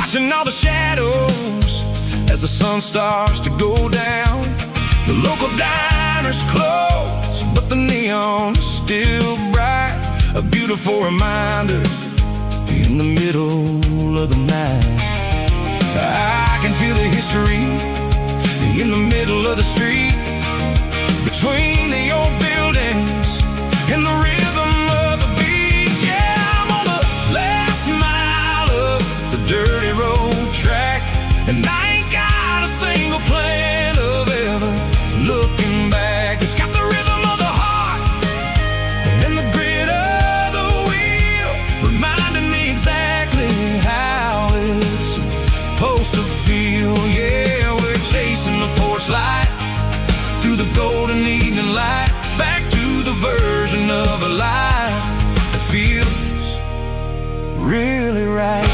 watching all the shadows as the sun starts to go down. The local diners close, but the neon is still bright. A beautiful reminder in the middle of the night. I can feel the history in the middle of the street, between the old buildings and the rhythm of the beats. Yeah, I'm on the last mile of the dirty road track, and I ain't got a single plan of ever looking back. It's got the rhythm of the heart and the grit of the wheel, reminding me exactly how it's supposed to feel. Yeah, we're chasing the porch light through the golden evening light, back to the version of a life that feels really right.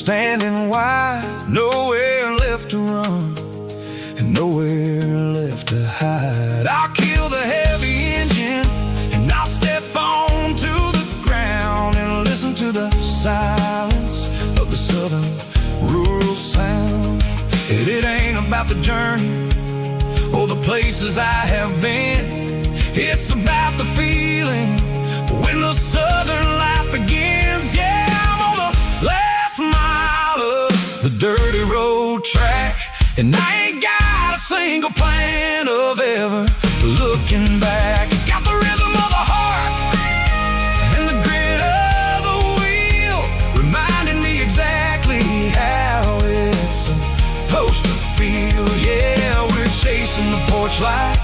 Standing wide, nowhere left to run and nowhere left to hide. I'll kill the heavy engine and I'll step onto the ground and listen to the silence of the southern rural sound. And it ain't about the journey or the places I have been. It's about the feeling when the southern life begins. Yeah, I'm on the last mile of the dirty road track, and I ain't got a single plan of ever looking back. It's got the rhythm of the heart and the grit of the wheel, reminding me exactly how it's supposed to feel. Yeah, we're chasing the porch light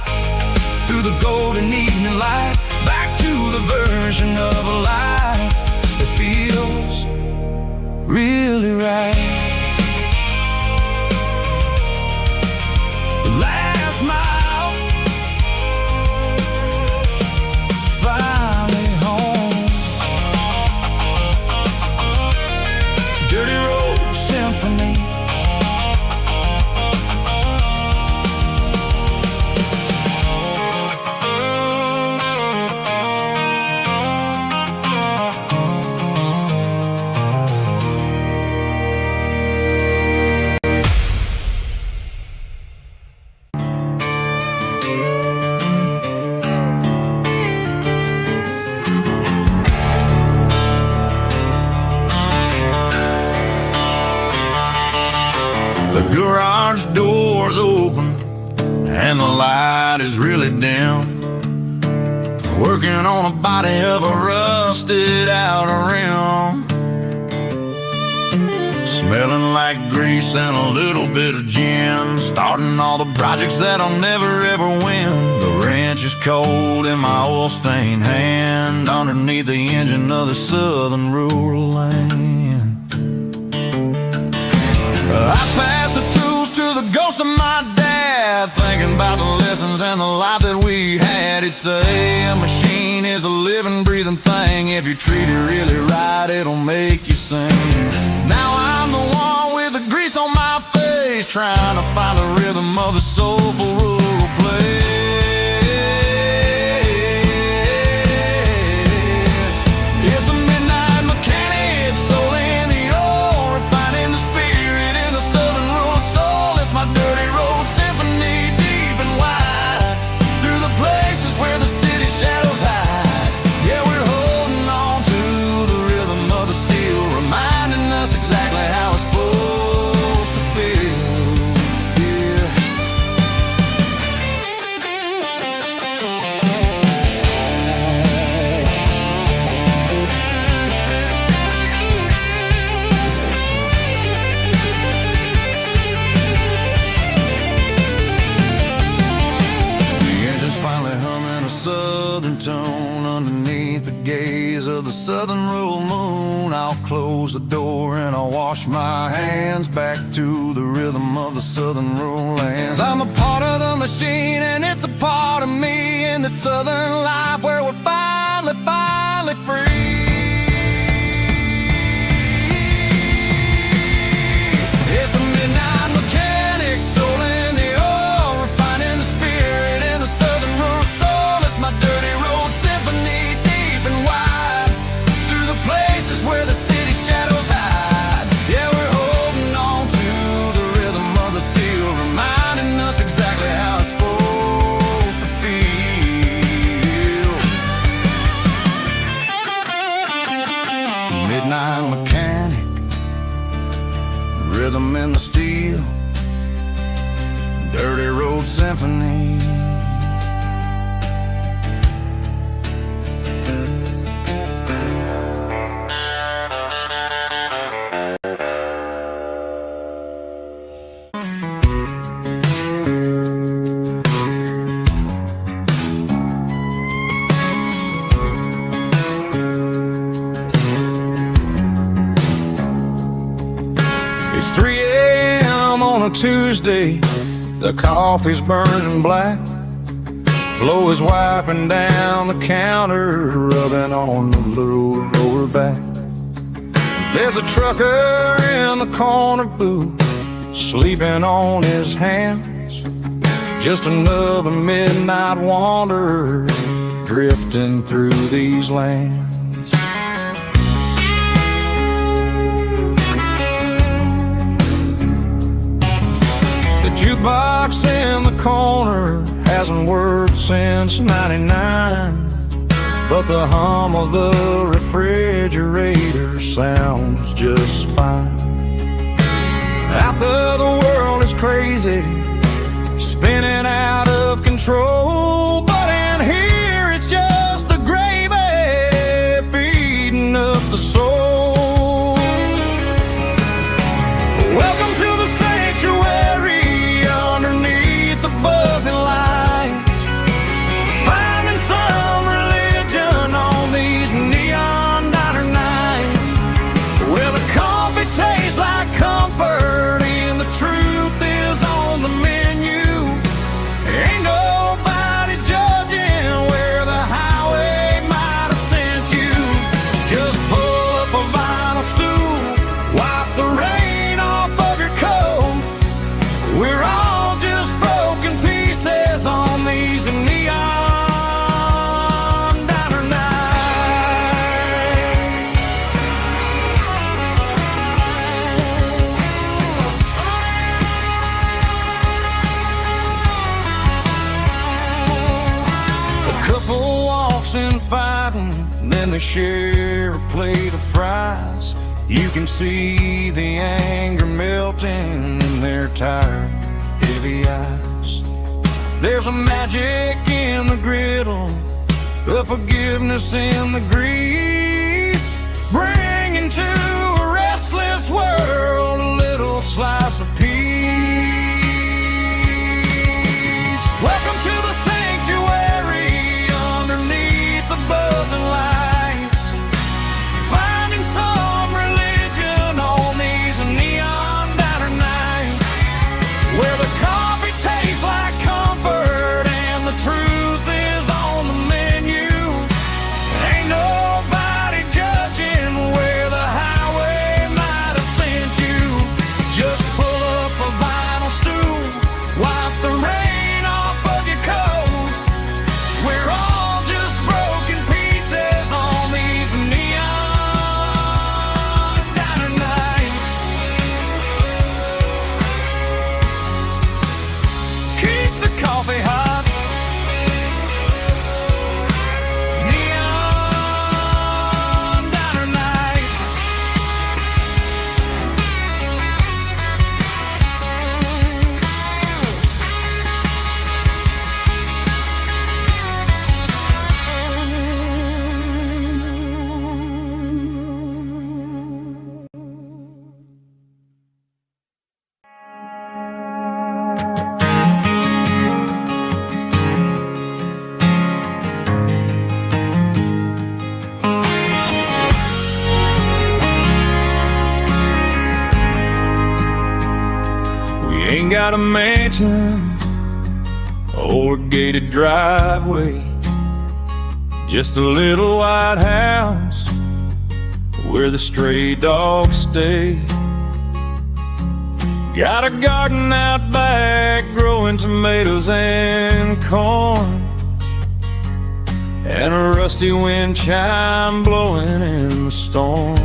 through the golden evening light, back to the version of a life that feels really right. The last mile, finally home. Dirty Road Symphony. The garage door's open and the light is really dim, working on a body of a rusted out rim, smelling like grease and a little bit of gin, starting all the projects that I'll never ever win. The wrench is cold in my oil-stained hand, underneath the engine of the southern rural land. I pass the tools to the ghost of my dad, thinking about the lessons and the life that we had. He'd say a machine is a living, breathing thing. If you treat it really right, it'll make you sing. Now I'm the one with the grease on my face, trying to find the rhythm of the soulful rural place. It's a midnight mechanic, soul in the ore, refining the spirit in the southern rural soul. It's my dirty road symphony, deep and wide, through the places where the city shadows hide. Yeah, we're holding on to the rhythm of the steel, reminding us exactly how it's supposed to feel. Yeah. Southern tone underneath the gaze of the southern rural moon. I'll close the door and I'll wash my hands, back to the rhythm of the southern rural lands. I'm a part of the machine and it's a part of me, Tuesday, the coffee's burning black. Flo is wiping down the counter, rubbing on the little lower back. There's a trucker in the corner booth, sleeping on his hands. Just another midnight wanderer drifting through these lands. The jukebox in the corner hasn't worked since '99, but the hum of the refrigerator sounds just fine. Out there the world is crazy, spinning out of control, but in here it's just the gravy feeding up the soul. Welcome to the sanctuary underneath the buzzing lights, finding some religion on these neon diner nights, where the coffee tastes like comfort and the truth is on the menu. Ain't nobody judging where the highway might have sent you. Just pull up a vinyl stool, wipe the rain off of your coat. We're all just broken pieces on these neon diner nights. A couple walks in fighting, then they share a plate of fries. You can see the anger melting in their tired, heavy eyes. There's a magic in the griddle, a forgiveness in the grease, bringing to a restless world a little slice of peace. Welcome to the sanctuary underneath the buzzing lights, finding some religion on these neon diner nights, where the coffee tastes like comfort and the truth is on the menu. Ain't nobody judging where the highway might have sent you. Just pull up a vinyl stool, wipe the rain off of your coat. We're all just broken pieces on these neon diner nights. Keep the coffee hot. Neon diner nights. We ain't got a mansion or a gated driveway, just a little white house where the stray dogs stay. Got a garden out back growing tomatoes and corn, and a rusty wind chime blowing in the storm.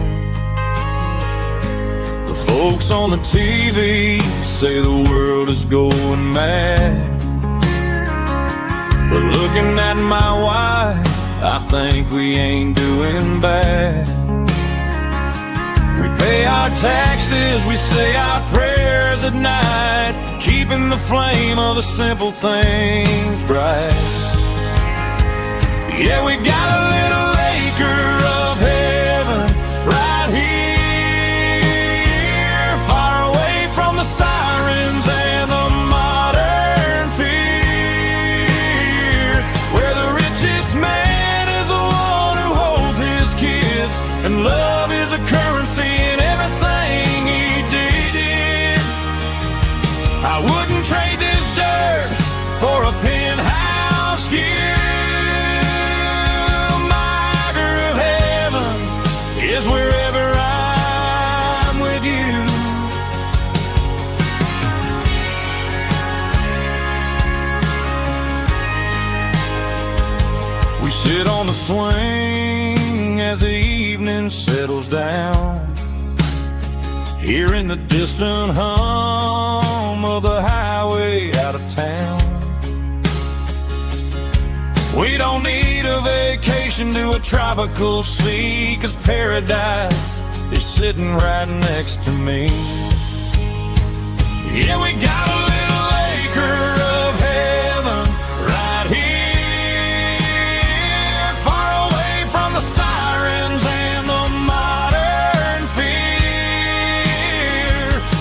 The folks on the TV say the world is going mad, but looking at my wife, I think we ain't doing bad. We pay our taxes, we say our prayers at night, keeping the flame of the simple things bright. Yeah, we got a little acre of heaven right here, far away from the sirens and the modern fear, where the richest man is the one who holds his kids, and love is a currency in everything he did. We sit on the swing as the evening settles down, hearing the distant hum of the highway out of town. We don't need a vacation to a tropical sea, 'cause paradise is sitting right next to me. Yeah, we got a little acre of heaven right here, far away from the sirens and the modern fear,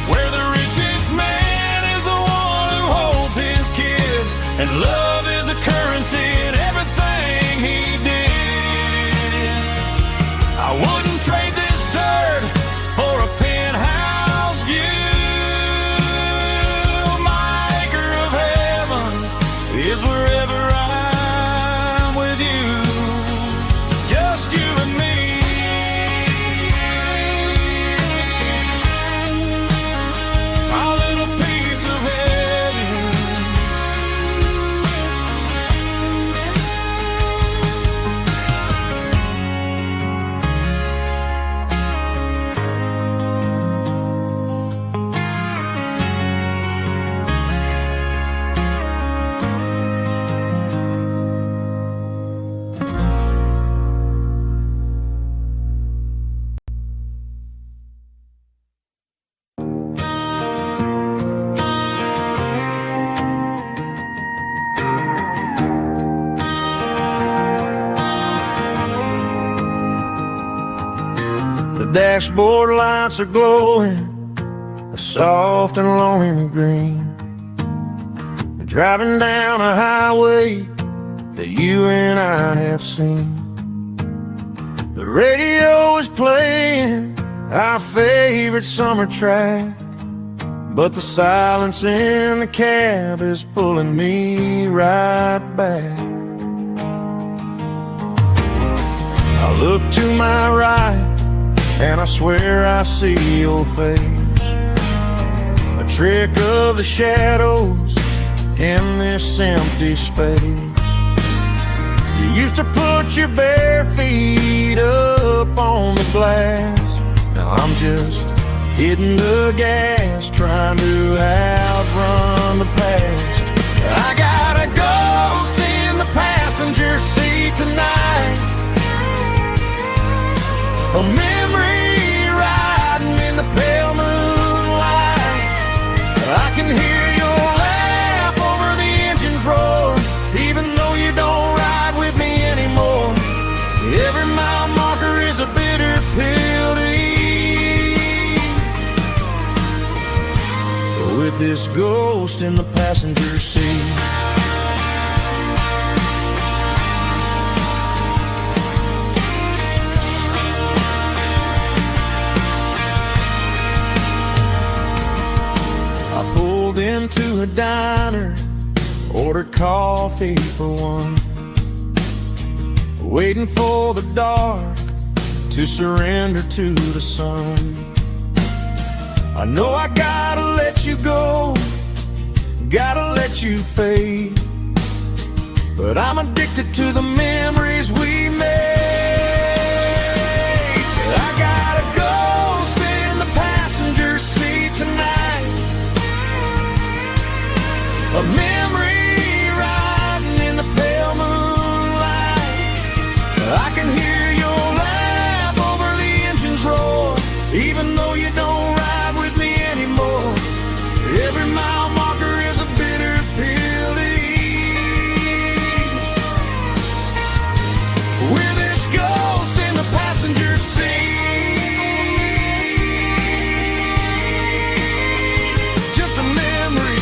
where the richest man is the one who holds his kids, and love is the currency in everything he did. I wouldn't trade this dirt for a penthouse view. My acre of heaven is wherever I'm with you, just you and me. Our little piece of heaven. The dashboard lights are glowing, a soft and lonely green. Driving down a highway that you and I have seen. The radio is playing our favorite summer track, but the silence in the cab is pulling me right back. I look to my right and I swear I see your face, a trick of the shadows in this empty space. You used to put your bare feet up on the glass. Now I'm just hitting the gas, trying to outrun the past. I got a ghost in the passenger seat tonight, a memory riding in the pale moonlight. I can hear your laugh over the engine's roar, even though you don't ride with me anymore. Every mile marker is a bitter pill to eat, with this ghost in the passenger seat. Into a diner, ordered coffee for one, waiting for the dark to surrender to the sun. I know I gotta let you go, gotta let you fade, but I'm addicted to the memories we made. I got a ghost in the passenger seat tonight, a memory riding in the pale moonlight. I can hear your laugh over the engine's roar, even though you don't ride with me anymore. Every mile marker is a bitter pill to eat, with this ghost in the passenger seat. Just a memory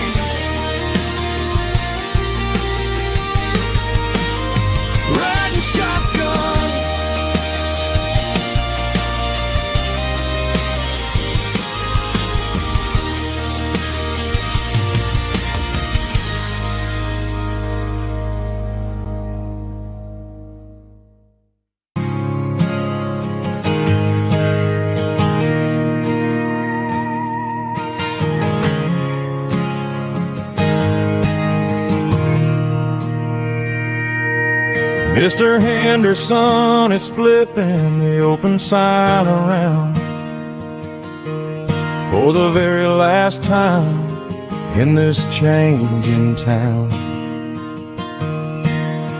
Mr. Henderson is flipping the open sign around for the very last time in this changing town.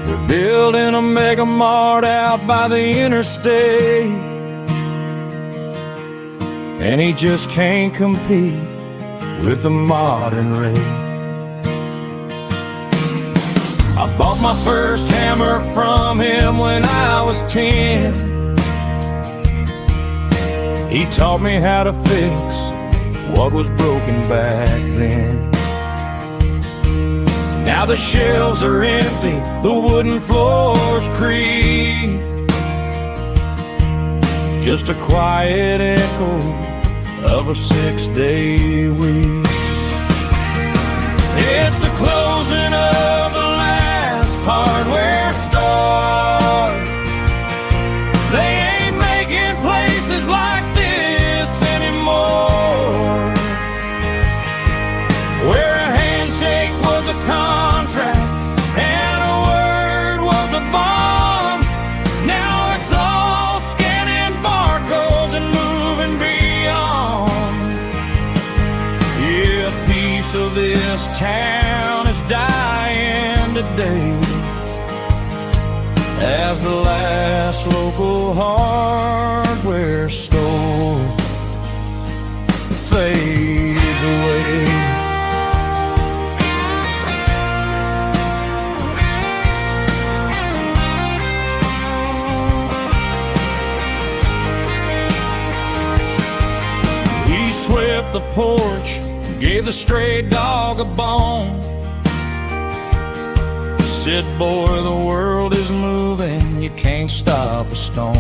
They're building a mega mart out by the interstate, and he just can't compete with the modern rate. I bought my first hammer from him when I was 10. He taught me how to fix what was broken back then. Now the shelves are empty, the wooden floors creak, just a quiet echo of a 6-day week. It's the closing of the last hardware store. They ain't making places like this anymore, where a handshake was a contract and a word was a bond. Now it's all scanning barcodes and moving beyond. Yeah, a piece of this town is dying today as the last local hardware store fades away. He swept the porch, gave the stray dog a bone, said, boy, the world is moving, you can't stop a stone.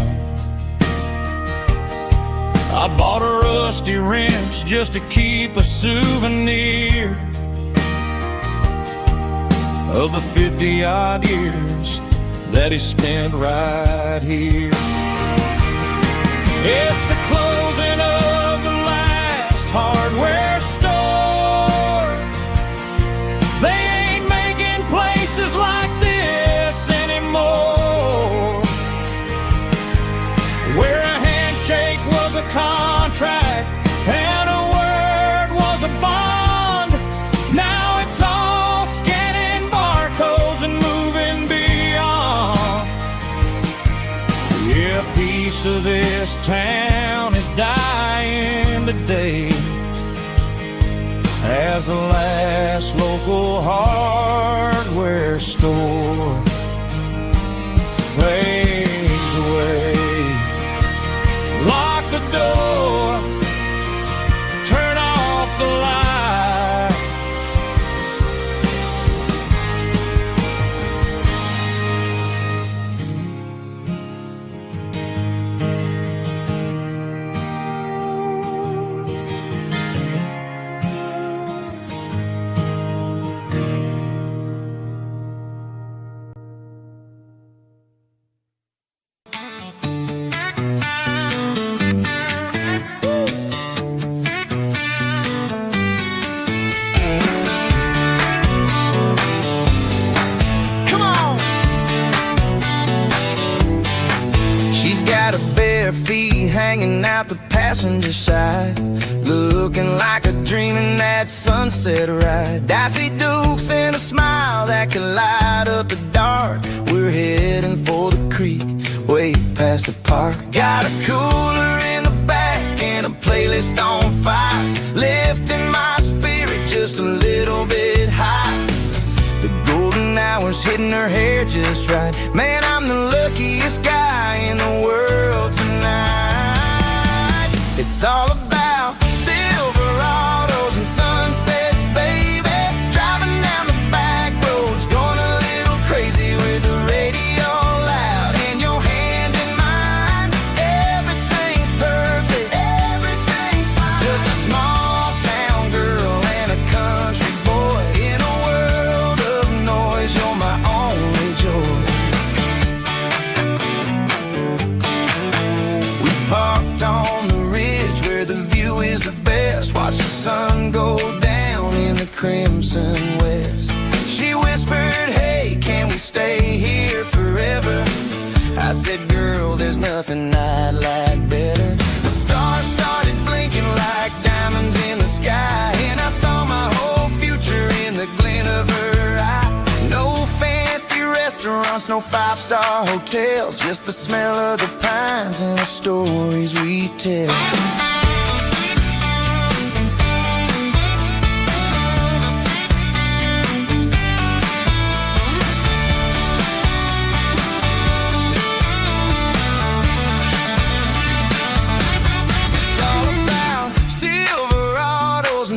I bought a rusty wrench just to keep a souvenir of the 50-odd years that he spent right here. It's the closing of the last hardware store. They ain't making places like this anymore, where a handshake was a contract and a word was a bond. Now it's all scanning barcodes and moving beyond. Yeah, a piece of this town is dying today as the last local hardware store fades away. Lock the door, turn off the light. Hanging out the passenger side, looking like a dream in that sunset ride. Dicey dukes and a smile that can light up the dark. We're heading for the creek, way past the park. Got a cooler in the back and a playlist on fire, lifting my spirit just a little bit high. The golden hour's hitting her hair just right. Man, I'm the luckiest guy in the world tonight. It's all about Silverados and sunsets, baby. Driving down the back roads, going a little crazy with the radio loud and your hand in mine. Everything's perfect, everything's fine. Just a small town girl and a country boy in a world of noise. You're my only joy. We parked on the ridge where the view restaurants, no five-star hotels, just the smell of the pines and the stories we tell.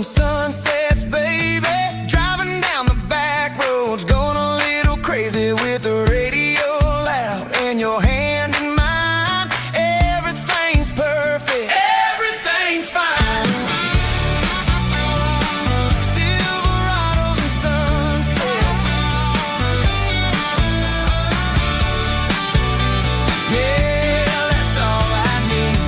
Sunsets, baby, driving down the back roads, going a little crazy with the radio loud and your hand in mine. Everything's perfect, everything's fine. Silverados and sunsets, yeah, that's all I need.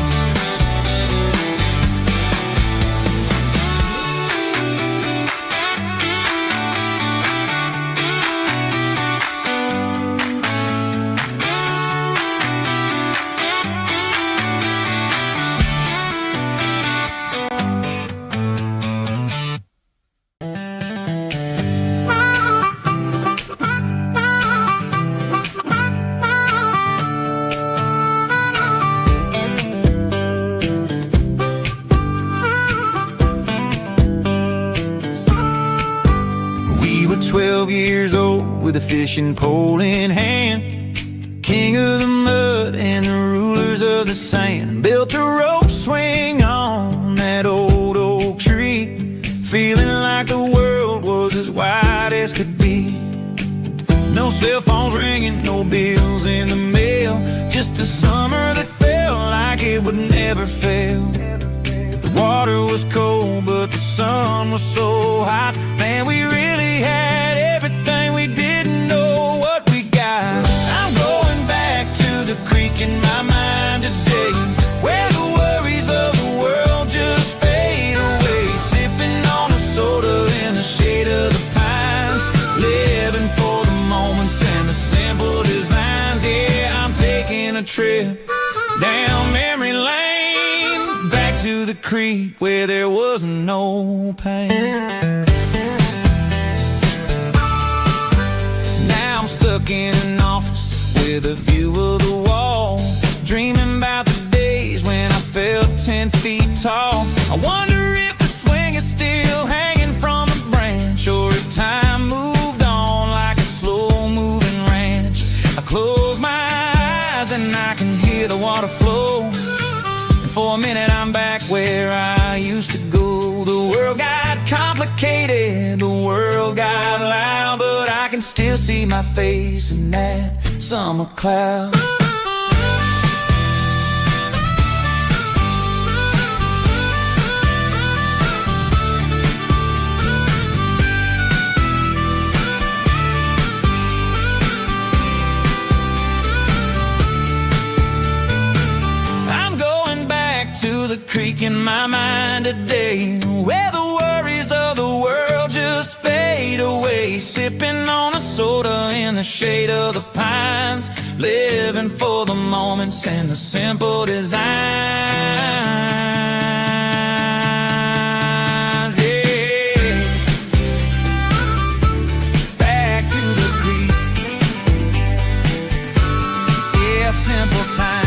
We were 12 years old with a fishing pole in hand, king of the mud and the rulers of the sand. Built a rope swing on that old oak tree, feeling like the world was as wide as could be. No cell phones ringing, no bills in the mail, just a summer that felt like it would never fail. The water was cold, but the sun was so hot. Man, we really had everything, we didn't know what we got. I'm going back to the creek in my mind today, where the worries of the world just fade away. Sipping on a soda in the shade of the pines, living for the moments and the simple designs. Yeah, I'm taking a trip down memory lane, back to the creek where there was no pain. Now I'm stuck in an office with a view of the wall, dreaming about the days when I felt 10 feet tall. I wonder if the swing is still hanging from a branch, or if time moved on like a slow-moving ranch. I close my eyes and I can hear the water flow, and for a minute I'm back where I used to go. The world got complicated, the world got loud, but I can still see my face in that summer cloud. To the creek in my mind today, where the worries of the world just fade away. Sipping on a soda in the shade of the pines, living for the moments and the simple designs. Yeah, back to the creek. Yeah, simple times.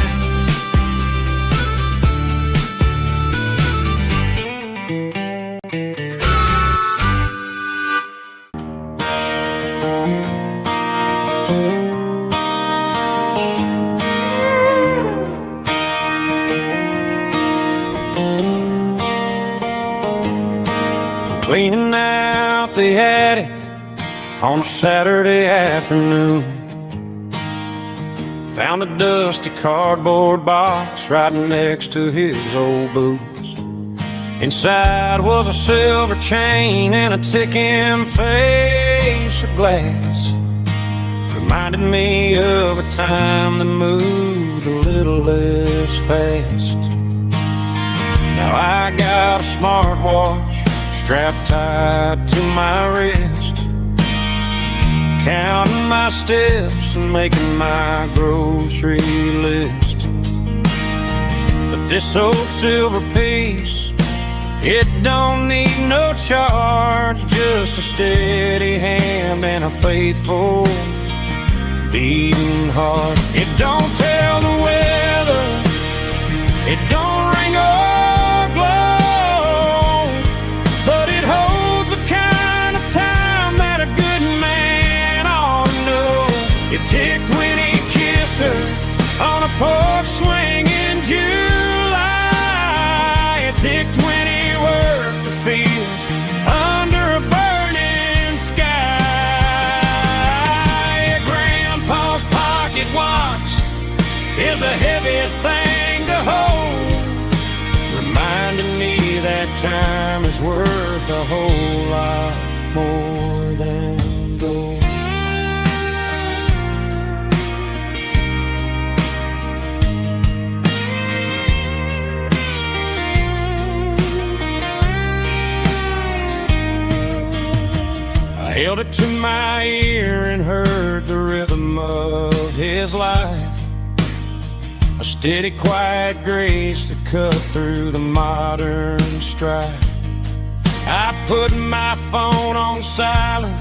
Cleaning out the attic on a Saturday afternoon, found a dusty cardboard box right next to his old boots. Inside was a silver chain and a ticking face of glass, reminded me of a time that moved a little less fast. Now I got a smartwatch strapped tight to my wrist, counting my steps and making my grocery list. But this old silver piece, it don't need no charge, just a steady hand and a faithful beating heart. It don't tell the weather, it don't ring or glow, but it holds the kind of time that a good man ought to know. It ticked when he kissed her on a porch swing in July. It ticked when he worked the fields under a burning sky. Grandpa's pocket watch is a heavy thing to hold, reminding me that time is worth a whole lot more than gold. I held it to my ear and heard the rhythm of his life, a steady, quiet grace to cut through the modern strife. I put my phone on silent,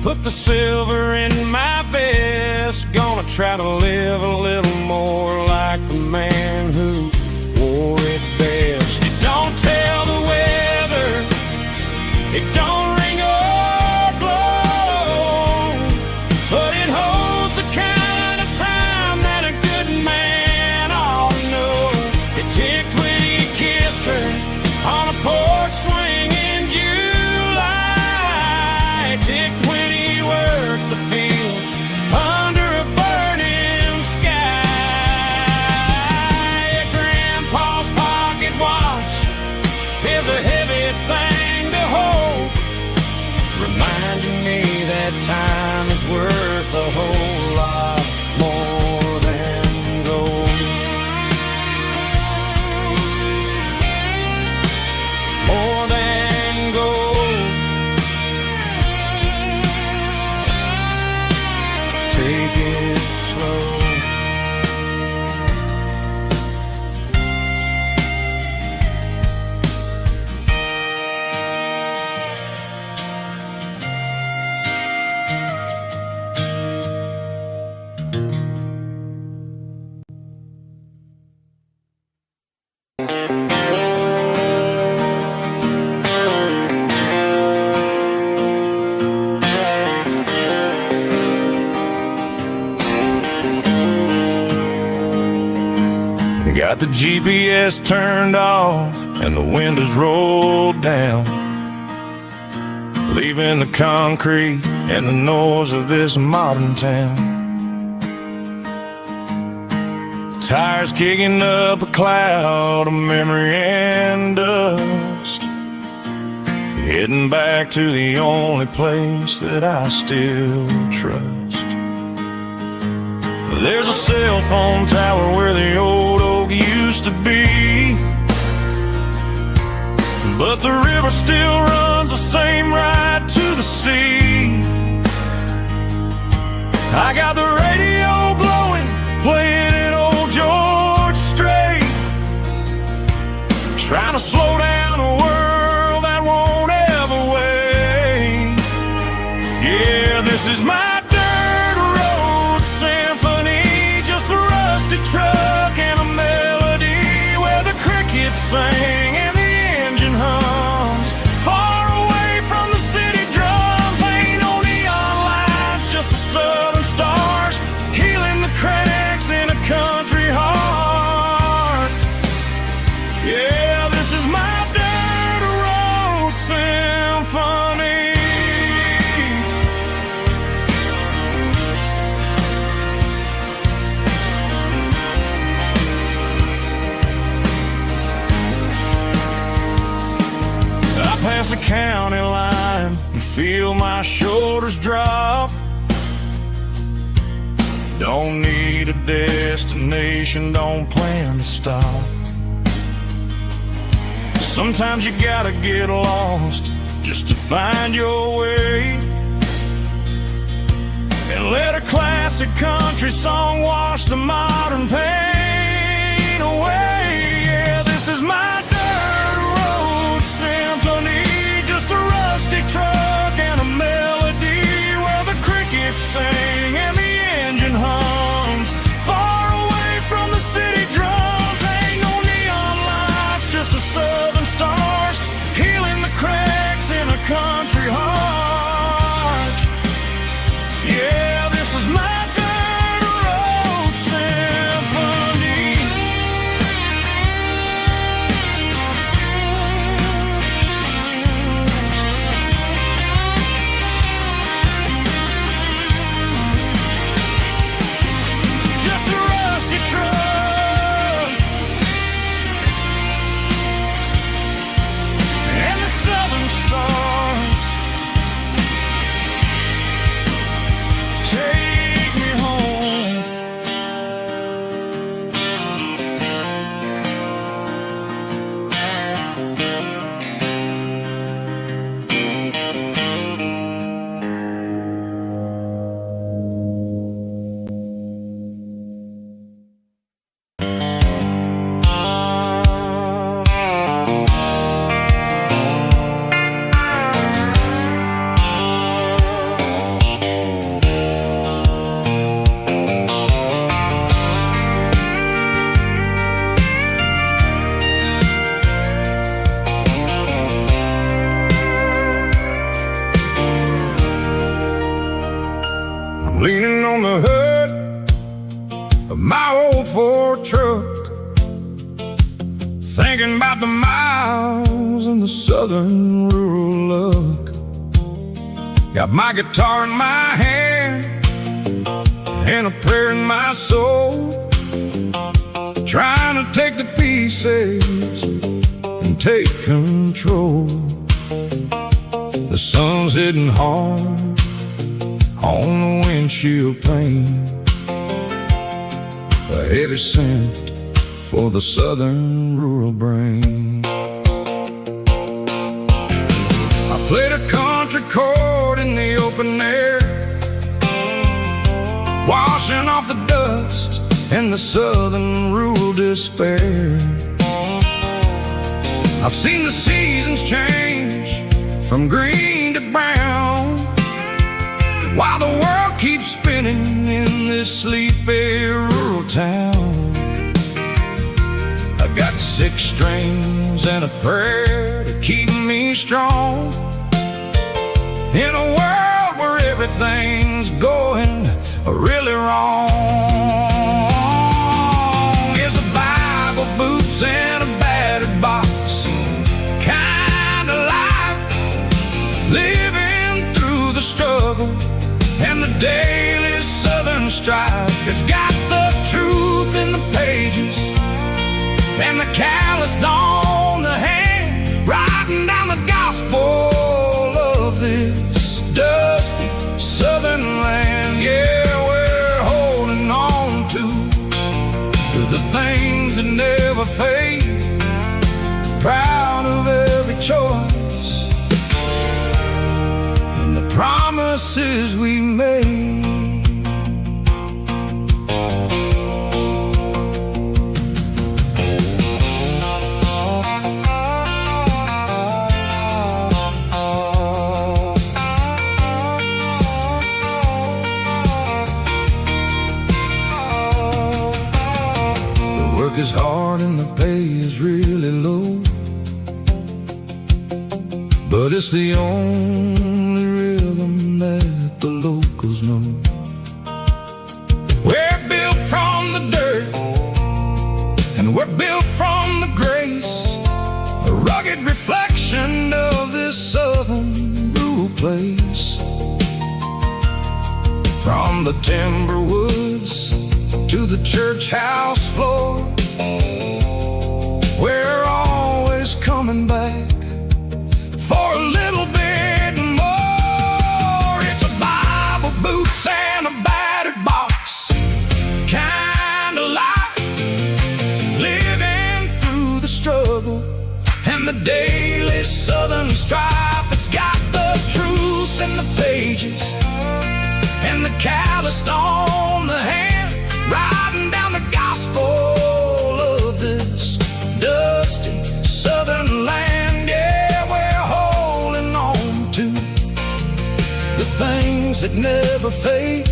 put the silver in my vest. Gonna try to live a little more like the man who wore it best. It don't tell the weather, it don't ring or blow, but it holds the kind of time that a good man ought to know. It ticked when he kissed her on a porch swing in July. It ticked when he worked the fields under a burning sky. Grandpa's pocket watch is a heavy thing to hold, reminding me that time is worth a whole lot more than gold. More than gold. Take it slow. Got the GPS turned off and the windows rolled down, leaving the concrete and the noise of this modern town. Tires kicking up a cloud of memory and dust, heading back to the only place that I still trust. There's a cell phone tower where the old oak used to be, but the river still runs the same right to the sea. I got the radio glowing, playing an old George Strait, trying to slow down a world that won't ever wait. Yeah, this is my dirt road symphony, just a rusty truck and a melody where the crickets sing and the engine hums. Far away from the city drums, ain't no neon lights, just the southern stars healing the cracks in a country heart. Yeah, this is my dirt road symphony. I pass the county line and feel my shoulders drop. Don't need a destination, don't plan to stop. Sometimes you gotta get lost just to find your way, and let a classic country song wash the modern pain away. Yeah, this is my dirt road symphony, just a rusty truck and a melody where the crickets sing and the my old Ford truck, thinking about the miles and the southern rural look. Got my guitar in my hand and a prayer in my soul, trying to take the pieces and take control. The sun's hitting hard on the windshield pane, a heavy scent for the southern rural brain. I played a country chord in the open air, washing off the dust and the southern rural despair. I've seen the seasons change from green to brown, while the world keeps spinning in this sleepy rural town. I got 6 strings and a prayer to keep me strong, in a world where everything's going really wrong. It's a Bible, boots, and a battered box kind of life, living through the struggle and the daily southern strife. It's got the truth in the pages and the calloused on the hand, writing down the gospel of this dusty southern land. Yeah, we're holding on to the things that never fade, proud of every choice and the promises we made. Work is hard and the pay is really low, but it's the only rhythm that the locals know. We're built from the dirt and we're built from the grace, a rugged reflection of this southern rural place. From the timber woods to the church house floor, we're always coming back for a little bit more. It's a Bible, boots, and a battered box kind of life, living through the struggle and the daily southern strife. It's got the truth in the pages and the calloused on the hand, writing down the gospel of this dusty southern land. Yeah, we're holding on to the things that never fade,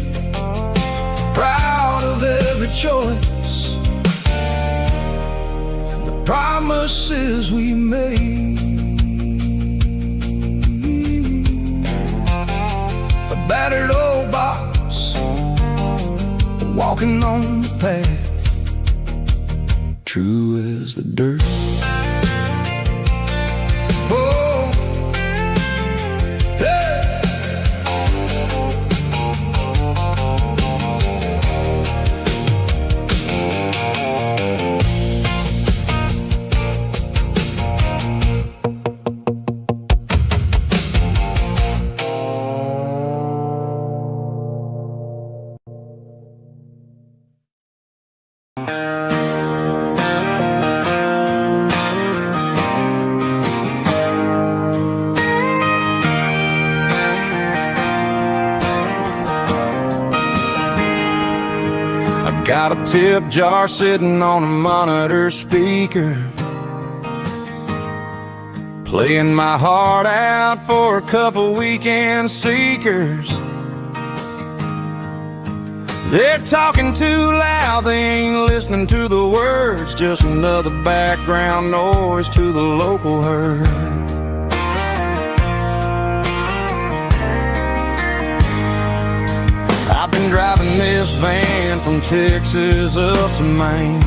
proud of every choice and the promises we made. A battered old box, walking on the path, true as the dirt. Oh, hey. Got a tip jar sitting on a monitor speaker, playing my heart out for a couple weekend seekers. They're talking too loud, they ain't listening to the words, just another background noise to the local herd. I've been driving this van from Texas up to Maine,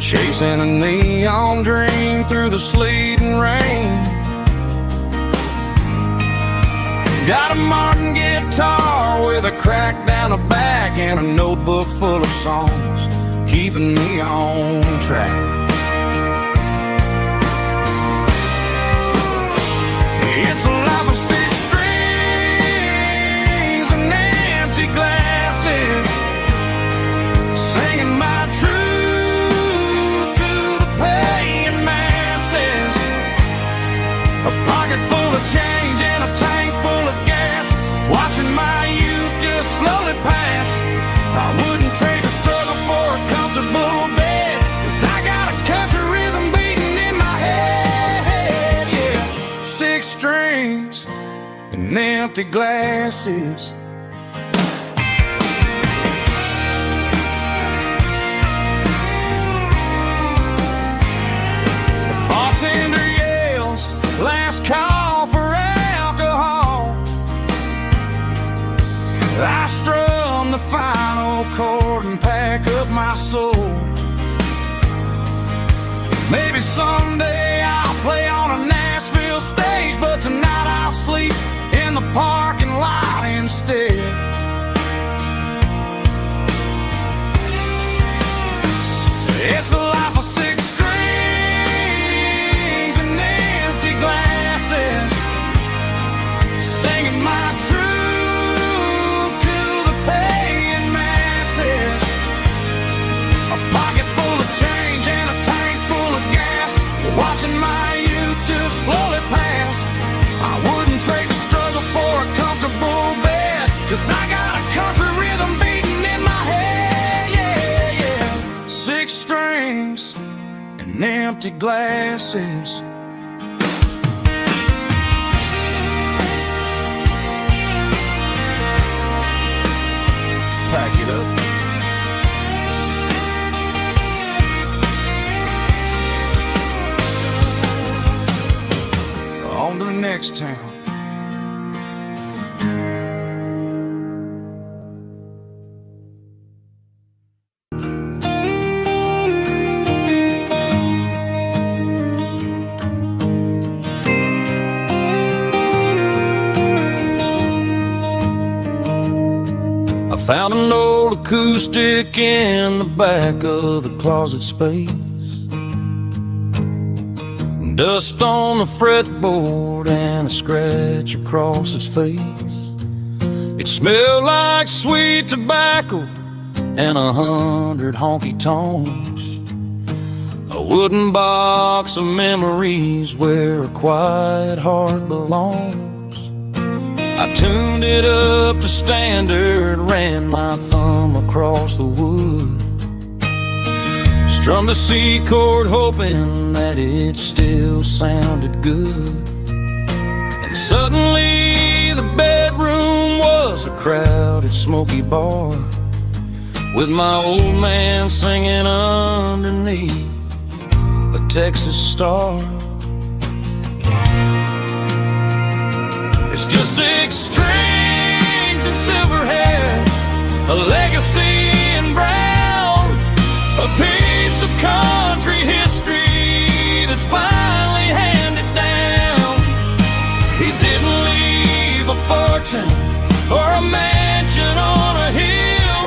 chasing a neon dream through the sleet and rain. Got a Martin guitar with a crack down the back and a notebook full of songs keeping me on track. It's a life of six strings and empty glasses, singing my truth to the paying masses. A pocket full of change and a tank full of gas, watching my youth just slowly pass. I wouldn't trade the struggle for a comfortable bed, 'cause I got a country rhythm beating in my head, yeah. Six strings and empty glasses. The bartender yells, last call for alcohol. I strum the final chord and pack up my soul. Maybe someday I'll play on a Nashville stage, but tonight I'll sleep in the parking lot instead. It's a life of six strings and empty glasses, singing my truth to the paying masses. A pocket full of change and a tank full of gas, watching my youth just slowly pass. I wouldn't trade the struggle for a comfortable bed, 'cause I got a country rhythm beating in my head, yeah, yeah. Six strings and empty glasses. Pack it up. On to the next town. I found an old acoustic in the back of the closet space, dust on the fretboard and a scratch across its face. It smelled like sweet tobacco and 100 honky-tonks, a wooden box of memories where a quiet heart belongs. I tuned it up to standard, ran my thumb across the wood, strummed a C chord hoping that it still sounded good. And suddenly the bedroom was a crowded smoky bar, with my old man singing underneath a Texas star. It's just six strings and silver hair, a legacy in brown, a piece of country history that's finally handed down. He didn't leave a fortune or a mansion on a hill,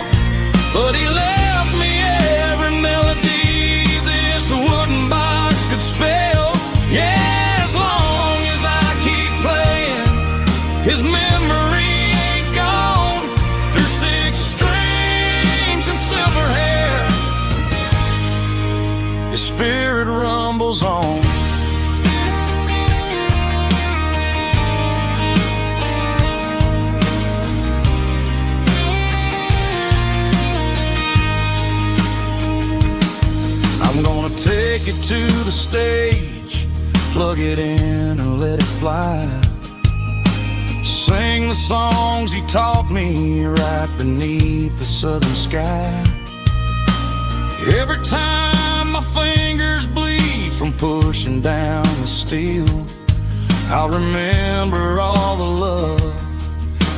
but he left me every melody this wooden box could spell. Yeah, as long as I keep playing, his memory ain't gone. Through six strings and silver hair, his spirit rumbles on. I'm gonna take it to the stage, plug it in and let it fly. Sing the songs he taught me right beneath the southern sky. Every time my fingers bleed from pushing down the steel, I'll remember all the love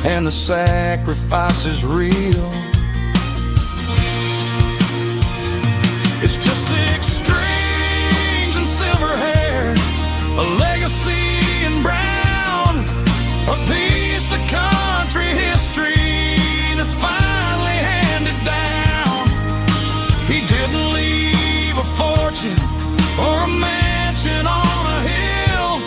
and the sacrifice is real. It's just 6 strings and silver hair, a legacy in brown, a piece of country history that's finally handed down. He didn't leave a fortune or a mansion on a hill,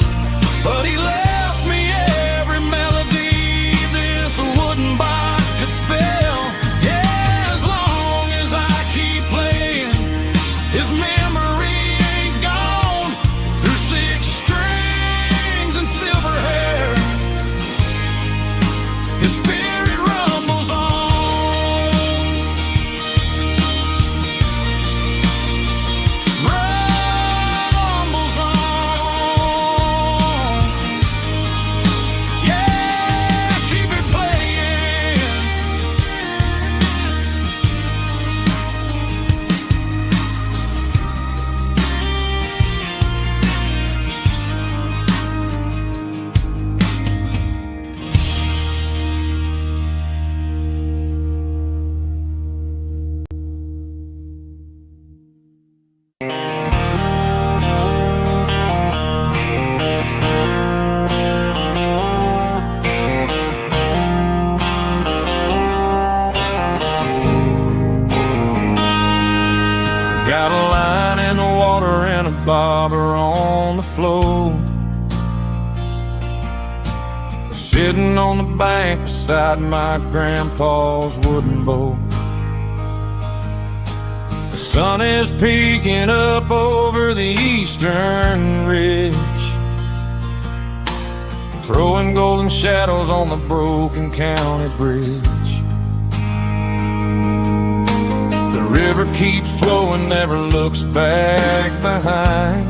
but he left me every melody this wooden box could spell. Yeah, as long as I keep playing, his memory ain't gone. Through 6 strings and silver hair, his spirit rumbles on. Rumbles on. Yeah, keep it playing. Got a line in the water and a bobber on the floor, sitting on the bank beside my grandpa's wooden boat. The sun is peeking up over the eastern ridge, throwing golden shadows on the broken county bridge. The river keeps flowing, never looks back behind,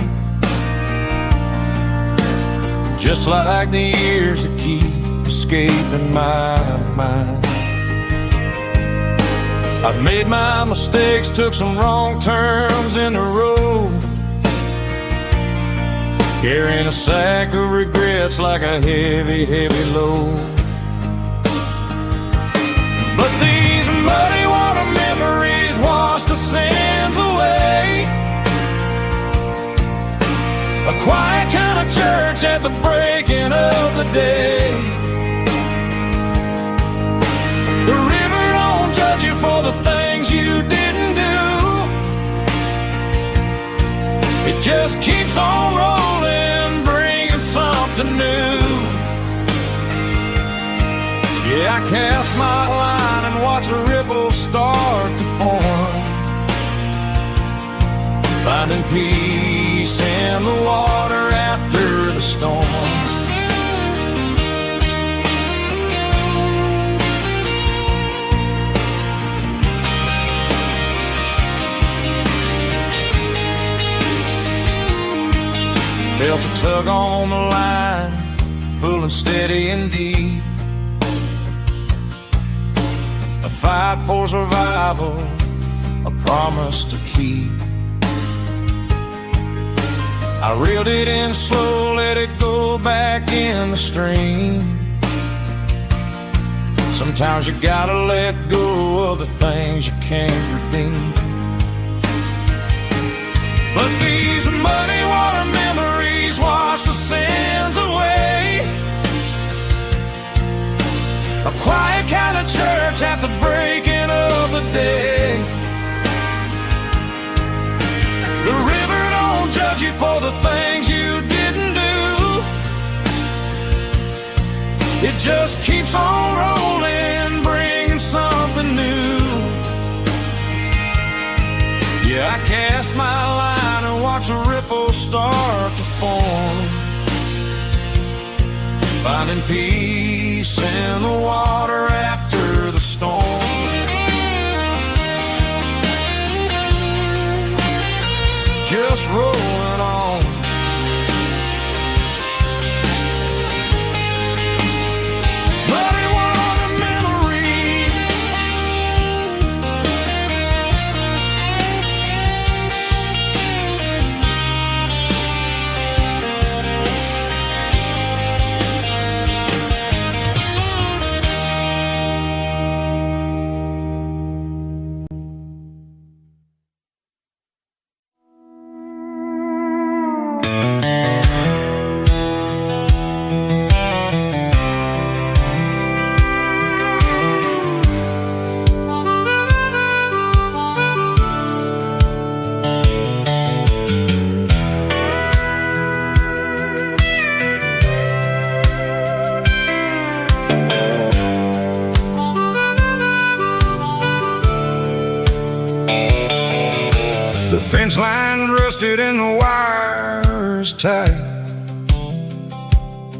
just like the years that keep escaping my mind. I've made my mistakes, took some wrong turns in the road, carrying a sack of regrets like a heavy, heavy load. But these muddy water memories wash the sins away. A quiet kind of church at the breaking of the day. The river don't judge you for the things you didn't do. It just keeps on rolling, bringing something new. Yeah, I cast my line and watch a ripple start to form, finding peace in the water after the storm. Felt a tug on the line, pulling steady and deep. A fight for survival, a promise to keep. I reeled it in slow, let it go back in the stream. Sometimes you gotta let go of the things you can't redeem. But these muddy water memories wash the sins away. A quiet kind of church at the breaking of the day. The river don't judge you for the things you didn't do. It just keeps on rolling, bringing something new. Yeah, I cast my line and watch a ripple start to form, finding peace in the water after the storm. Just rolling on. Muddy water memory. fence line rusted and the wires tight,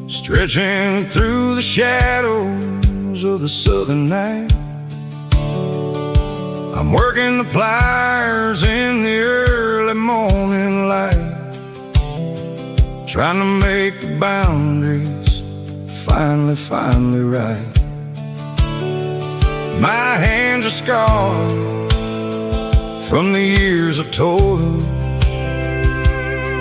stretching through the shadows of the southern night. I'm working the pliers in the early morning light, trying to make the boundaries finally right. My hands are scarred from the years of toil,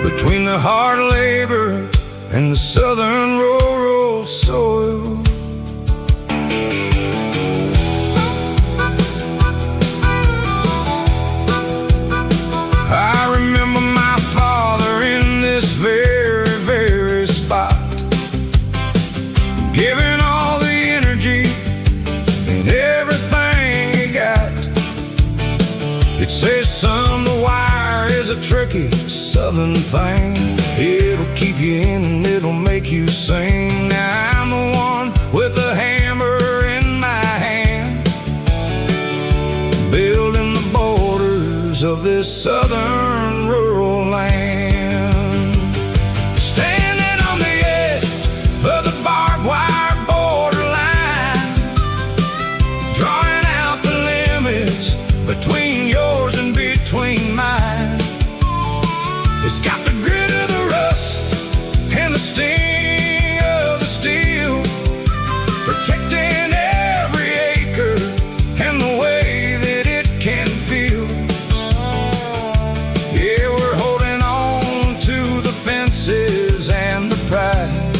between the hard labor and the southern rural soil. I remember my father in this very spot, giving all the energy and everything he got. It says, son, the wire is a tricky southern thing. It'll keep you in and it'll make you sing. Now I'm the one with the hammer in my hand, building the borders of this southern rural land. Standing on the edge of the barbed wire borderline, drawing out the limits between yours and between mine. It's got the grit of the rust and the sting of the steel, protecting every acre and the way that it can feel. Yeah, we're holding on to the fences and the pride,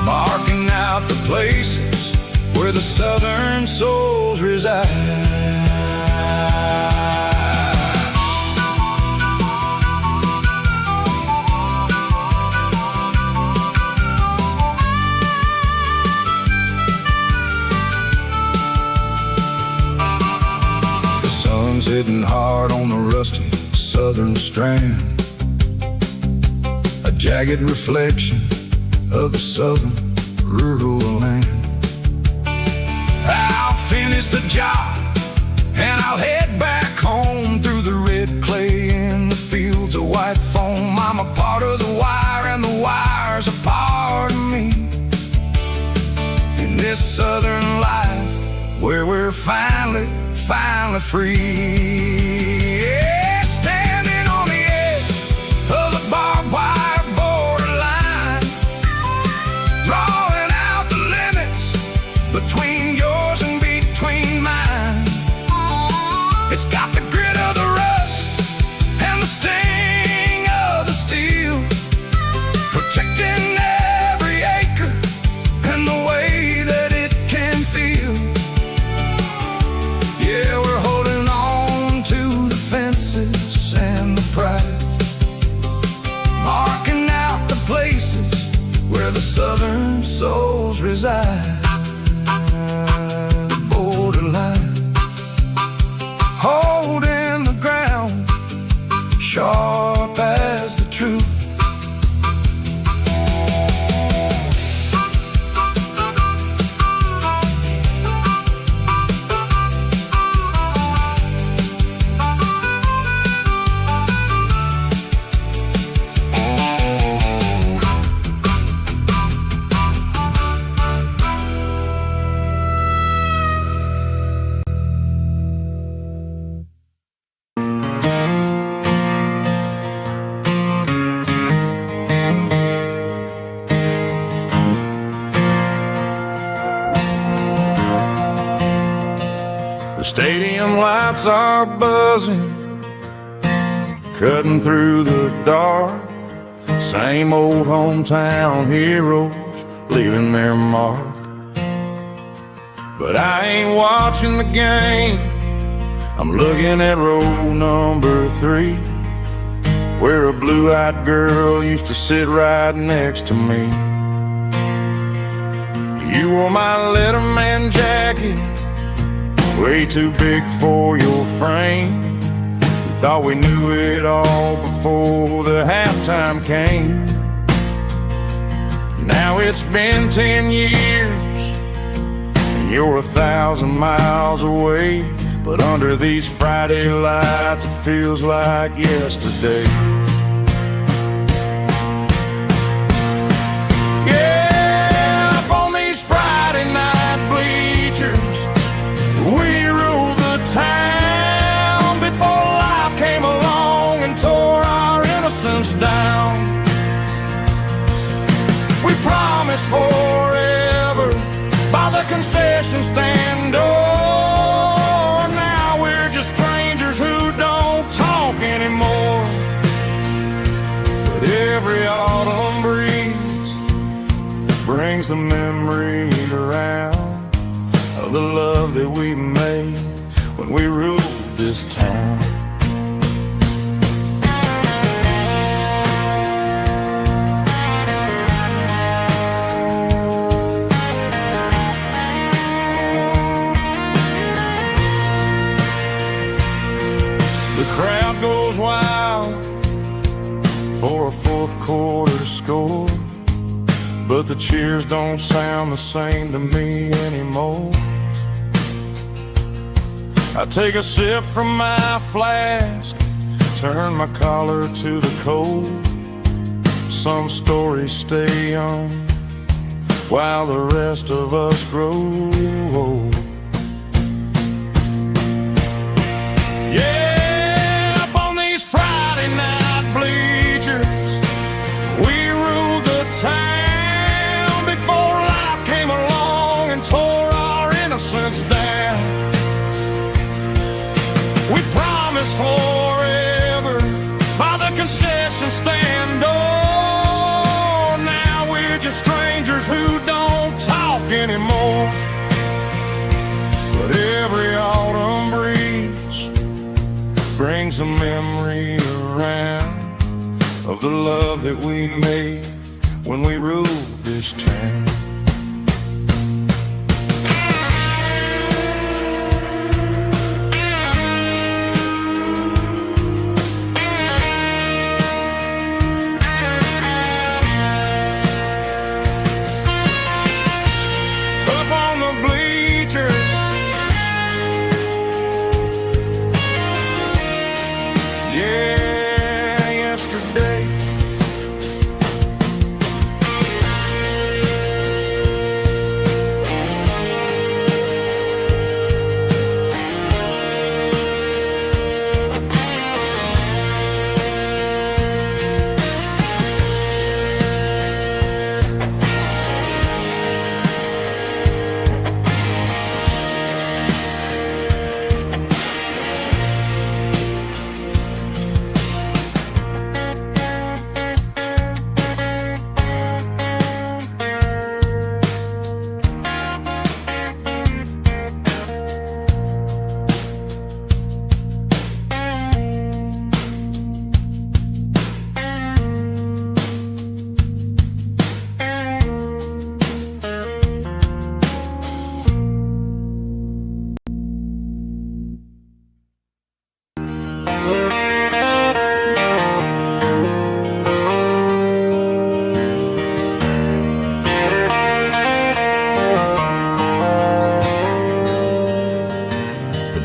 marking out the places where the southern souls reside. Hitting hard on the rusty southern strand, a jagged reflection of the southern rural land. I'll finish the job and I'll head back home through the red clay in the fields of white foam. I'm a part of the wire and the wire's a part of me, in this southern life where we're finally free. Yeah, standing on the edge of the barbed wire borderline, drawing out the limits between yours and between mine. It's got the grit of the rust and the sting of the steel, protecting every acre and the way that it can feel. Yeah, we're holding on to the fences and the pride, marking out the places where the southern souls reside. The borderline, holding the ground, sharp as the truth. The stadium lights are buzzing, cutting through the dark. Same old hometown heroes leaving their mark. But I ain't watching the game, I'm looking at row number 3, where a blue-eyed girl used to sit right next to me. You wore my Letterman jacket, way too big for your frame. We thought we knew it all before the halftime came. Now it's been 10 years and you're 1,000 miles away, but under these Friday lights it feels like yesterday. Yeah, up on these Friday night bleachers, we ruled the town before life came along and tore our innocence down. We promised forever by the concession stand door. Now we're just strangers who don't talk anymore. But every autumn breeze brings the memory around of the love that we made when we ruled this town. The crowd goes wild for a fourth quarter score, but the cheers don't sound the same to me anymore. I take a sip from my flask, turn my collar to the cold. Some stories stay young while the rest of us grow old. Yeah, up on these Friday night bleachers, we ruled the town before life came along and tore our innocence down. We promised forever by the concession stand door. Now we're just strangers who don't talk anymore. But every autumn breeze brings a memory around of the love that we made when we ruled this town.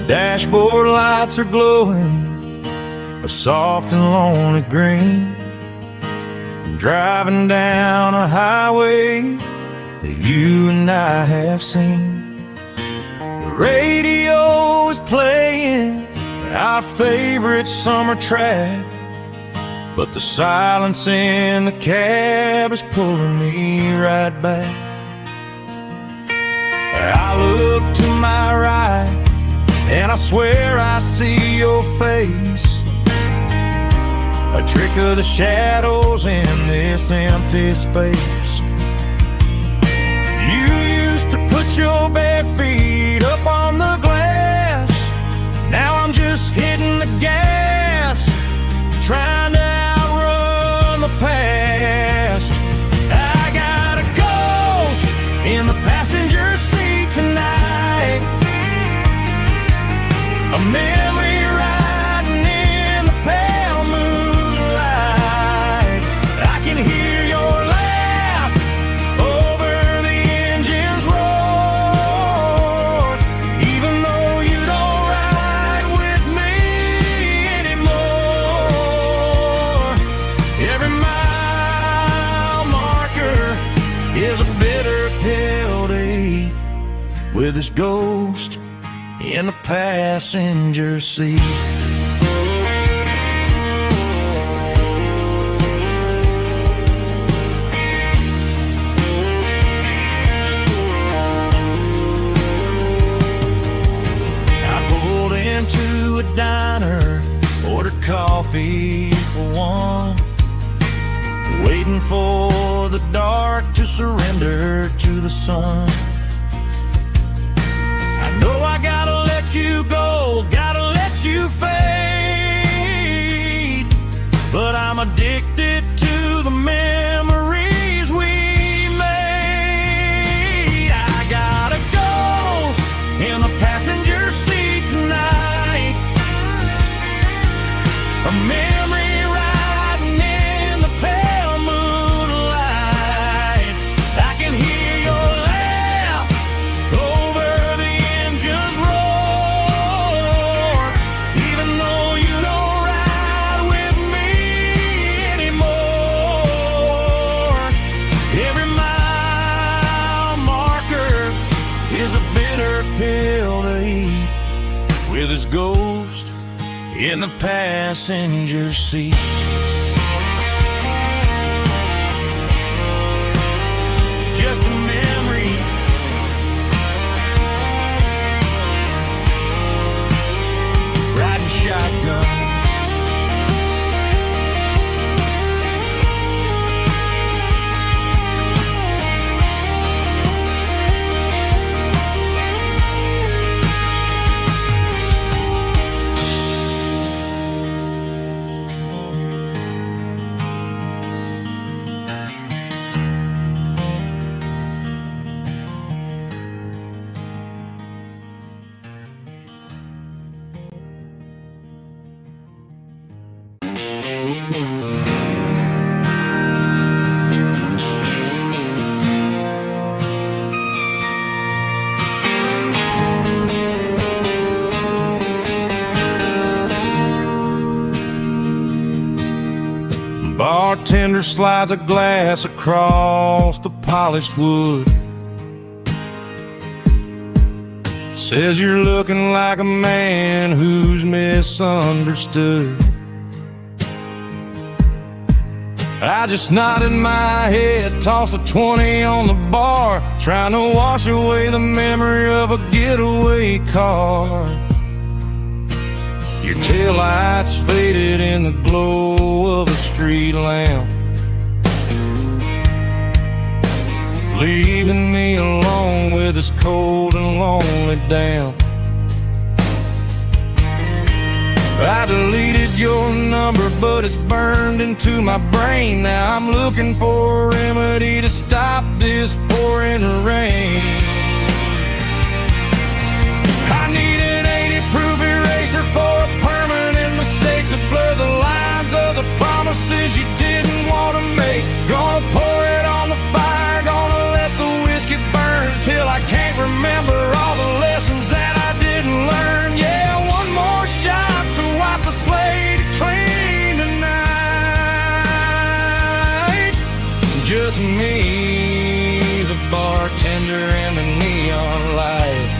Dashboard lights are glowing a soft and lonely green. I'm driving down a highway that you and I have seen. The radio is playing our favorite summer track, but the silence in the cab is pulling me right back. I look to my right and I swear I see your face, a trick of the shadows in this empty space. You used to put your bare feet up on the glass. Now I'm just hitting the gas, trying to outrun the past. I got a ghost in the passenger seat tonight, a memory riding in the pale moonlight. I can hear your laugh over the engine's roar, even though you don't ride with his ghost in the passenger seat. Into a diner, ordered coffee for one, waiting for the dark to surrender to the sun. I know I gotta let you go, gotta let you fade, but I'm addicted to the memories we made. I got a ghost in the passenger seat tonight, a memory riding in the pale moonlight. I can hear your laugh over the engine's roar, even though you don't ride with me anymore. Every mile marker is a bitter pill to eat, with his ghost in the passenger seat. Just a memory, riding shotgun. Bartender slides a glass across the polished wood, says you're looking like a man who's misunderstood. I just nodded my head, tossed a 20 on the bar, trying to wash away the memory of a getaway car. Your taillights faded in the glow of a street lamp, leaving me alone with this cold and lonely damp. I deleted your number, but it's burned into my brain. Now I'm looking for a remedy to stop this pouring rain. I need an 80-proof eraser for a permanent mistake, to blur the lines of the promises you didn't want to make. Gonna pour it on the fire, gonna let the whiskey burn till I can't remember all the lessons that I didn't learn. Yeah, one more shot to wipe the slate clean tonight. Just me, the bartender, and the neon light.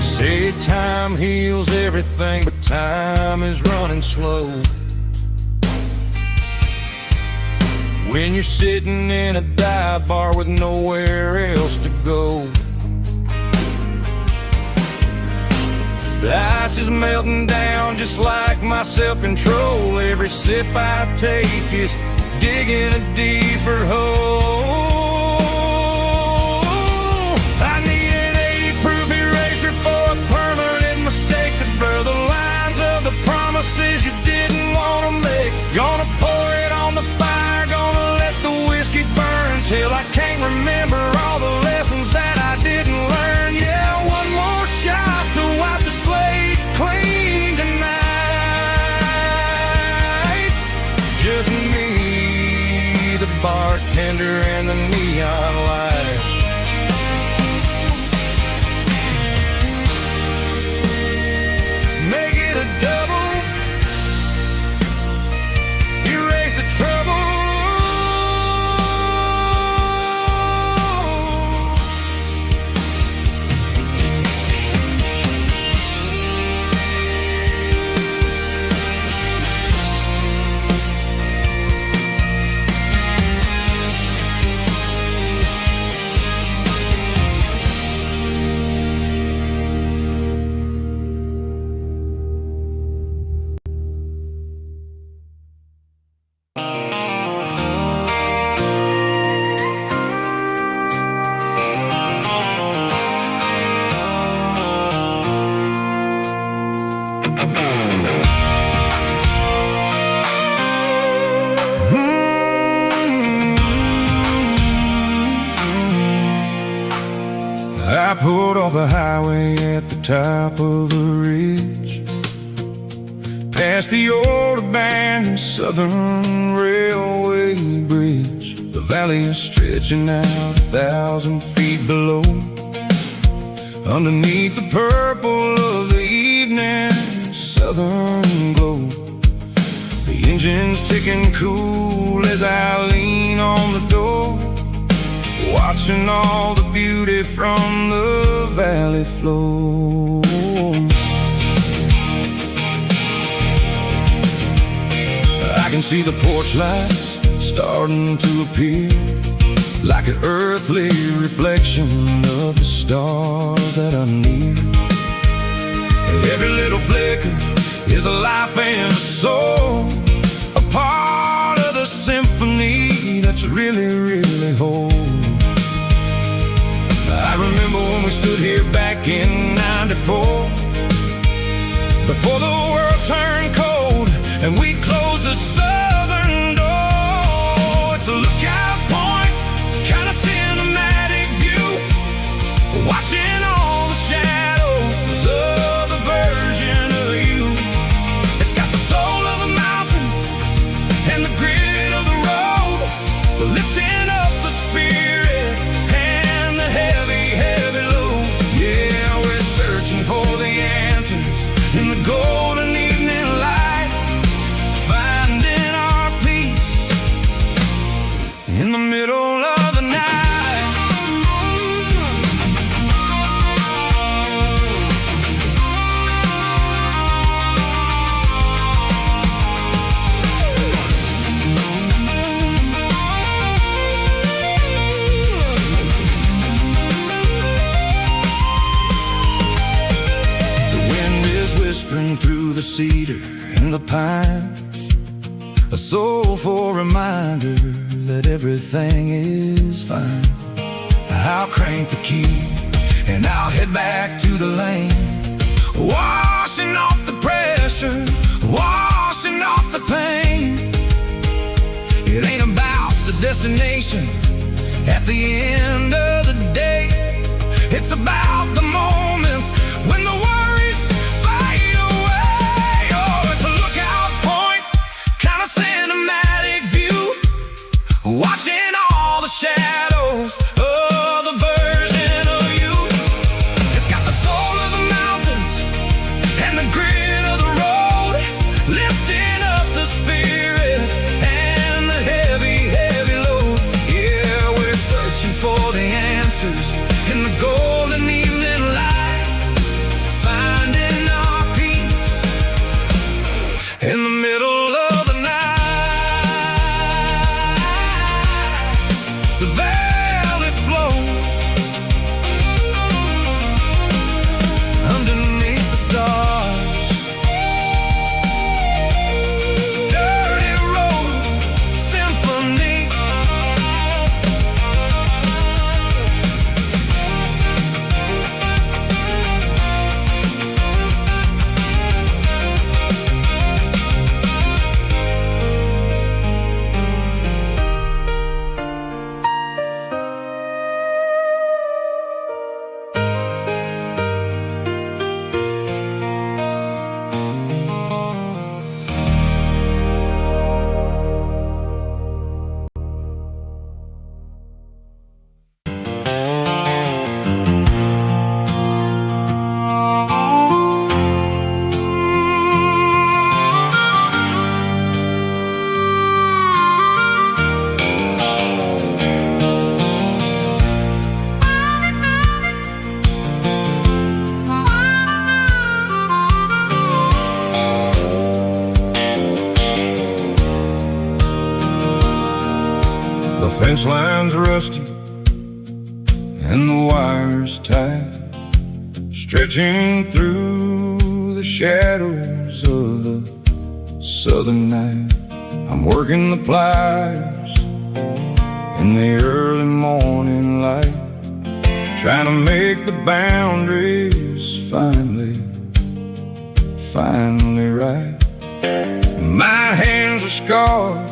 Say time heals everything, but time is running slow. When you're sitting in a dive bar with nowhere else to go, the ice is melting down just like my self-control. Every sip I take is digging a deeper hole. I need an 80-proof eraser for a permanent mistake, to blur the lines of the promises you didn't want to make. Gonna pour it on the fire, gonna let the whiskey burn till I can't remember all the lessons that I didn't learn. Yeah, one more shot to wipe the slate clean tonight. Just me, the bartender, and I pulled off the highway at the top of the ridge, past the old abandoned Southern Railway bridge. The valley is stretching out 1,000 feet below, underneath the purple of the evening southern glow. The engine's ticking cool as I lean on the door, watching all the beauty from the valley flow. I can see the porch lights starting to appear, like an earthly reflection of the stars that are near. Every little flicker is a life and a soul, a part of the symphony that's really, really whole. I remember when we stood here back in '94, before the world turned cold and we closed the southern door. It's a lookout point, kind of cinematic view, watching all the shadows of the version of you. It's got the soul of the mountains and the grit of the road, lifting up the spirit and the heavy, heavy load. Yeah, we're searching for the answers in the golden evening light, finding our peace in the middle of the night. Whispering through the cedar and the pine, a soulful reminder that everything is fine. I'll crank the key and I'll head back to the lane, washing off the pressure, washing off the pain. It ain't about the destination at the end of the day, it's about the moments when the worries fade away. Oh, it's a lookout point, kind of cinematic view, watching all the shadows of the version of you. It's got the soul of the mountains and the grit of the road, lifting up the spirit and the heavy, heavy load. Yeah, we're searching for the answers in the golden evening light, finding our peace in the middle of the night. The valley flow underneath the stars. Dirty Road Symphony. The fence line's rusty and the wires tight, stretching through the shadows of the southern night. I'm working the pliers in the early morning light, trying to make the boundaries finally right. My hands are scarred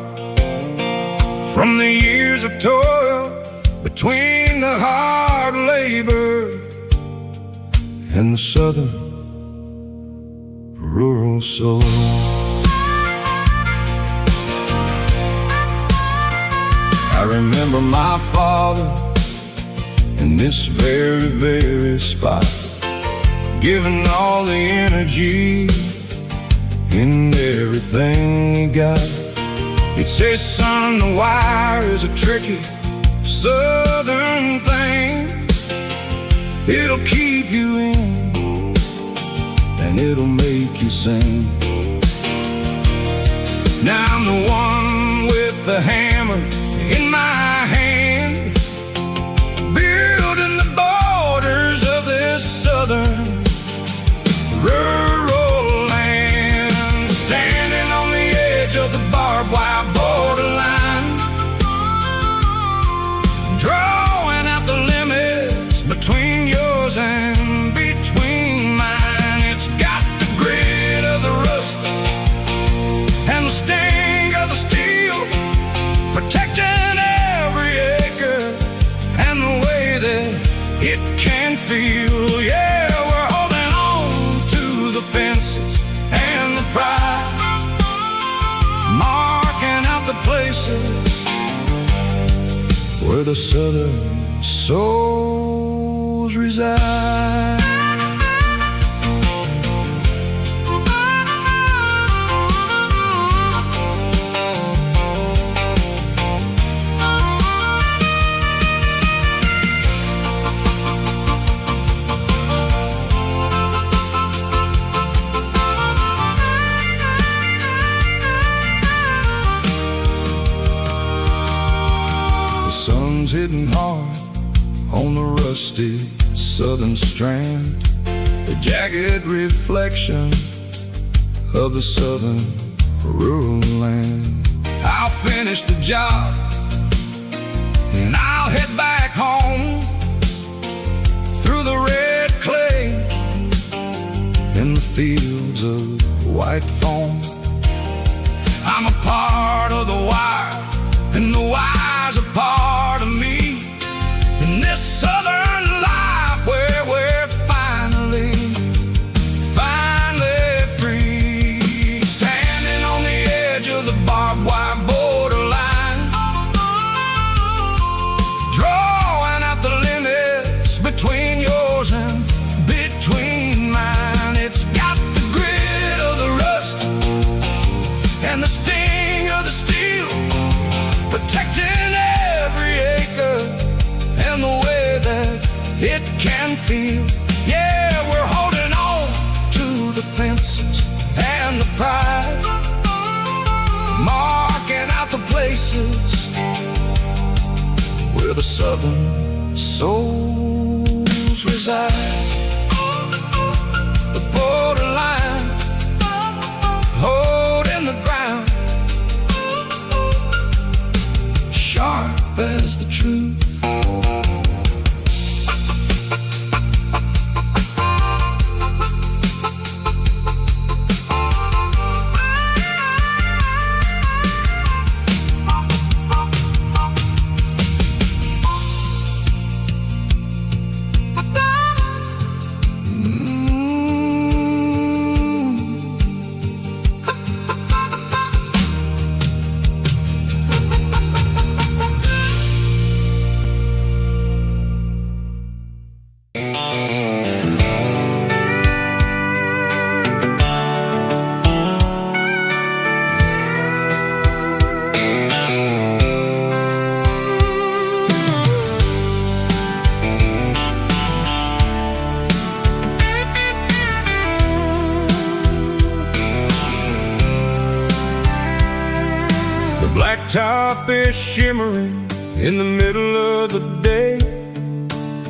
from the years of toil, between the hard labor and the southern rural soul. I remember my father in this very, very spot, giving all the energy in everything he got. He'd say, son, the wire is a tricky southern thing. It'll keep you in and it'll make you sing. Now I'm the one with the hammer in my hand, building the borders of this southern rural land, standing on the edge of the barbed wire borderline, drawing out the limits between yours and between mine. It's got the grit of the rust and the sting of the steel, protecting every acre and the way that it can feel. Yeah, we're holding on to the fences and the pride, marking out the places where the southern souls reside. Hitting hard on the rusty southern strand, the jagged reflection of the southern rural land. I'll finish the job and I'll head back home through the red clay in the fields of white foam. I'm a part of the wire and the wire's a part of me in this southern life where we're finally free, standing on the edge of the barbed wire borderline, drawing out the limits between yours and between mine. It's got the grit of the rust and the sting of the steel, protecting every acre and the way that it can feel. Yeah, we're holding on to the fences and the pride, marking out the places where the southern souls reside. The borderline, holding the ground, sharp as the truth. Blacktop is shimmering in the middle of the day.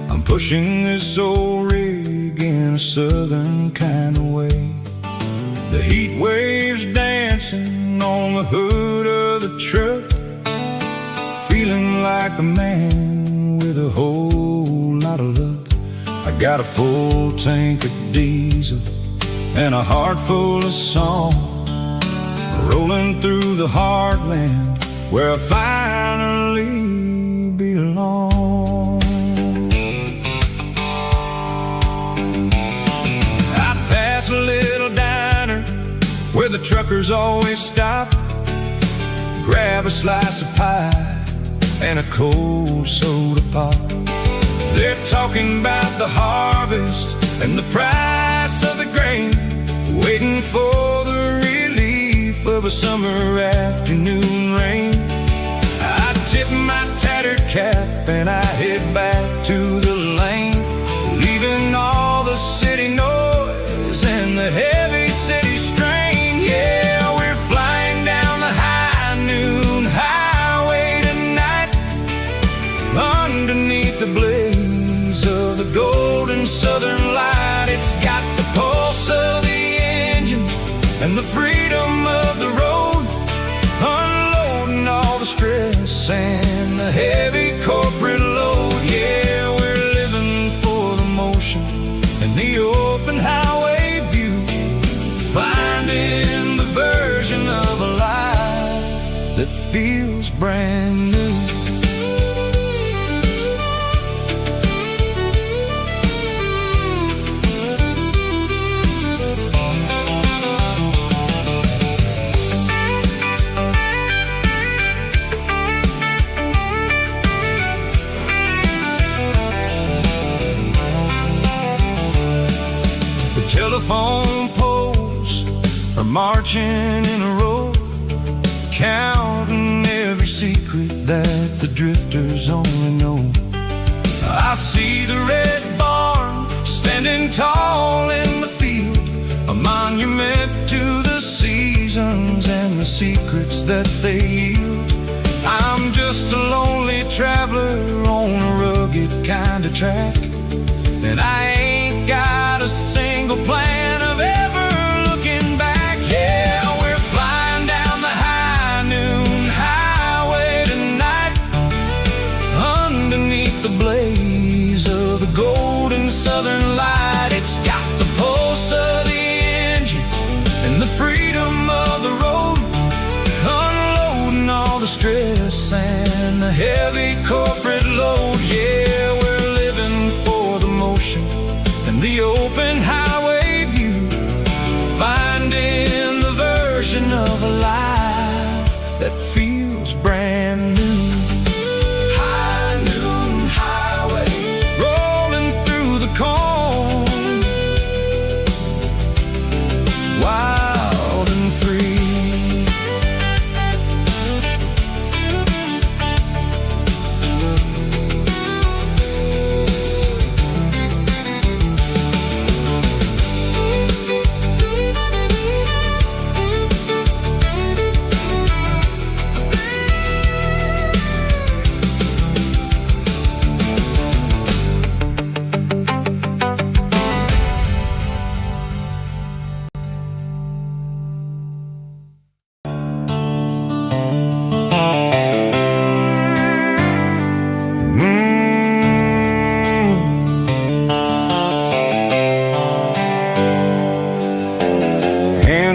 I'm pushing this old rig in a southern kind of way. The heat waves dancing on the hood of the truck, feeling like a man with a whole lot of luck. I got a full tank of diesel and a heart full of song, rolling through the heartland where I finally belong. the truckers always stop, grab a slice of pie and a cold soda pop. They're talking about the harvest and the price of the grain, waiting for the relief of a summer afternoon rain. I tip my tattered cap and I head back to the lane, leaving all the city noise and the heavy city strain. Yeah, we're flying down the high noon highway tonight, underneath the blaze of the golden southern light. It's got the pulse of the engine and the freedom of the road, unloading all the stress and the heavy corporate load. Yeah, we're living for the motion and the open highway view, finding the version of a life that feels brand new. Telephone poles are marching in a row, counting every secret that the drifters only know. I see the red barn standing tall in the field, a monument to the seasons and the secrets that they yield. I'm just a lonely traveler on a rugged kind of track, and I ain't got a single plan of ever looking back. Yeah, we're flying down the high noon highway tonight, underneath the blaze of the golden southern light. It's got the pulse of the engine and the freedom of the road, unloading all the stress and the heavy corporate load. Yeah, we're living for the motion and the open highway view, finding the version of a life that feels brand new. High noon highway, rolling through the corn, wild and free.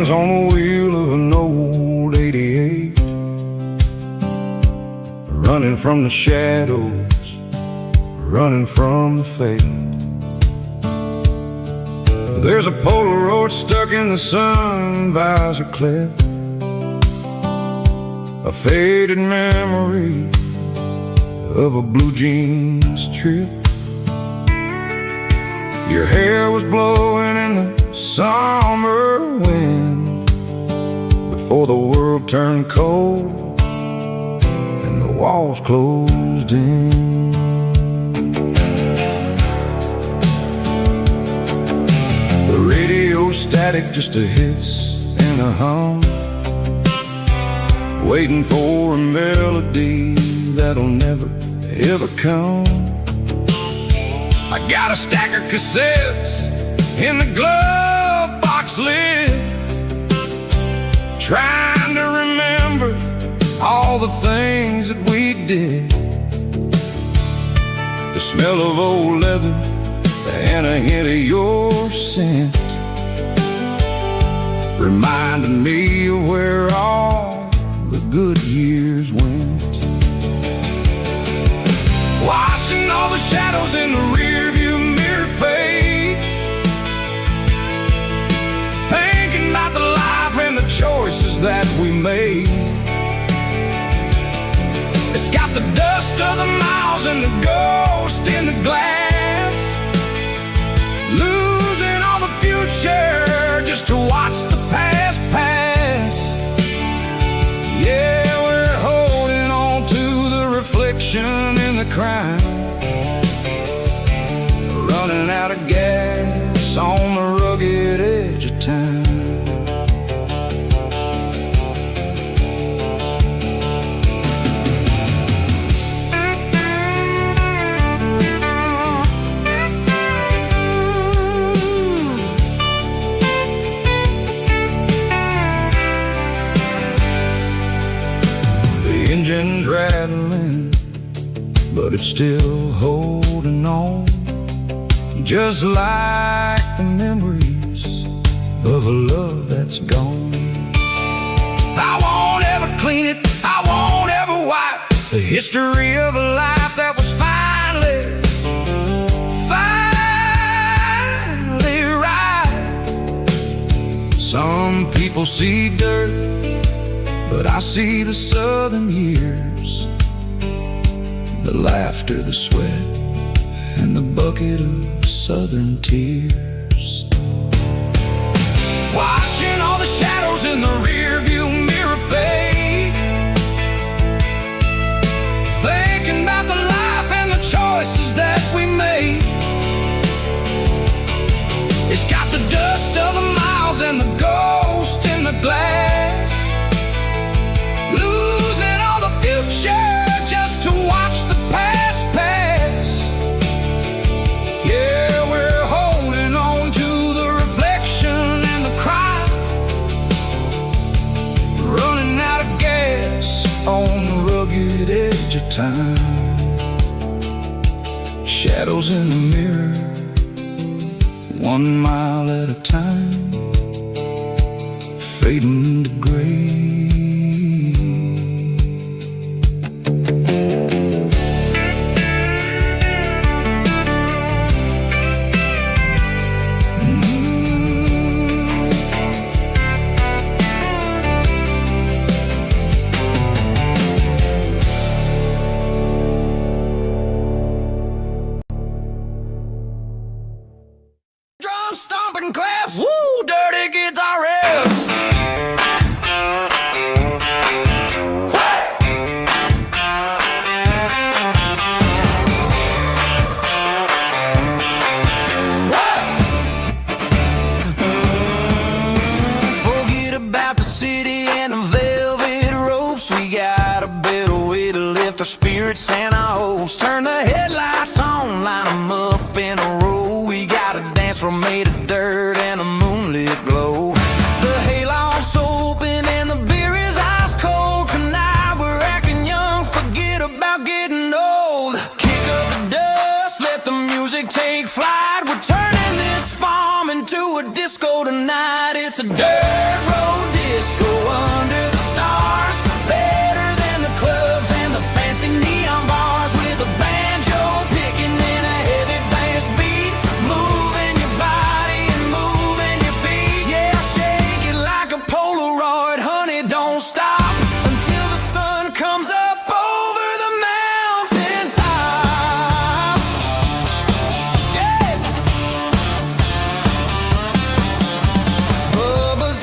On the wheel of an old 88, running from the shadows, running from the fade. There's a Polaroid stuck in the sun visor clip, a faded memory of a blue jeans trip. Your hair was blowing in the summer wind before the world turned cold and the walls closed in. The radio static, just a hiss and a hum, waiting for a melody that'll never ever come. I got a stack of cassettes in the glove box lid, trying to remember all the things that we did. The smell of old leather and a hint of your scent reminded me of where all the good years went. Watching all the shadows in the rearview mirror fade, thinking about the life and the dust of the miles and the ghost in the glass, losing all the future just to watch the past pass. Yeah, we're holding on to the reflection in the crowd, running out of gas on the rugged edge of town. The engine's rattling, but it's still holding on, just like the memories of a love that's gone. I won't ever clean it, I won't ever wipe the history of a life that was finally right. Some people see dirt, but I see the southern years, the laughter, the sweat, and the bucket of southern tears. Watching all the shadows in the rearview mirror fade, thinking about the life and the choices that we made. It's got the dust of the miles and the ghost in the glass, losing all the future just to watch the past pass. Yeah, we're holding on to the reflection and the crowd, running out of gas on the rugged edge of time. Shadows in the mirror, 1 mile at a time, fading to gray. Drum stomping claps, woo, dirty guitar riffs. Forget about the city and the velvet ropes. We got a better way to lift our spirits and our hopes. Turn the headlights on, line them up in a row. We got a dance floor made of dirt and a moonlit glow. The hayloft's open and the beer is ice cold. Tonight we're acting young, forget about getting old. Kick up the dust, let the music take flight. We're turning this farm into a disco tonight. It's a dirt road disco under the stars, better than the clubs and the fancy neon bars. With a banjo picking in a heavy bass beat, moving your body and moving your feet. Yeah, shake it like a Polaroid, honey, don't stop until the sun comes up over the mountain top. Yeah. Bubba's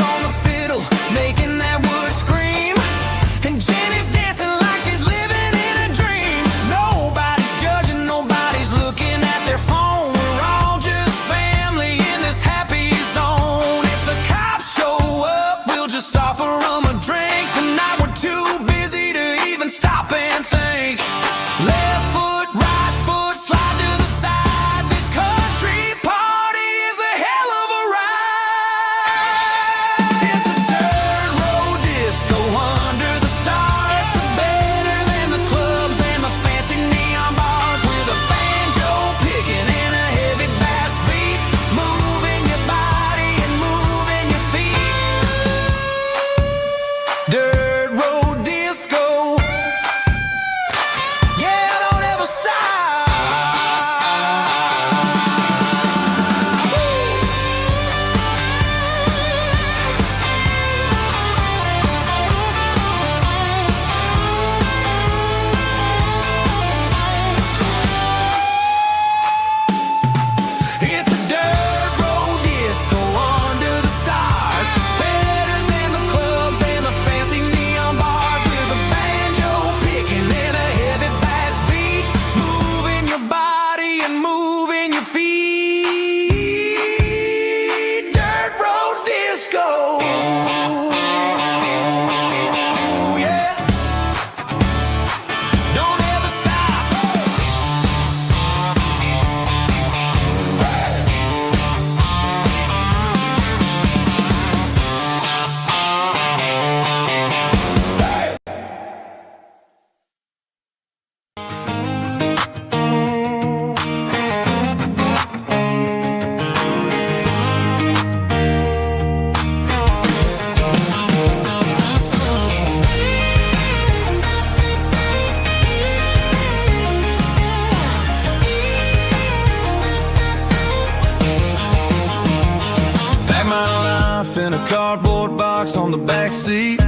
in a cardboard box on the back seat,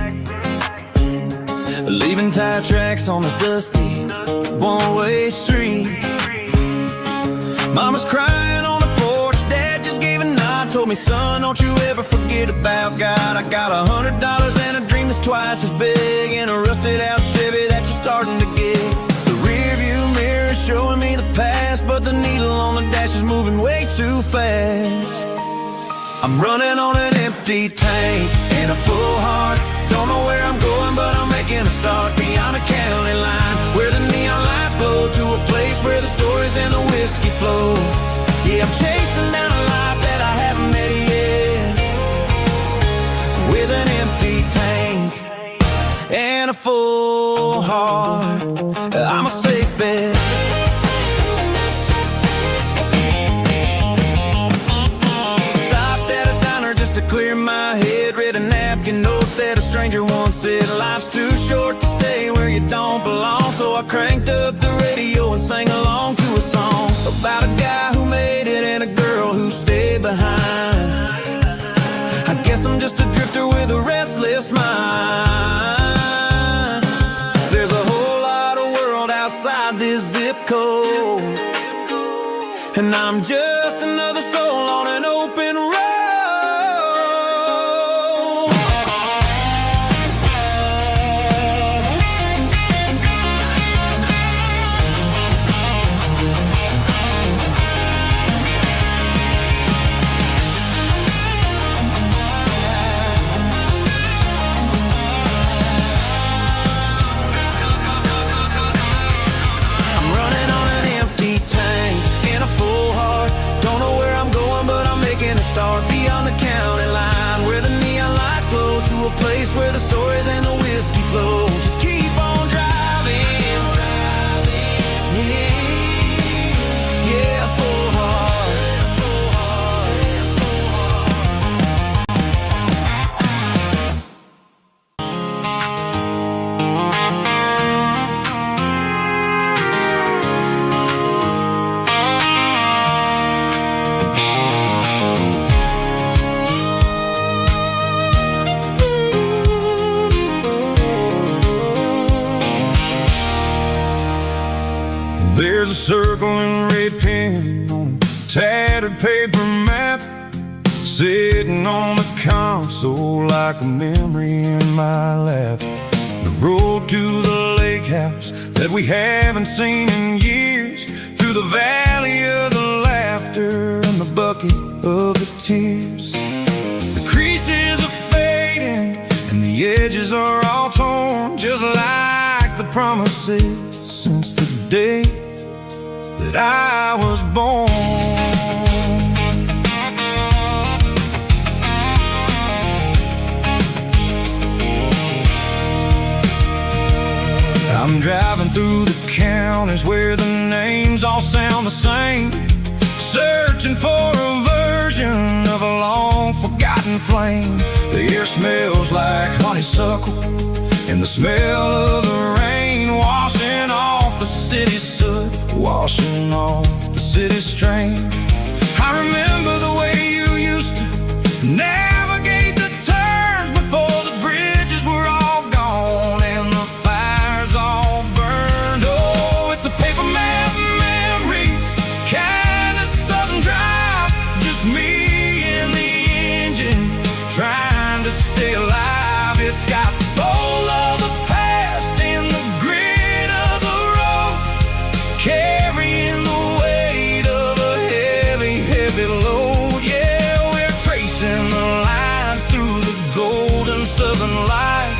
leaving tire tracks on this dusty one-way street. Mama's crying on the porch, Dad just gave a nod, told me, son, don't you ever forget about God. I got $100 and a dream that's twice as big, in a rusted out Chevy that you're starting to get. The rear view mirror is showing me the past, but the needle on the dash is moving way too fast. I'm running on an empty tank and a full heart. Don't know where I'm going, but I'm making a start beyond a county line, where the neon lights glow, to a place where the stories and the whiskey flow. Yeah, I'm chasing down a life that I haven't met yet, with an empty tank and a full heart. I'm a safe bet. Clear my head, read a napkin note that a stranger once said, life's too short to stay where you don't belong. So I cranked up the radio and sang along to a song about a guy who made it and a girl who stayed behind. I guess I'm just a drifter with a restless mind. There's a whole lot of world outside this zip code, and I'm just another soul on an open road. Start beyond the county line, where the neon lights glow, to a place where the stories and the whiskey flow. Just keep on driving, yeah, full heart, full heart, full There's a circle in red pen on a tattered paper map, sitting on the console like a memory in my lap. The road to the lake house that we haven't seen in years, through the valley of the laughter and the bucket of the tears. The creases are fading and the edges are all torn, just like the promises since the day that I was born. I'm driving through the counties where the names all sound the same, searching for a version of a long forgotten flame. The air smells like honeysuckle, and the smell of the rain washing off the city's soot, washing off the city's strain. I remember the way you used to navigate the turns before the bridges were all gone and the fires all burned. Oh, it's a paper map memories, kind of southern drive, just me and the engine trying to stay alive. It's got the soul of the past in the grit of the road, carrying the weight of a heavy, heavy load. Yeah, we're tracing the lines through the golden southern light,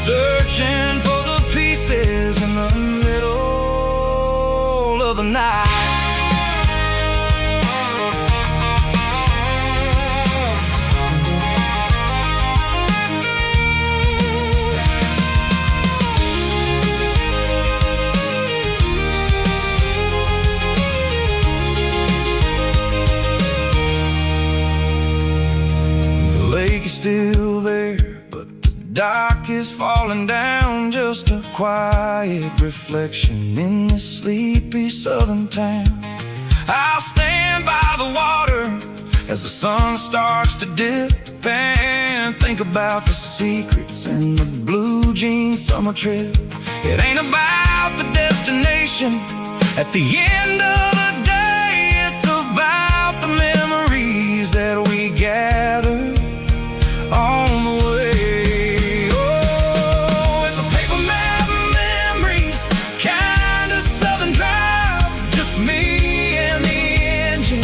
searching for the pieces in the middle of the night. Still there, but the dock is falling down, just a quiet reflection in this sleepy southern town. I'll stand by the water as the sun starts to dip, and think about the secrets in the blue jean summer trip. It ain't about the destination at the end of the day. It's about the memories that we gather on the way. Oh, it's a paper map memories, kind of southern drive. Just me and the engine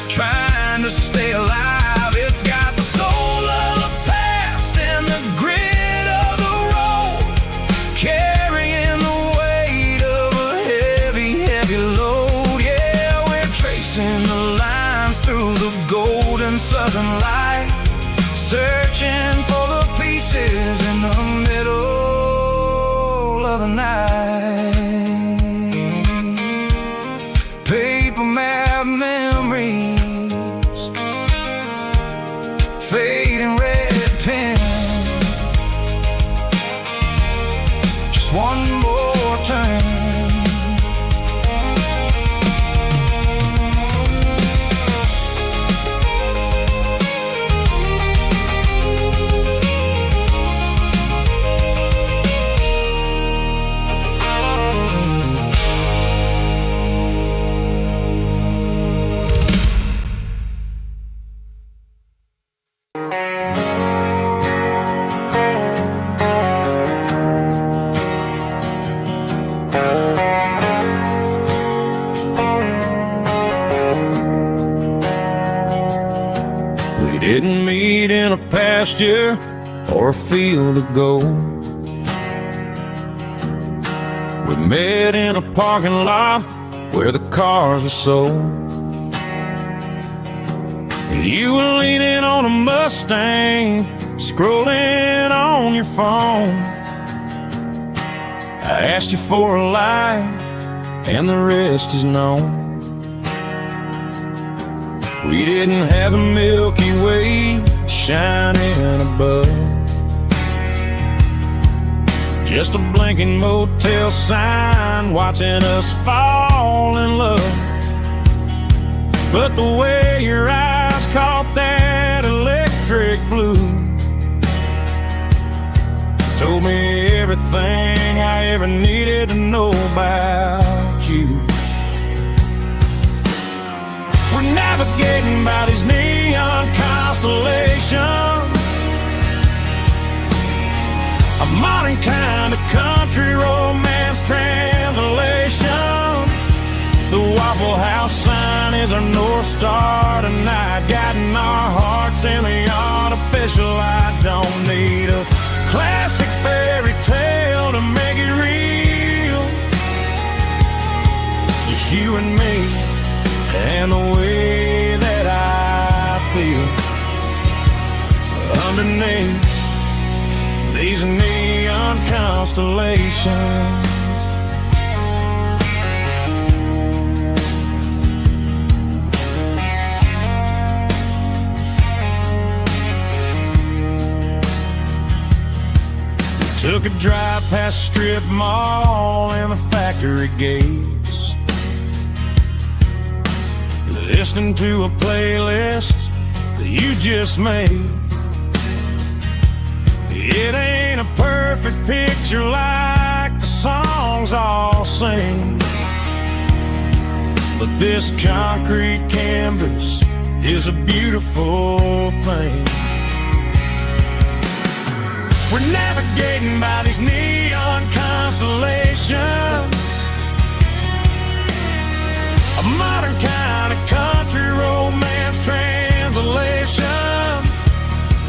trying to stay alive. It's got the soul of the past and the grit of the road, carrying the weight of a heavy, heavy load. Yeah, we're tracing the lines through the golden southern light, searching for the pieces in the middle of the night. Paper map memories, fading red pen. Just one more turn. We didn't meet in a pasture or a field of gold. We met in a parking lot where the cars are sold. You were leaning on a Mustang, scrolling on your phone. I asked you for a light, and the rest is known. We didn't have a Milky Way shining above, just a blinking motel sign watching us fall in love. But the way your eyes caught that electric blue told me everything I ever needed to know about you. We're navigating by these neon constellations, a modern kind of country romance translation. The Waffle House sign is our North Star tonight, guiding our hearts in the artificial. I don't need a classic fairy tale to make it real, just you and me and the way that I feel underneath these neon constellations. Took a drive past Strip Mall and the factory gates, listening to a playlist that you just made. It ain't a perfect picture like the songs all sing, but this concrete canvas is a beautiful thing. We're navigating by these neon constellations, a modern kind of country romance translation.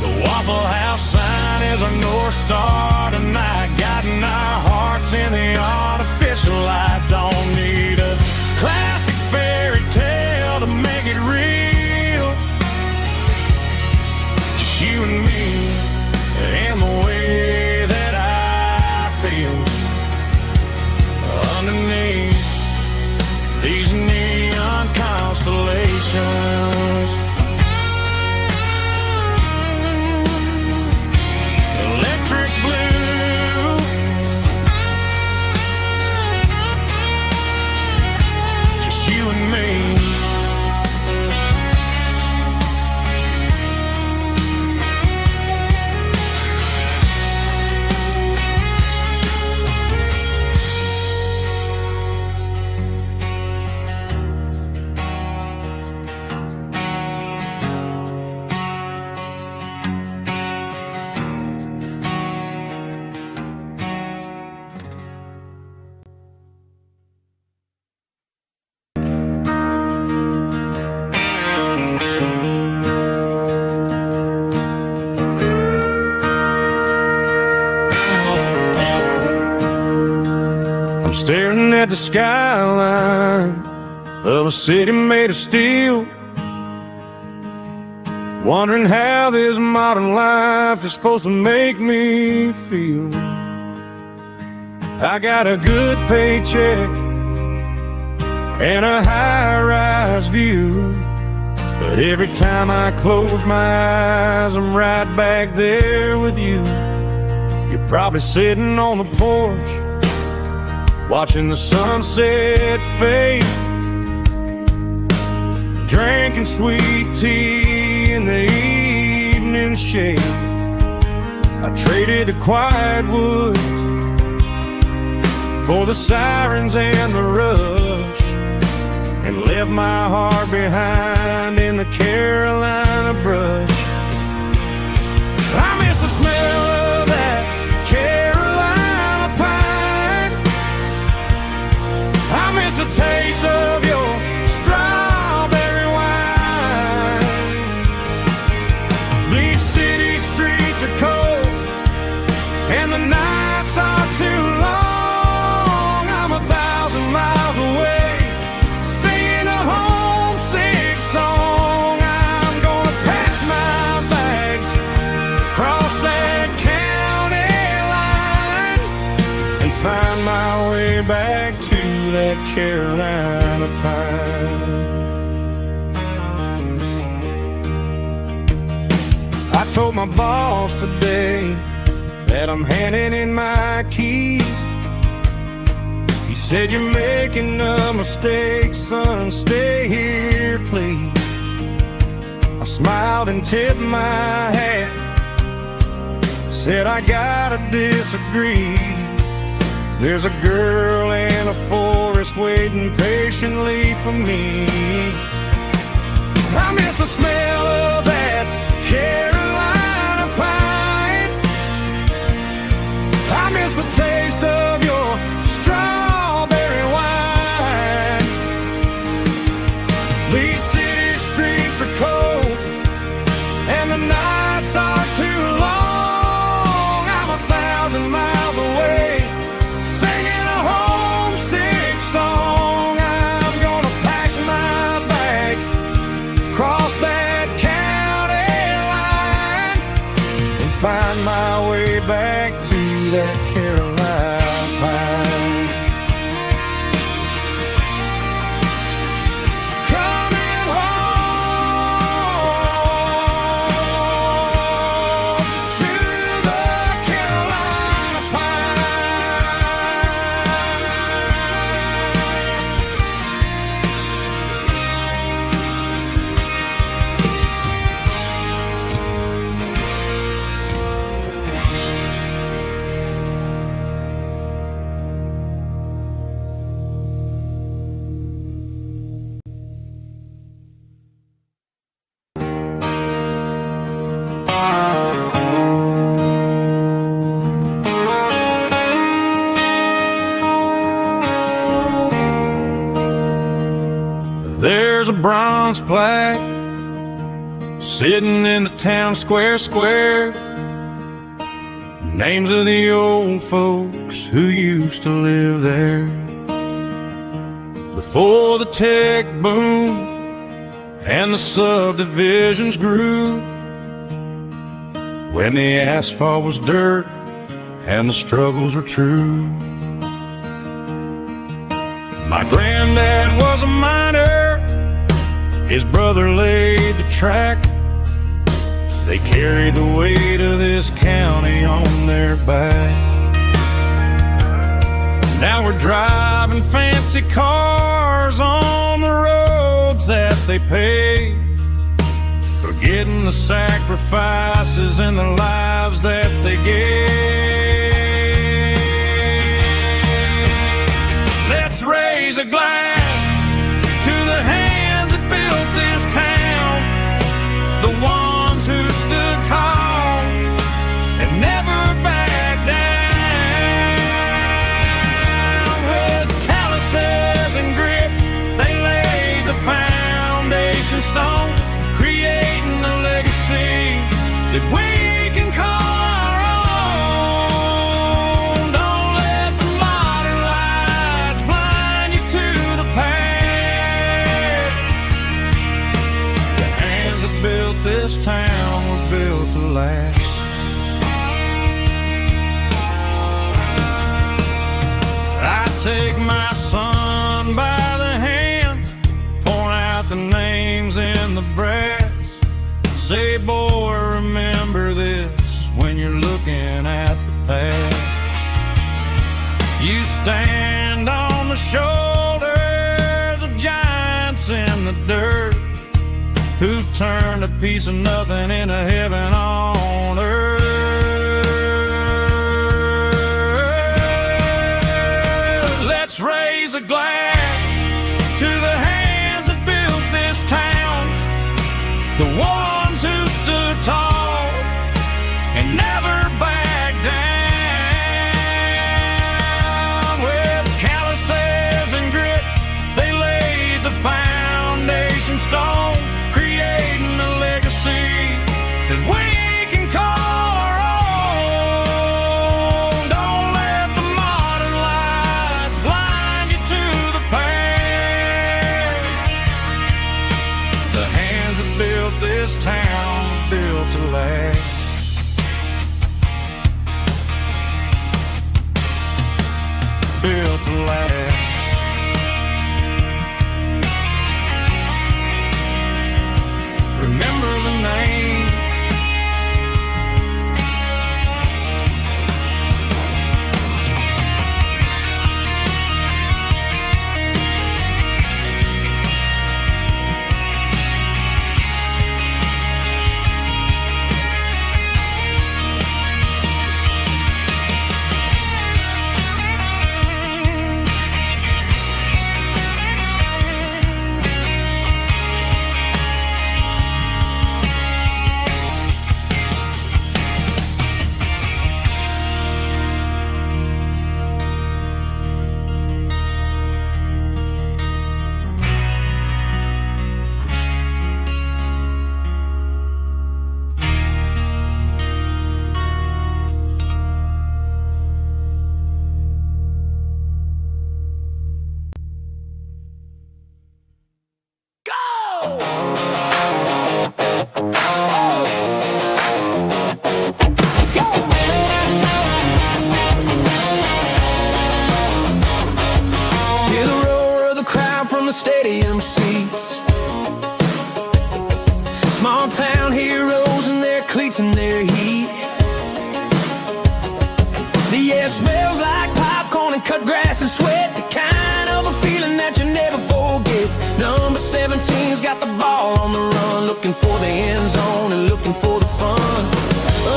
The Waffle House sign is our North Star tonight, guiding our hearts in the artificial light. Don't need a classic fairy tale to make it real, just you and me and the way that I feel underneath these neon constellations. Electric blue, staring at the skyline of a city made of steel, wondering how this modern life is supposed to make me feel. I got a good paycheck and a high-rise view, but every time I close my eyes, I'm right back there with you. You're probably sitting on the porch, watching the sunset fade, drinking sweet tea in the evening shade. I traded the quiet woods for the sirens and the rush, and left my heart behind in the Carolina brush. I miss the smell of that Carolina pine. I miss the taste of your strawberry wine. These city streets are cold and the nights are too long. I'm 1,000 miles away, singing a homesick song. I'm gonna pack my bags, cross that county line, and find my way back to that Carolina pine. I told my boss today that I'm handing in my keys. He said, "You're making a mistake, son, stay here, please." I smiled and tipped my hat, said, "I gotta disagree. There's a girl in a forest waiting patiently for me." I miss the smell of that Carolina pine. I miss the taste of your strawberry wine. These city streets are cold and the nights are too long. I'm 1,000 miles away, singing a homesick song. I'm gonna pack my bags, cross that county line, and find my way back to that Carolina pine. Coming home to the Carolina There's a bronze plaque sitting in the town square. Names of the old folks who used to live there before the tech boom and the subdivisions grew, when the asphalt was dirt and the struggles were true. My granddad was a miner, his brother laid the track. They carried the weight of this county on their back. Now we're driving fancy cars on the roads that they paved, forgetting the sacrifices and the lives that they gave. Let's raise a glass to the hands that built this town, the ones who stood tall and never backed down. With calluses and grit, they laid the foundation stone, creating a legacy that we can call our own. this town were built to last. I take my son by the hand, point out the names in the brass. Say, boy, remember this when you're looking at the past. You stand on the shoulders of giants in the dirt, who turned a piece of nothing into heaven on earth. Let's raise a glass to the hands that built this town, the ones who stood tall and never backed down. With calluses and grit, they laid the foundation stone, creating a legacy that we can call our own. Don't let the modern lights blind you to the past. The hands that built this town built to last. Built to last. Remember the names. Hear the roar of the crowd from the stadium seats. Small town heroes in their cleats and their heat. The air smells like popcorn and cut grass and sweat, the kind of a feeling that you never forget. Number 17's got the ball on the run, looking for the end zone and looking for the fun.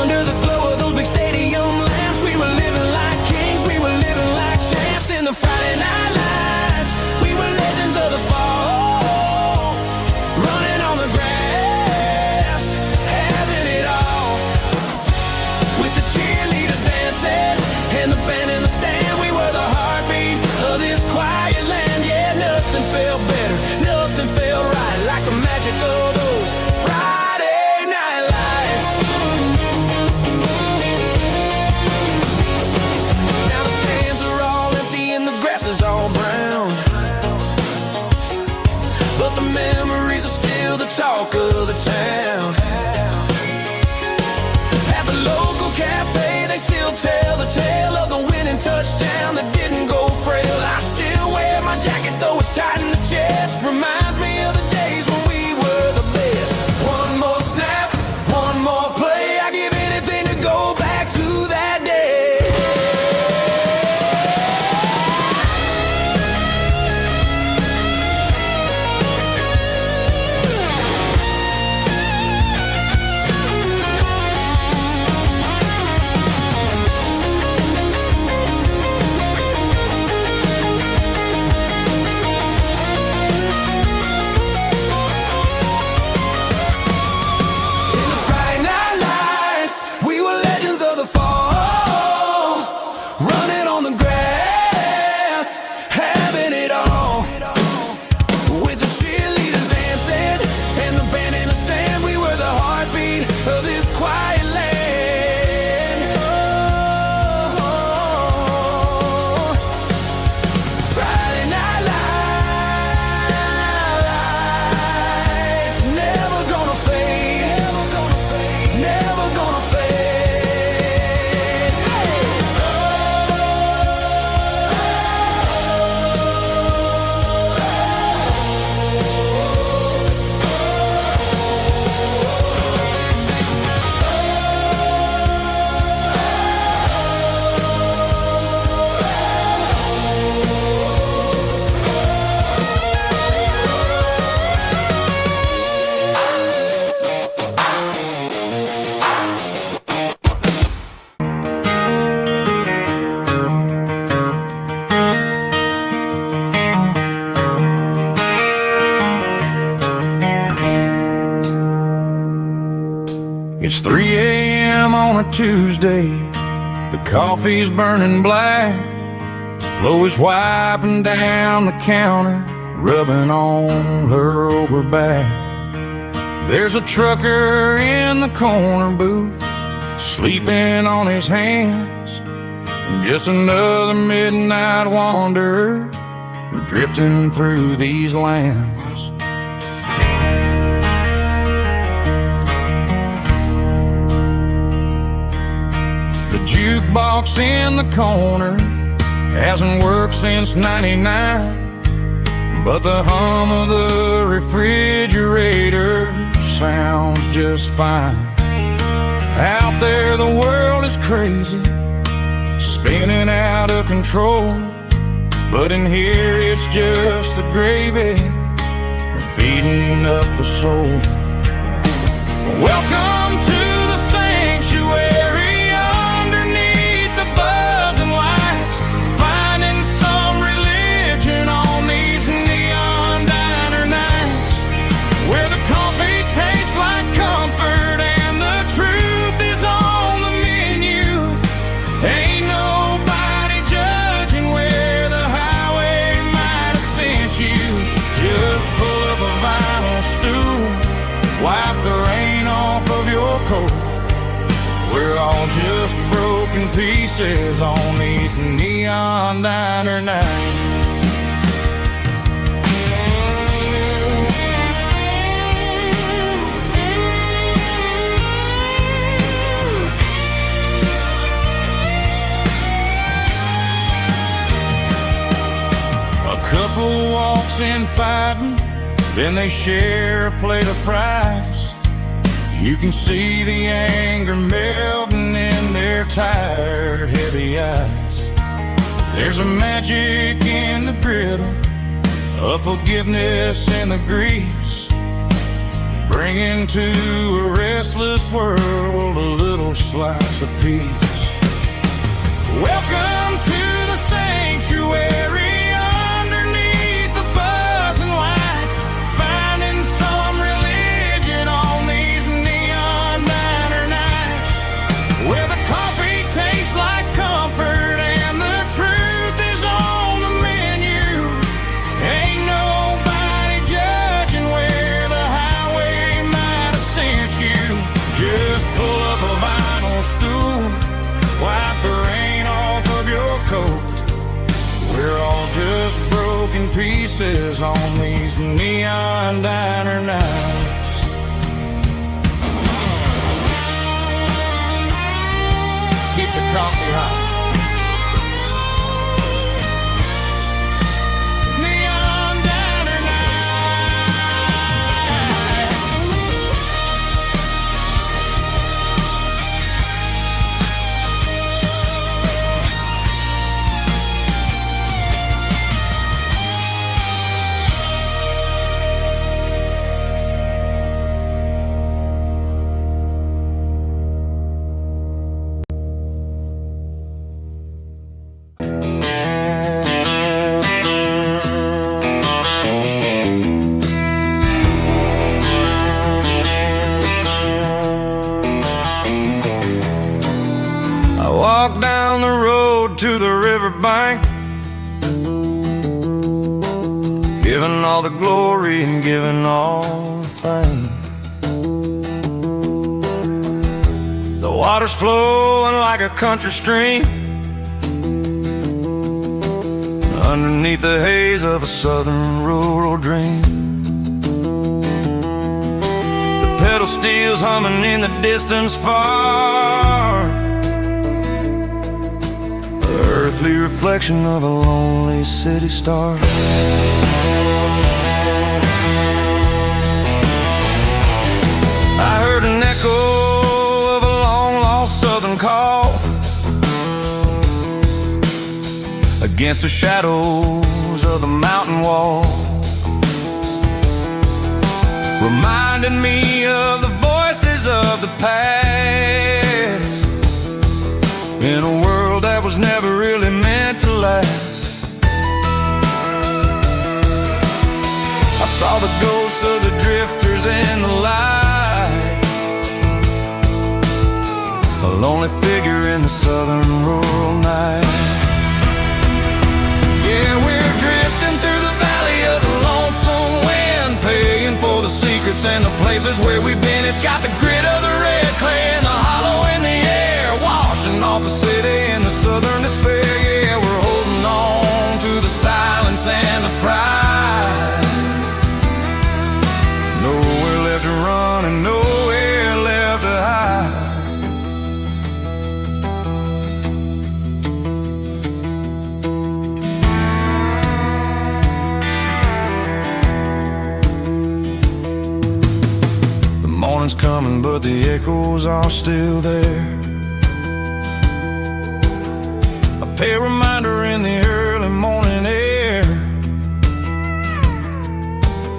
Under the glow of those big stadium lamps, we were living like kings, we were living like champs in the Friday night lights. We were legends of the fall, running on the grass, having it all. With the cheerleaders dancing and the band in the stand, we were the heartbeat of this quiet land. Yeah, nothing felt better, nothing felt right like the magic of those Friday night lights. It's 3 a.m. on a Tuesday. The coffee's burning black. Flo is wiping down the counter, rubbing on her over back. There's a trucker in the corner booth, sleeping on his hands. Just another midnight wanderer, drifting through these lands. The jukebox in the corner hasn't worked since '99, but the hum of the refrigerator sounds just fine. Out there the world is crazy, spinning out of control, but in here it's just the gravy feeding up the soul. Welcome to the sanctuary underneath the buzzing lights, finding some religion on these neon diner nights, where the coffee tastes like comfort and the truth is on the menu. Ain't nobody judging where the highway might have sent you. Just pull up a vinyl stool, wipe the rain off of your coat. We're all just broken pieces on these neon diner nights. A couple walks in fighting, then they share a plate of fries. You can see the anger melting in their tired, heavy eyes. There's a magic in the griddle, a forgiveness in the grease, bringing to a restless world a little slice of peace. Welcome to the sanctuary. Pieces on these neon diner nights. Keep the coffee hot. Neon diner to the riverbank, giving all the glory and giving all the thanks. The water's flowing like a country stream underneath the haze of a southern rural dream. The pedal steel's humming in the distance far, earthly reflection of a lonely city star. I heard an echo of a long-lost southern call against the shadows of the mountain wall, reminding me of the voices of the past in a world that was never really meant to last. I saw the ghosts of the drifters in the light, a lonely figure in the southern rural night. Yeah, we're drifting through the valley of the lonesome wind, paying for the secrets and the places where we've been. It's got the grit of the red clay and the hollow in the air, washing off the city and the southern despair. Yeah, we're holding on to the silence and the pride. Nowhere left to run and nowhere left to hide. The morning's coming, but the echoes are still there. A pale reminder in the early morning air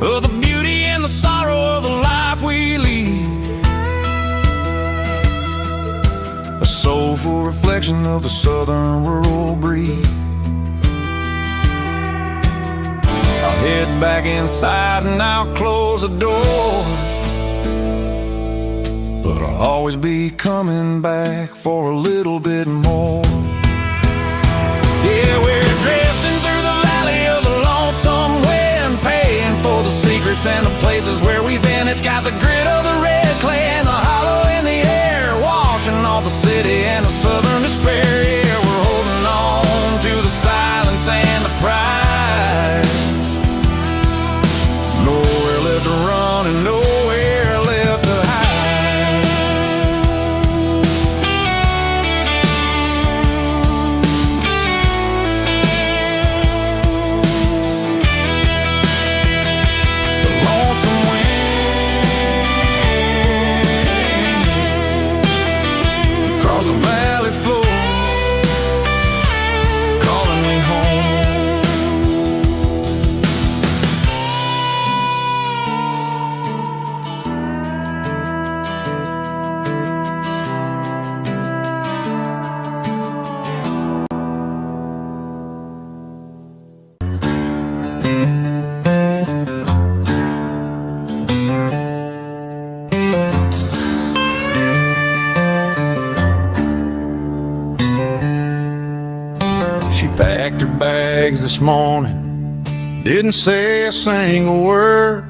of the beauty and the sorrow of the life we lead. A soulful reflection of the southern rural breed. I'll head back inside and I'll close the door, but I'll always be coming back for a little bit more. Yeah, we're drifting through the valley of the lonesome wind, paying for the secrets and the places where we've been. It's got the grit of the red clay and the hollow in the air, washing off the city and the southern despair. Yeah, we're holding on to the silence and the pride. Nowhere left to run and nowhere left to hide. The lonesome wind across the valley floor, calling me home. She packed her bags this morning, didn't say a single word,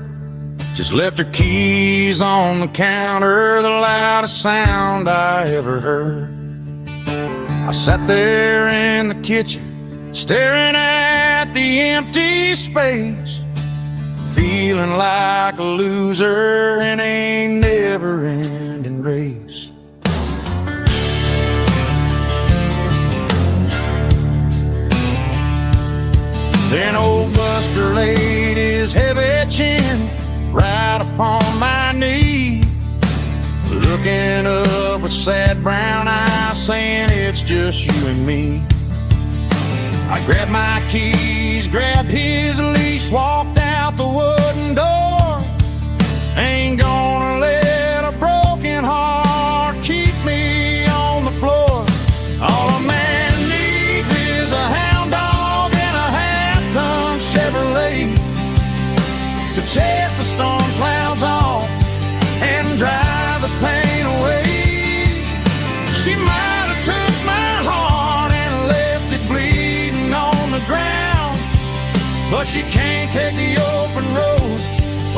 just left her keys on the counter, the loudest sound I ever heard. I sat there in the kitchen, staring at the empty space, feeling like a loser in a never-ending race. Then old Buster laid his heavy chin right upon my knee, looking up with sad brown eyes, saying it's just you and me. I grabbed my keys, grabbed his leash, walked out the wooden door. Ain't gonna let a broken heart keep me on the floor. All a man needs is a hound dog and a half-ton Chevrolet to chase the storm clouds off and drive the pain away. She might have took my heart and left it bleeding on the ground, but she can't take the open road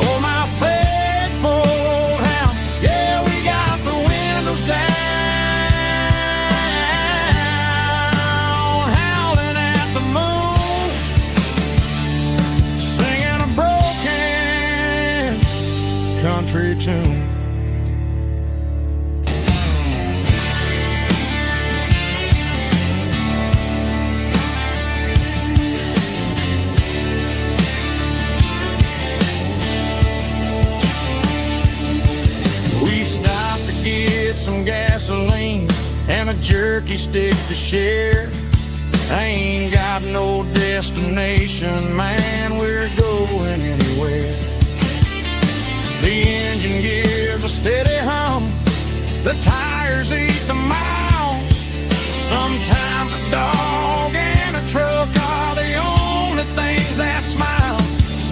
or my faithful old hound. Yeah, we got the windows down, howling at the moon, singing a broken country tune. We stopped to get some gasoline and a jerky stick to share. I ain't got no destination, man, we're going anywhere. The engine gives a steady hum, the tires eat the miles. Sometimes a dog and a truck are the only things that smile.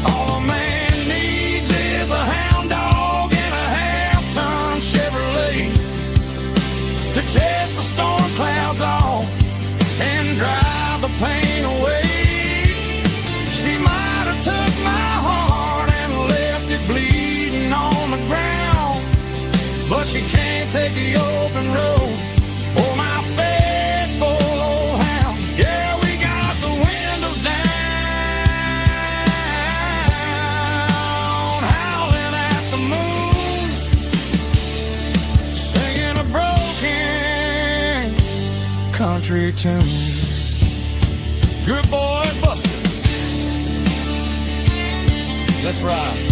All a man needs is a hound dog and a half-ton Chevrolet to chase but she can't take the open road. Oh, my faithful old hound. Yeah, we got the windows down, howling at the moon, singing a broken country tune. Good boy, Buster. Let's ride.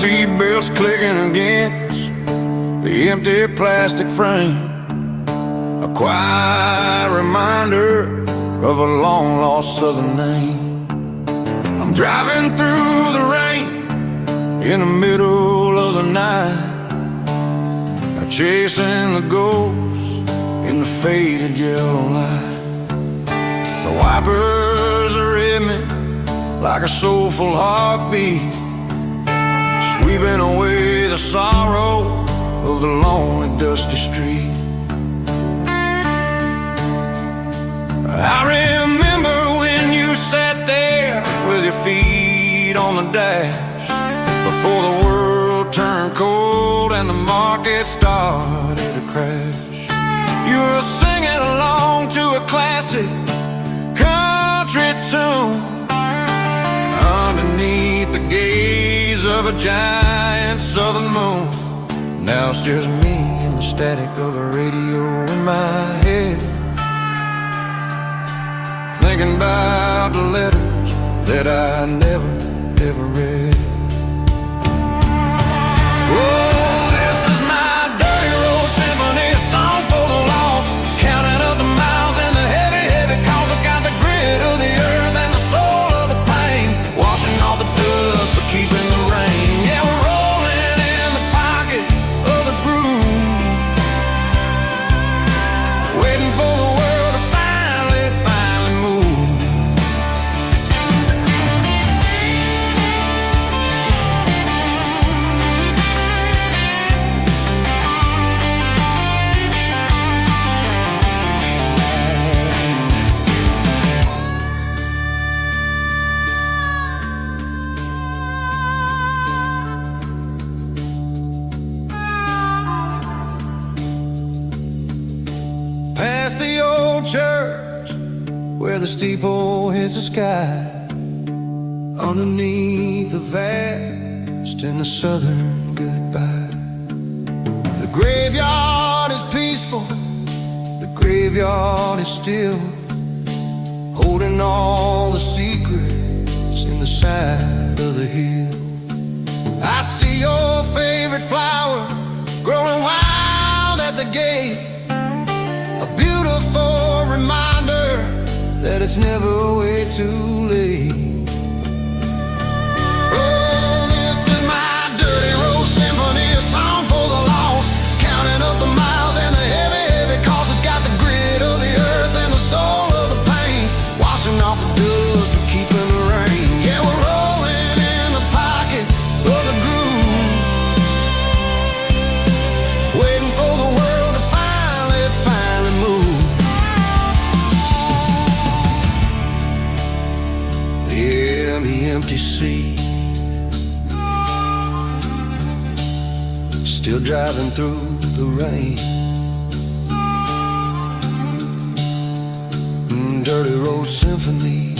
Seatbelts clicking against the empty plastic frame, a quiet reminder of a long-lost southern name. I'm driving through the rain in the middle of the night, chasing the ghosts in the faded yellow light. The wipers are in me like a soulful heartbeat, sweeping away the sorrow of the lonely, dusty street. I remember when you sat there with your feet on the dash, before the world turned cold and the market started to crash. You were singing along to a classic country tune underneath the gaze of a giant southern moon. Now it's just me and the static of the radio in my head, thinking about the letters that I never, ever read. Oh, this is my dirty road symphony, a song for the lost, counting up the miles and the heavy, heavy calls. It's got the grit of the earth and the soul of the pain, washing off the dust but keeping the rain. Yeah, we're rolling in the pocket of the groove, waiting for the world to finally move. Past the old church where the steeple hits the sky, underneath the vast and the southern goodbye. The graveyard is peaceful, the graveyard is still, holding all the secrets in the side of the hill. I see your favorite flower growing wild at the gate, a beautiful reminder that it's never way too late. Oh, this is my dirty road symphony, a song for the lost, counting up the miles and the heavy, heavy calls. It's got the grit of the earth and the soul of the pain, washing off the dust but keeping the rain. Yeah, we're rolling in the pocket of the groove, waiting for the world to finally move. Yeah, the empty sea, still driving through the rain. Dirty road symphony.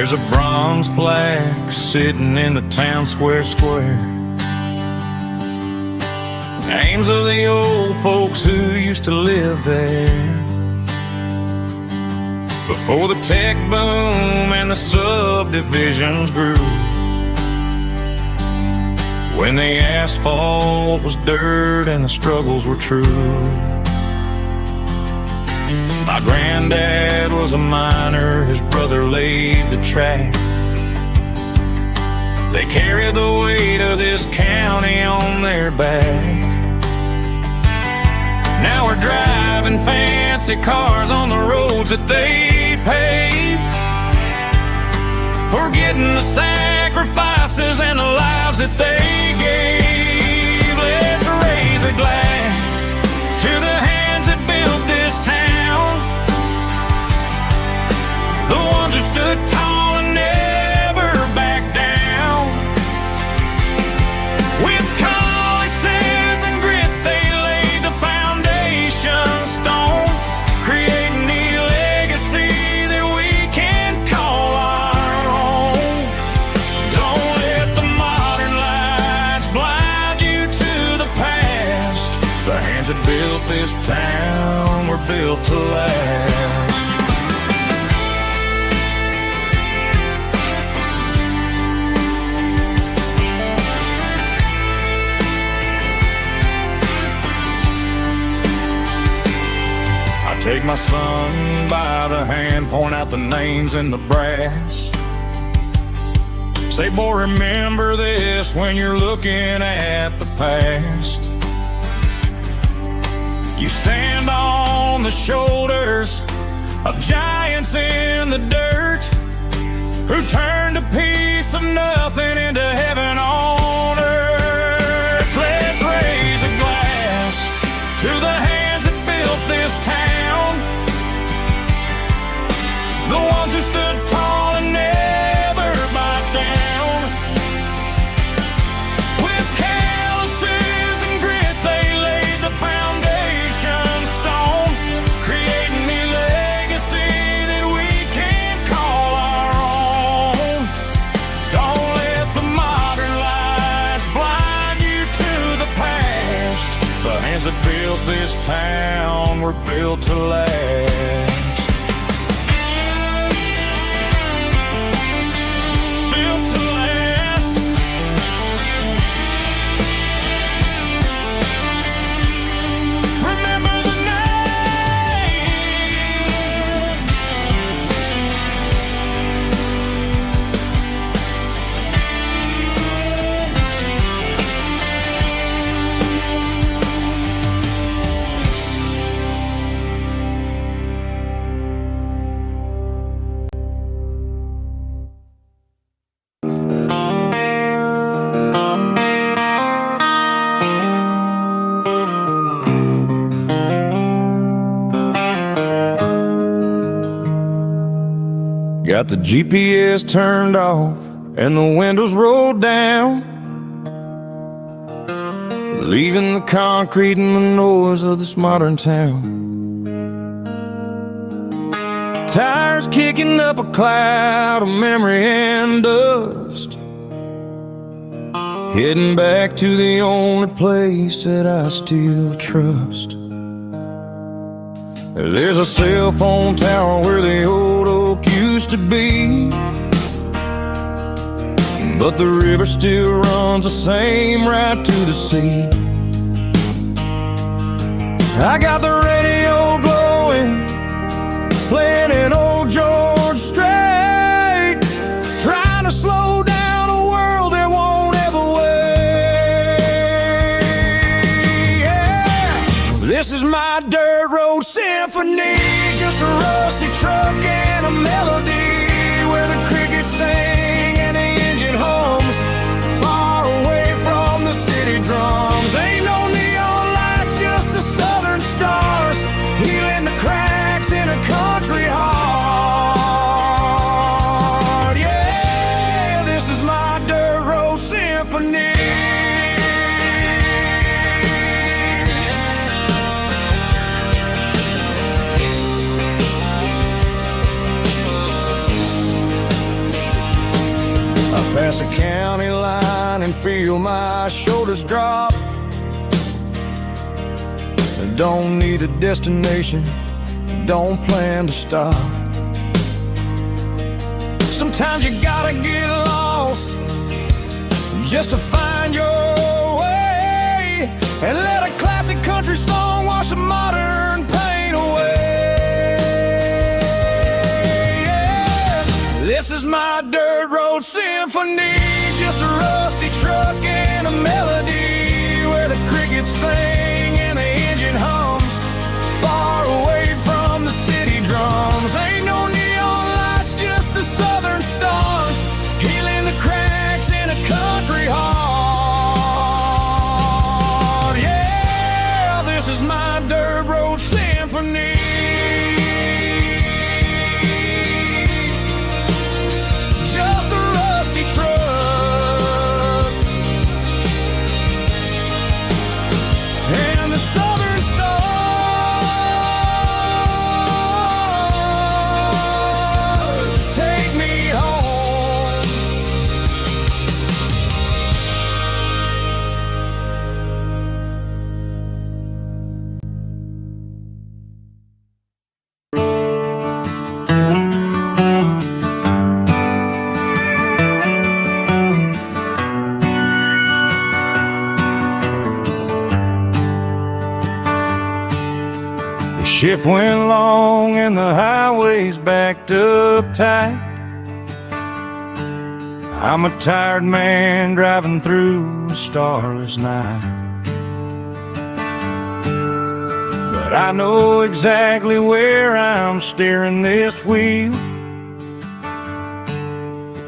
There's a bronze plaque sitting in the town square. Names of the old folks who used to live there before the tech boom and the subdivisions grew, when the asphalt was dirt and the struggles were true. My granddad was a miner, his brother laid the track. They carried the weight of this county on their back. Now we're driving fancy cars on the roads that they paved, forgetting the sacrifices and the lives that they gave. Let's raise a glass to the hands that built this town, the ones who stood tall and never backed down. With calluses and grit they laid the foundation stone, creating the legacy that we can call our own. Don't let the modern lights blind you to the past. The hands that built this town were built to last. Take my son by the hand, point out the names in the brass. Say, boy, remember this when you're looking at the past. You stand on the shoulders of giants in the dirt, who turned a piece of nothing into heaven on earth. Let's raise a glass to the hands that built this town, the ones who stood tall and never backed down. With calluses and grit they laid the foundation stone, creating the legacy that we can call our own. Don't let the modern lights blind you to the past. The hands that built this town were built to last. Got the GPS turned off and the windows rolled down, leaving the concrete and the noise of this modern town. Tires kicking up a cloud of memory and dust, heading back to the only place that I still trust. There's a cell phone tower where the old oak used to be, but the river still runs the same right to the sea. I got the radio glowing, playing an old George Strait, trying to slow down a world that won't ever wait. Yeah. This is my dirt road symphony, just a rusty truck and a melody, where the crickets sing and the engine hums, far away from the city drums. Ain't no neon lights, just the southern stars, healing the cracks in a country heart. Yeah, this is my dirt road symphony. feel my shoulders drop. Don't need a destination, don't plan to stop. Sometimes you gotta get lost just to find your way, and let a classic country song wash the modern pain away. Yeah. This is my dirt road symphony, just a rusty truck and a melody where the crickets sing and the engine hums far away from the city drums. Ain't no neon lights, just the southern stars healing the cracks in a country heart. Yeah, this is my dirt road symphony. Just a rusty truck and the southern stars take me home. The shift went long and the highway's backed up tight. I'm a tired man driving through a starless night, but I know exactly where I'm steering this wheel,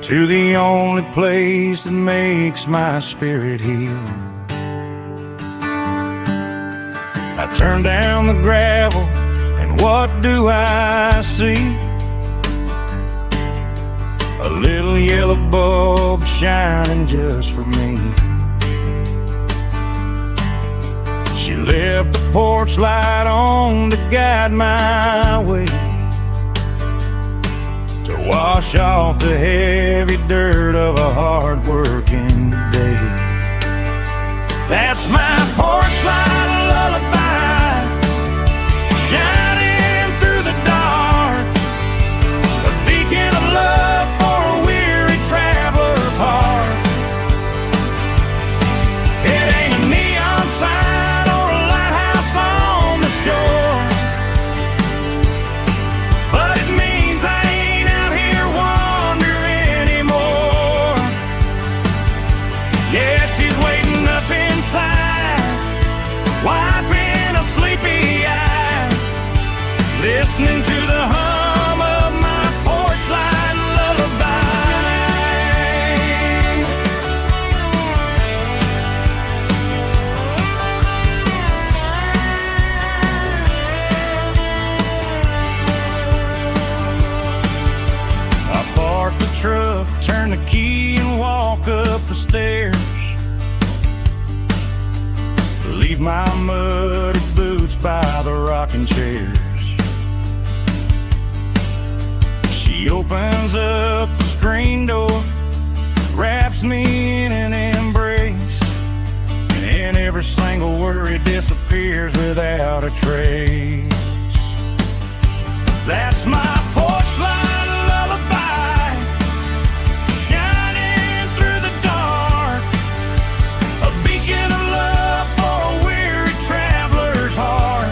to the only place that makes my spirit heal. I turn down the gravel, and what do I see? A little yellow bulb shining just for me. She left the porch light on to guide my way, to wash off the heavy dirt of a hard-working day. That's my porch light lullaby, shining through the dark, a beacon of love for a weary traveler's heart. It ain't a neon sign or a lighthouse on the shore, but it means I ain't out here wandering anymore. Yeah, she's waiting up inside, wiping a sleepy eye, listening to the hum of my porch light lullaby. I park the truck, turn the key and walk up the stairs, leave my muddy boots by the rocking chairs. She opens up the screen door, wraps me in an embrace, and every single worry disappears without a trace. That's my porch light lullaby, shining through the dark, a beacon of love for a weary traveler's heart.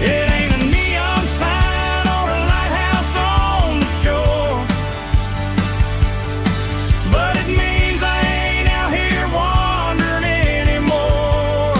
It ain't a neon sign or a lighthouse on the shore, but it means I ain't out here wandering anymore.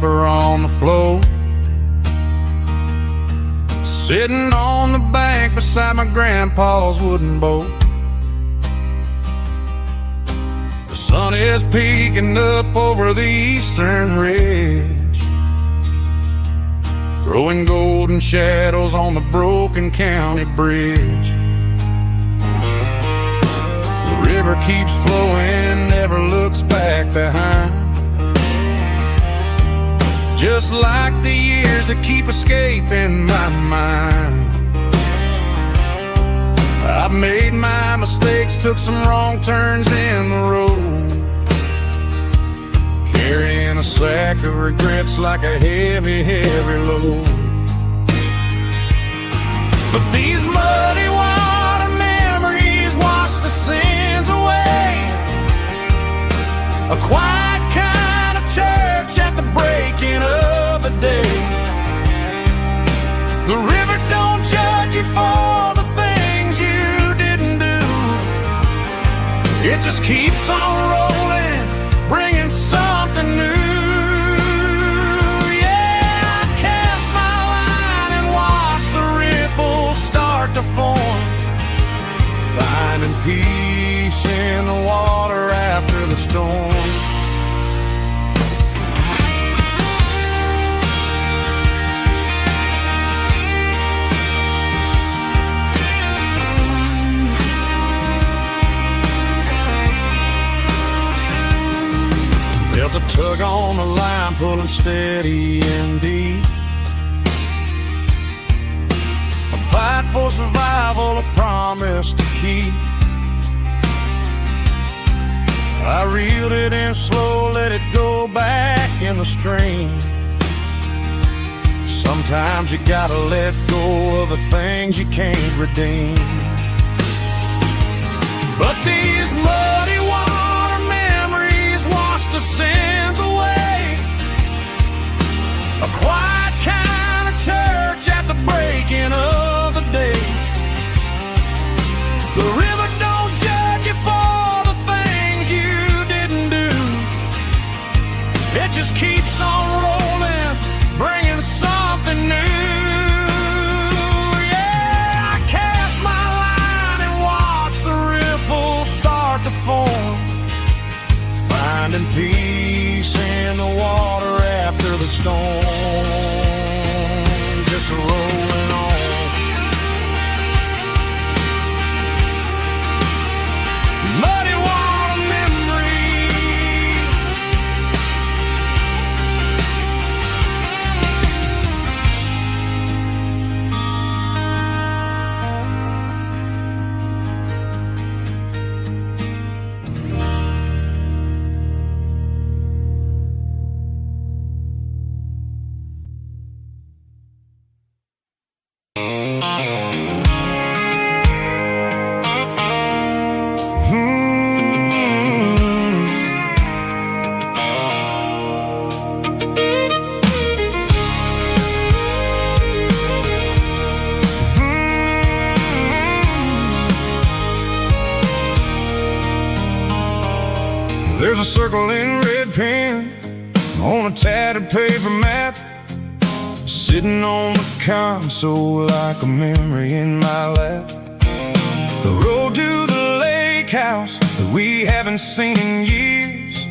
rubber on the floor. Sitting on the bank beside my grandpa's wooden boat. The sun is peeking up over the eastern ridge, throwing golden shadows on the broken county bridge. The river keeps flowing, never looks back behind, just like the years that keep escaping my mind. I've made my mistakes, took some wrong turns in the road, carrying a sack of regrets like a heavy, heavy load. But these muddy water memories wash the sins away. A quiet kind of church at the breaking of the day. The river don't judge you for the things you didn't do. It just keeps on rolling, bringing something new. Yeah, I cast my line and watch the ripples start to form, finding peace in the water after the storm. Felt a tug on the line, pulling steady and deep. A fight for survival, a promise to keep. I reeled it in slow, let it go back in the stream. Sometimes you gotta let go of the things you can't redeem. But these muddy water memories wash the sins away. A quiet kind of church at the breaking of the day. The river don't judge you for the things you didn't do. It just keeps on rolling, bringing something new. Yeah, I cast my line and watch the ripples start to form, finding peace in the water after the storm. Just rolling on. Muddy water memory. There's a circle in red pen on a tattered paper map, sitting on the console like a memory in my lap. The road to the lake house that we haven't seen in years,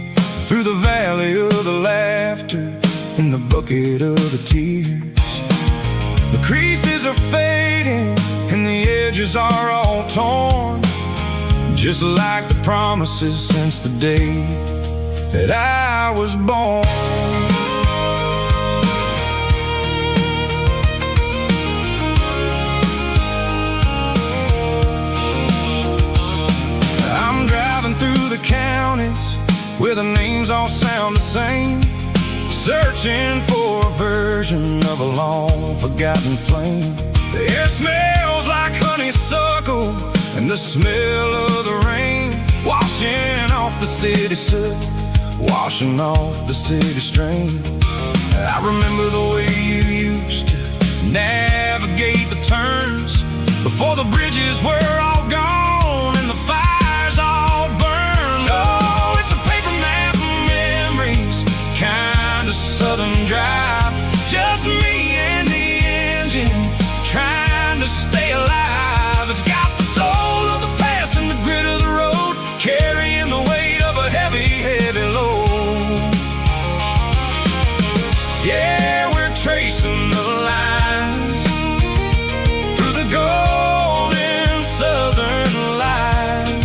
through the valley of the laughter and the bucket of the tears. The creases are fading and the edges are all torn, just like the promises since the day that I was born. I'm driving through the counties where the names all sound the same, searching for a version of a long forgotten flame. The air smells like honeysuckle and the smell of the rain, washing off the city soot, washing off the city strain. I remember the way you used to navigate the turns before the bridges were all gone and the fires all burned. Oh, it's a paper map of memories, kind of southern southern drive. Just me and the engine, trying to stay alive. It's got the soul of the past and the grit of the road, carrying the weight of a heavy, heavy load. Yeah, we're tracing the lines through the golden southern light,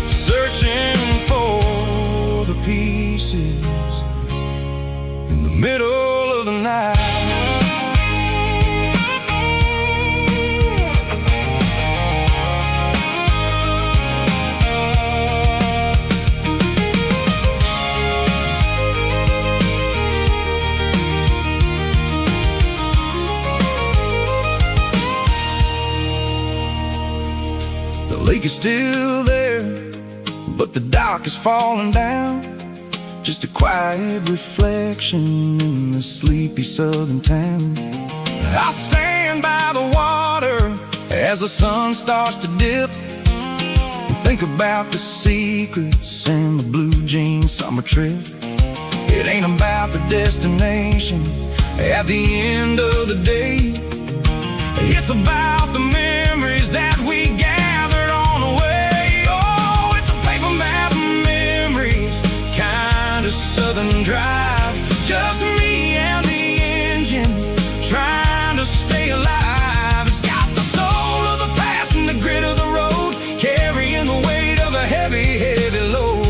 searching for the pieces in the middle of the night. The lake is still there, but the dock is falling down. Just a quiet reflection in the sleepy southern town. I stand by the water as the sun starts to dip, and think about the secrets and the blue jean summer trip. It ain't about the destination at the end of the day. It's about the memories that we gathered on the way. Oh, it's a paper map of memories, kind of southern drive. Just me and the engine, trying to stay alive. It's got the soul of the past and the grit of the road, carrying the weight of a heavy, heavy load.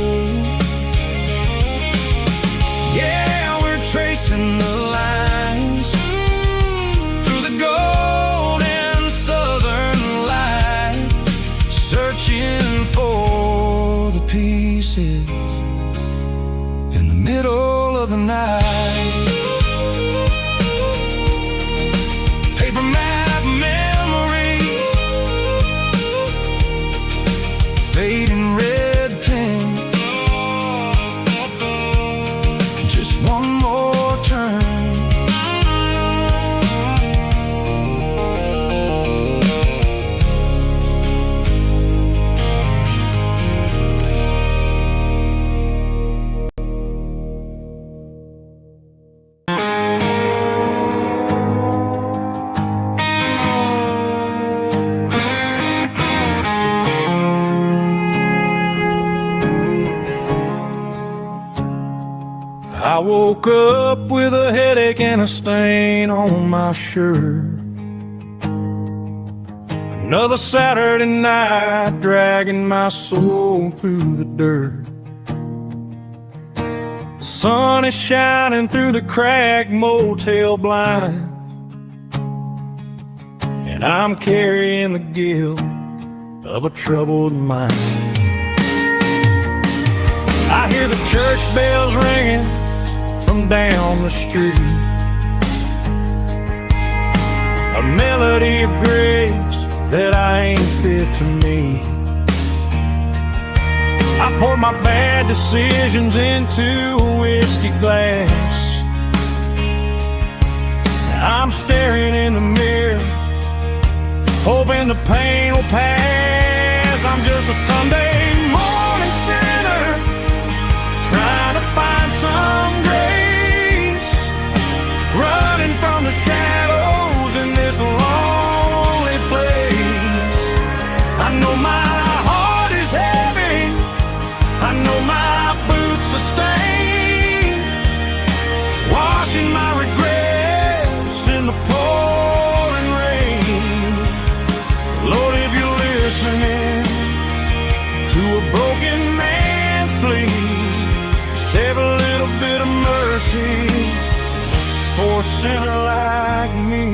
Yeah, we're tracing the lines through the golden southern light, searching for the pieces in the middle of the night. Paper map memories, fading red pen, just one more turn. I woke up with a headache and a stain on my shirt. Another Saturday night, dragging my soul through the dirt. The sun is shining through the cracked motel blind, and I'm carrying the guilt of a troubled mind. I hear the church bells ringing from down the street, a melody of grace that I ain't fit to meet. I pour my bad decisions into a whiskey glass. I'm staring in the mirror, hoping the pain will pass. I'm just a Sunday morning sinner, trying to find some grace, running from the shadows in this lonely place. I know my heart is heavy, I know my boots are stained, washing my regrets in the pouring rain. Lord, if you're listening to a broken man's plea, save a little bit of mercy for a sinner like me.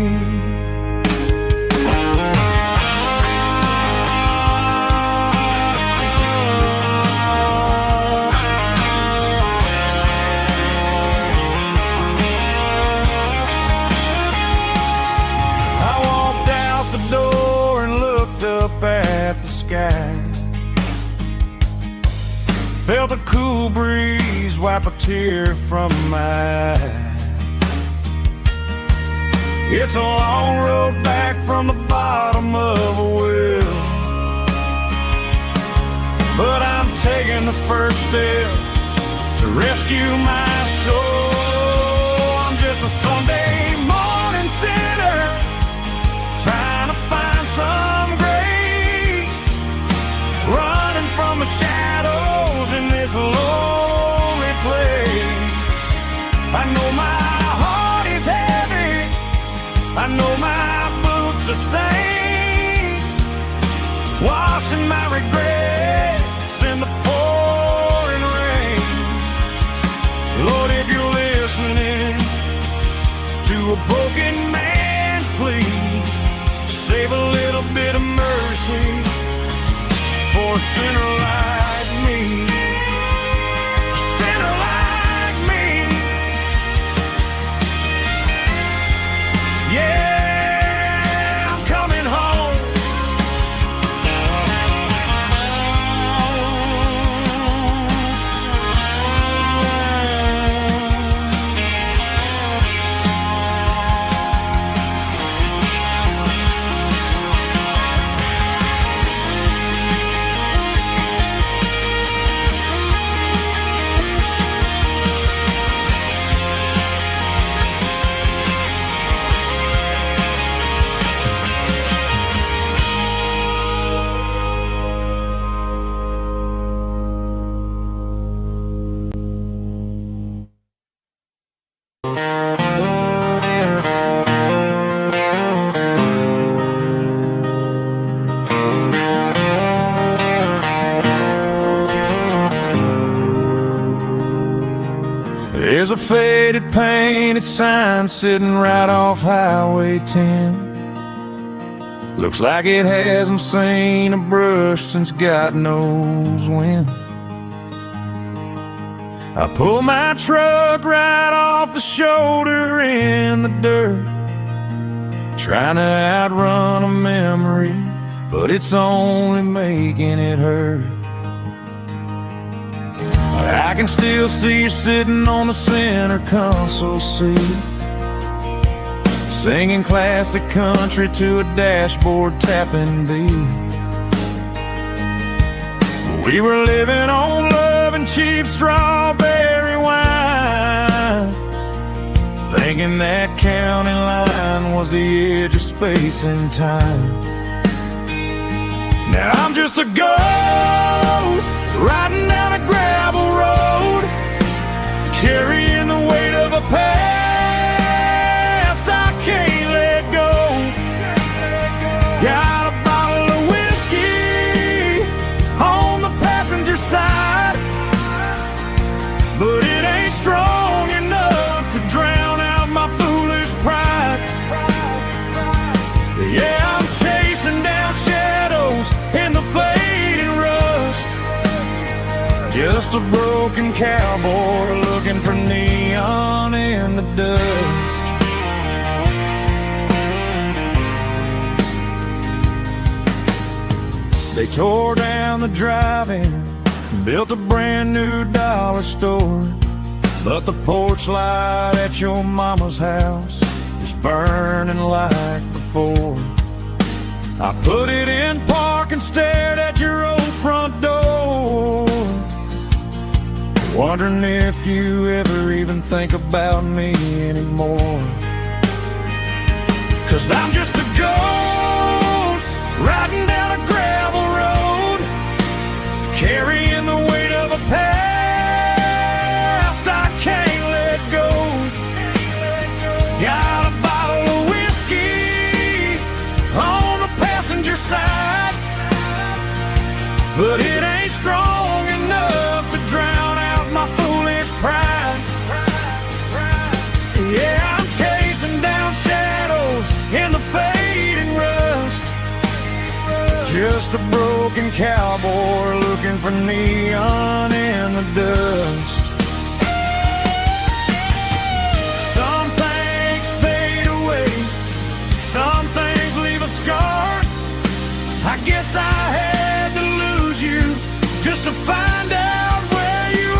I walked out the door and looked up at the sky, felt a cool breeze wipe a tear from my eye. It's a long road back from the bottom of a well, but I'm taking the first step to rescue my soul. I'm know my heart is heavy, I know my boots are stained, washing my regrets in the pouring rain. Lord, if you're listening to a broken man's plea, save a little bit of mercy for a sinner like me. A sinner like me. Yeah, I'm coming home. There's a faded painted sign sitting right off Highway 10. Looks like it hasn't seen a brush since God knows when. I pull my truck right off the shoulder in the dirt, trying to outrun a memory, but it's only making it hurt. I can still see you sitting on the center console seat, singing classic country to a dashboard tapping beat. We were living on love and cheap strawberry wine, thinking that county line was the edge of space and time. Now I'm just a ghost riding down a gravel road, carrying the weight of a past I can't let go. Got a bottle of whiskey on the passenger side, but it ain't strong enough to drown out my foolish pride. Yeah, I'm chasing down shadows in the fading rust, just a broken cowboy looking for neon in the dust. They tore down the drive-in, built a brand new dollar store, but the porch light at your mama's house is burning like before. I put it in park and stared at your old front door, wondering if you ever even think about me anymore. 'Cause I'm just a ghost riding down a gravel road, carrying the weight of a past I can't let go. Got a bottle of whiskey on the passenger side, but it ain't strong enough to drown out my foolish pride. Yeah, I'm chasing down shadows in the fading rust, just a broken cowboy looking for neon in the dust. Some things fade away, some things leave a scar. I guess I had to lose you just to find out where you are.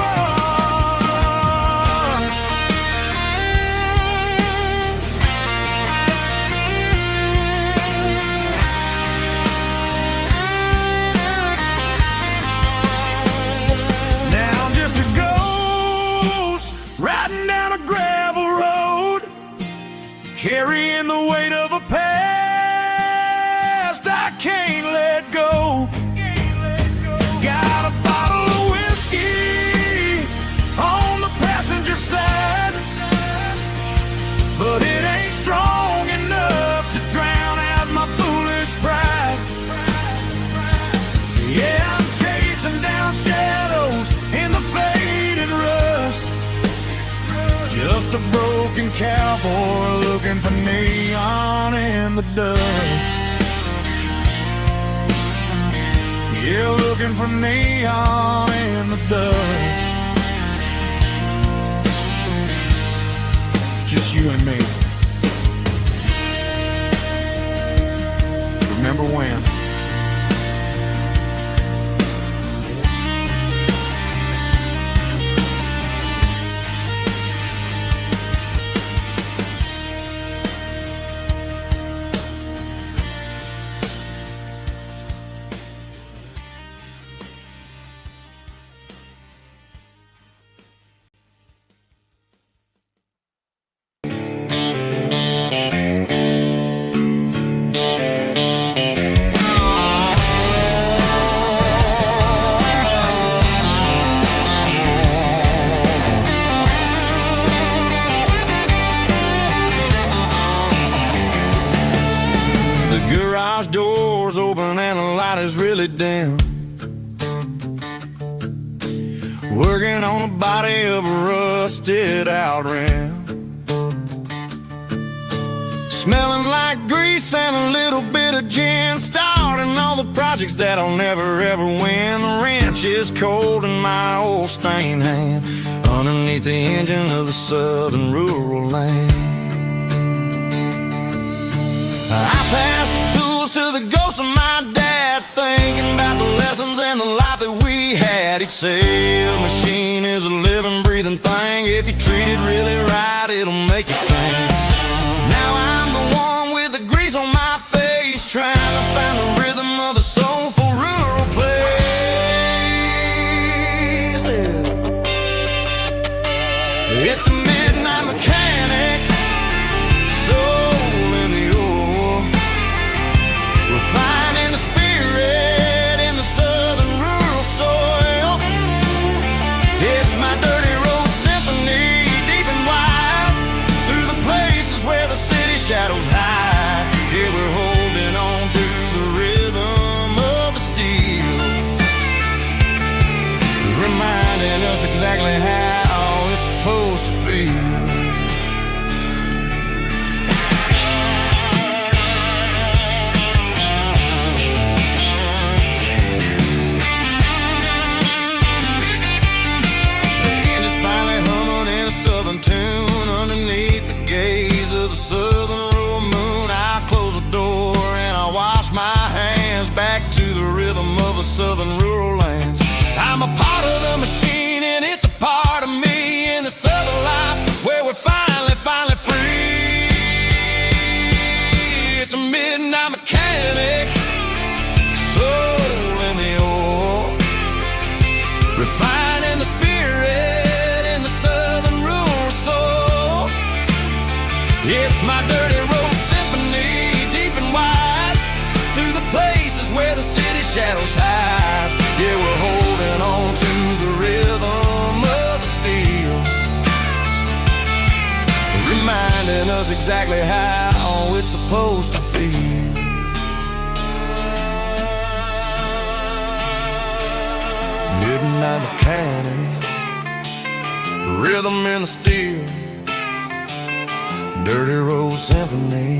Now I'm just a ghost riding down a gravel road, carrying the weight of a past I can't let go. Got a bottle of whiskey on the passenger side, broken cowboy looking for neon in the dust. Yeah, looking for neon in the dust. Just you and me. Remember when? The garage door's open and the light is really dim. Working on the body of a rusted out rim. Smelling like grease and a little bit of gin. Starting all the projects that I'll never ever win. The wrench is cold in my old stained hand underneath the engine of the southern rural land. I pass the tools to the ghost of my dad, thinking about the lessons and the life that we had. He'd say a machine is a living, breathing thing. If you treat it really right, it'll make you sing. Now I'm the one with the grease on my face, trying to find the rhythm of the soulful rural place. It's a midnight mechanic, soul in the ore, refining the spirit in the southern rural soil. It's my dirty road symphony, deep and wide, through the places where the city shadows hide. Yeah, we're holding on to the rhythm of the steel, reminding us exactly how it's supposed to feel. Southern tune underneath the gaze of the southern rural moon. I close the door and I wash my hands back to the rhythm of the southern rural lands. I'm a part of the machine and it's a part of me in the southern life where we're finally free. It's a midnight mechanic, soul in the ore, refining the spirit in the southern rural soul. It's my dirty road symphony, deep and wide, through the places where the city shadows hide. Yeah, we're holding on to the rhythm of the steel, reminding us exactly how it's supposed to feel. Midnight mechanic, rhythm in the steel, dirty road symphony.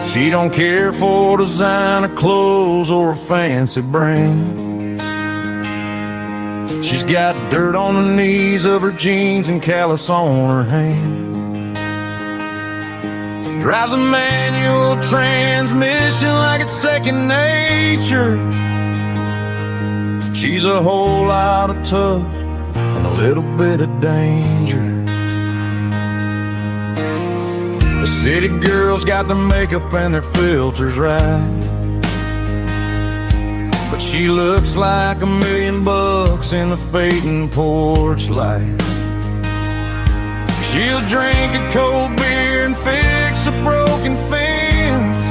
She don't care for designer clothes or a fancy brand. She's got dirt on the knees of her jeans and callus on her hand. Drives a manual transmission like it's second nature. She's a whole lot of tough and a little bit of danger. The city girls got their makeup and their filters right, but she looks like $1,000,000 in the fading porch light. She'll drink a cold beer and fix a broken fence.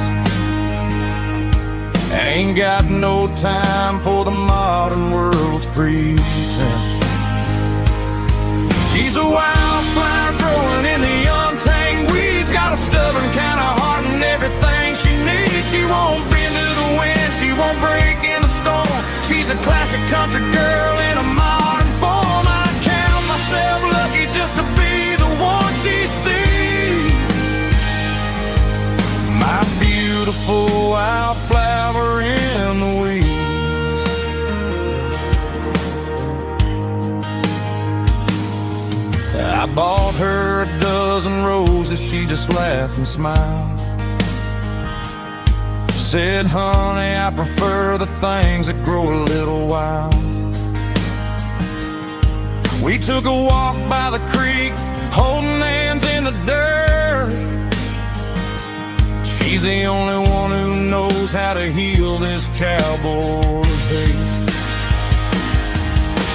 Ain't got no time for the modern world's pretense. She's a wildflower growing in the untamed weeds, got a stubborn kind of heart and everything she needs. She won't bend to the wind, she won't break in the storm. She's a classic country girl in a modern form. I count myself lucky just to be the one she sees. My beautiful wildflower in the weeds. I bought her a dozen roses, she just laughed and smiled. Said, honey, I prefer the things that grow a little wild. We took a walk by the creek, holding hands in the dirt. She's the only one who knows how to heal this cowboy's hate.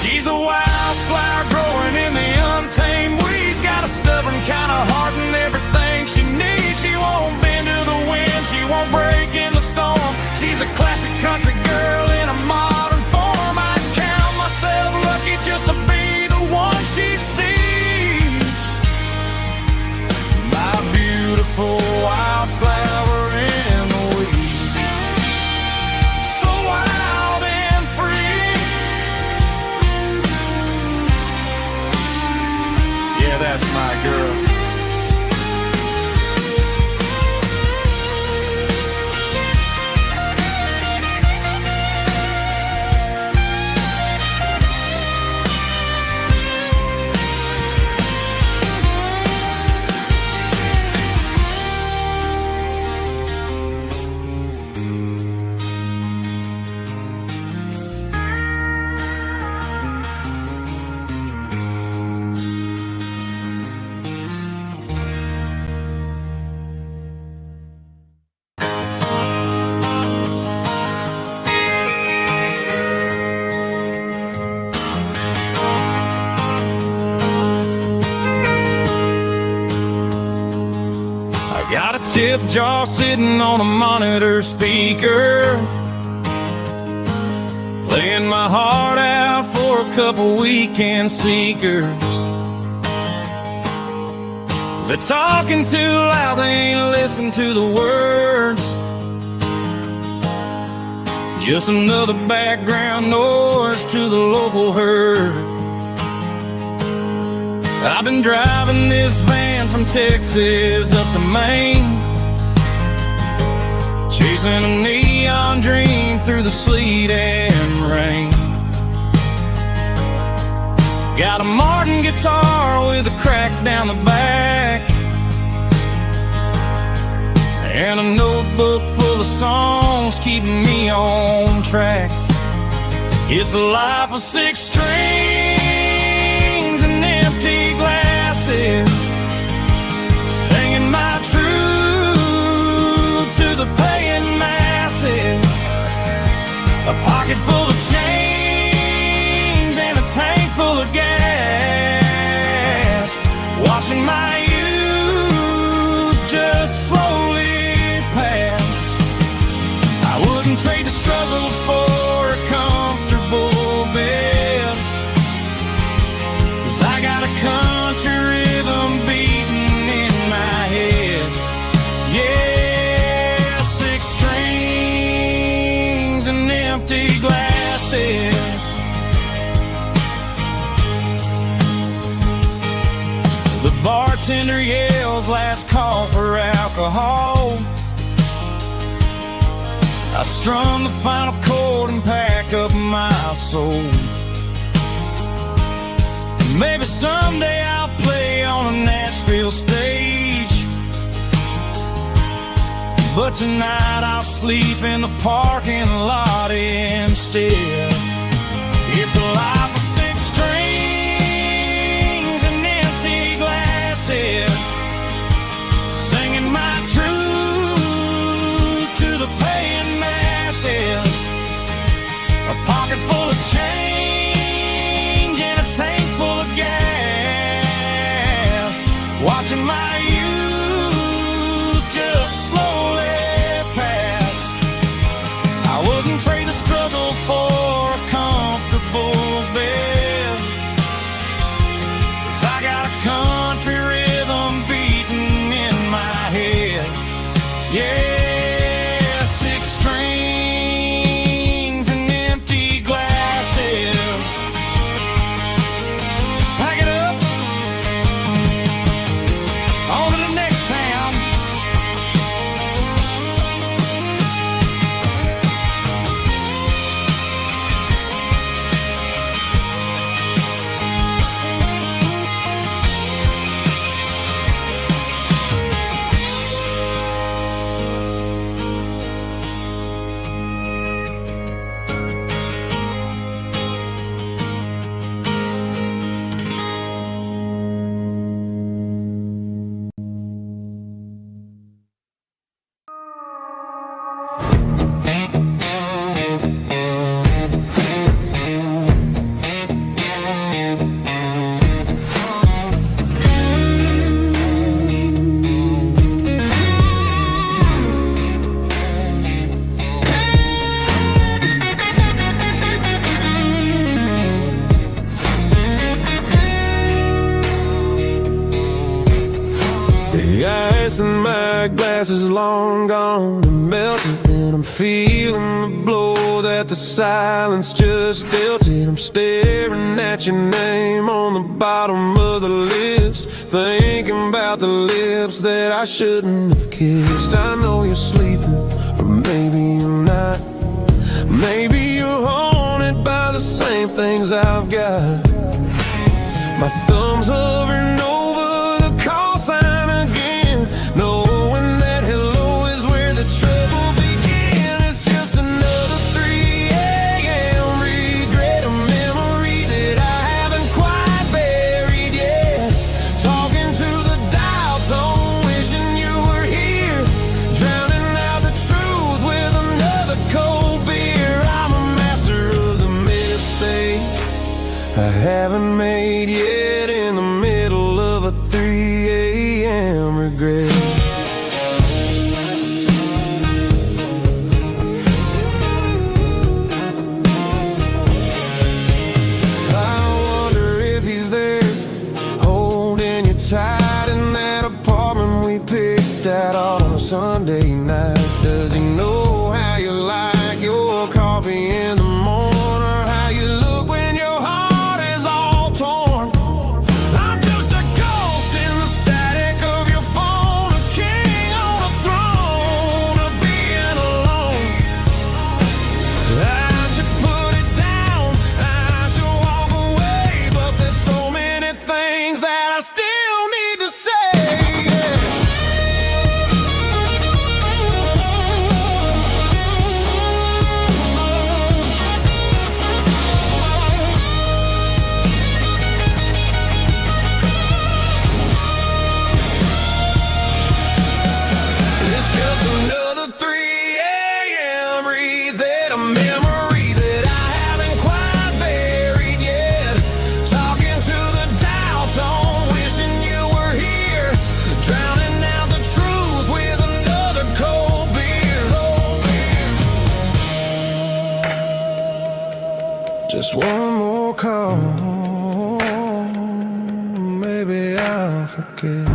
She's a wildflower growing in the untamed weeds, got a stubborn kind of heart and everything she needs. She won't bend to the wind, she won't break in the storm. She's a classic country girl in a modern form. I count myself lucky just to be the one she sees. My beautiful wildflower in the weeds, so wild and free. Yeah, that's my girl. Got a tip jar sitting on a monitor speaker, playing my heart out for a couple weekend seekers. They're talking too loud, they ain't listen to the words. Just another background noise to the local herd. I've been driving this van from Texas up to Maine, chasing a neon dream through the sleet and rain. Got a Martin guitar with a crack down the back, and a notebook full of songs keeping me on track. It's a life of 6 strings and empty glasses, singing my truth to the paying masses. A pocket full of change and a tank full of gas, watching my youth just slowly pass. I wouldn't trade the struggle for a comfortable bed, 'cause I got a country rhythm beating in my head. Yeah, 6 strings and empty glasses. The bartender yells last call for alcohol. I strum the final chord and pack up my soul. Maybe someday I'll play on a Nashville stage, but tonight I'll sleep in the parking lot instead. It's a life of 6 strings and empty glasses, singing watching my youth just slowly pass. I wouldn't trade the struggle for a comfortable bed, 'cause I got a country rhythm beating in my head. Yeah, 6 strings and empty glasses. Pack it up, on to the next town. The ice in my glass is long gone and melted, and I'm feeling the blow that the silence just dealt it. I'm staring at your name on the bottom of the list, thinking about the lips that I shouldn't have kissed. I know you're sleeping, but maybe you're not. Maybe you're haunted by the same things I've got. My thumb's hovering over the call sign again, knowing that hello is where the trouble began. It's just another 3 a.m. regret, a memory that I haven't quite buried yet. Talking to the dial tone, wishing you were here, drowning out the truth with another cold beer. I'm a master of the mistakes I haven't made yet, in the middle of a 3 a.m. regret. I wonder if he's there, holding you tight in that apartment we picked out on a Sunday night. Does he know how you like your coffee in the morning, or how you look when your heart is all torn? I'm just a ghost in the static of your phone, a king on a throne of being alone. I should put it down, I should walk away, but there's so many things that I still need to say. It's just another 3 a.m. reset, a memory that I haven't quite buried yet. Talking to the dial tone, wishing you were here, drowning out the truth with another cold beer. Just one more call, maybe I'll forget.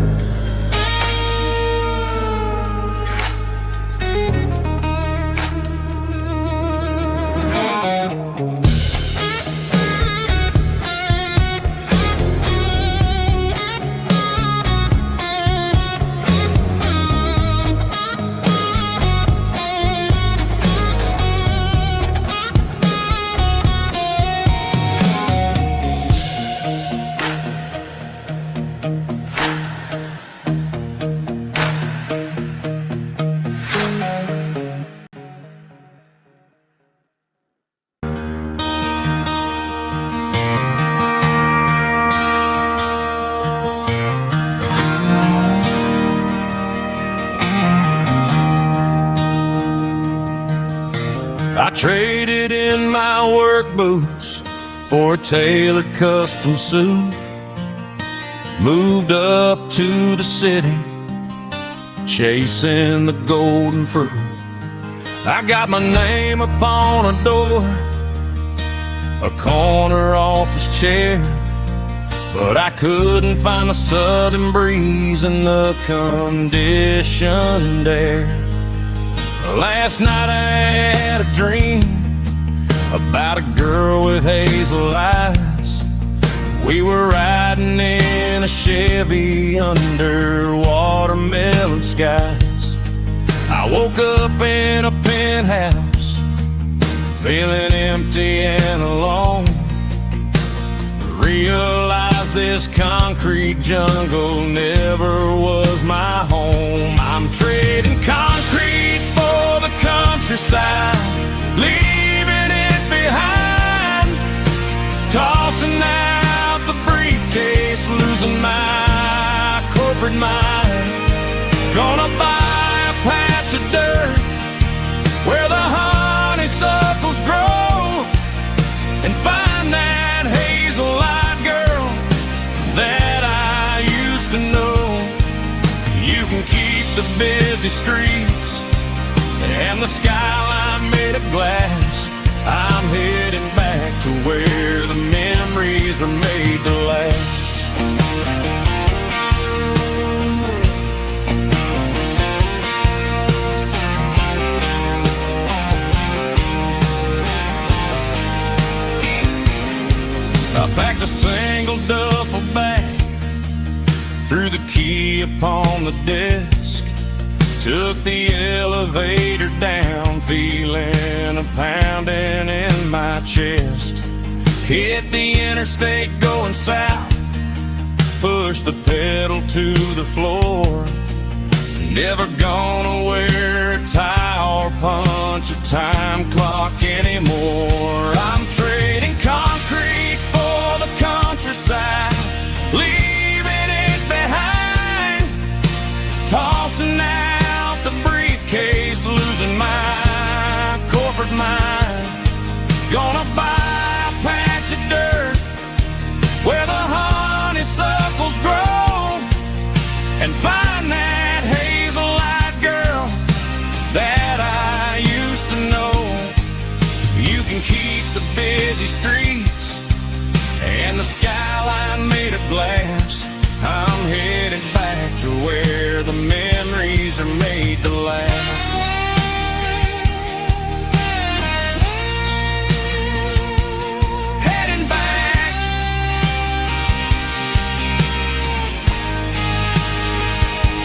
I traded in my work boots for a tailored custom suit. moved up to the city, chasing the golden fruit. I got my name upon a door, a corner office chair, but I couldn't find the southern breeze in the conditioned air. Last night I had a dream about a girl with hazel eyes. We were riding in a Chevy under watermelon skies. I woke up in a penthouse, feeling empty and alone. Realized this concrete jungle never was my home. I'm trading concrete for the countryside, leaving it behind, tossing out the briefcase, losing my corporate mind. Gonna buy a patch of dirt where the honeysuckles grow and find that hazel-eyed girl that I used to know. You can keep the busy streets and the skyline made of glass. I'm heading back to where the memories are made to last. I packed a single duffel bag, threw the key upon the desk, took the elevator down, feeling a pounding in my chest. Hit the interstate going south, pushed the pedal to the floor. Never gonna wear a tie or punch a time clock anymore. I'm trading concrete for the countryside, leaving it behind, tossing out the briefcase, losing my corporate mind. Gonna buy a patch of dirt where the honeysuckles grow and find that hazel-eyed girl that I used to know. You can keep the busy streets and the skyline made of glass. I'm headed back to where the memories are made to last. Heading back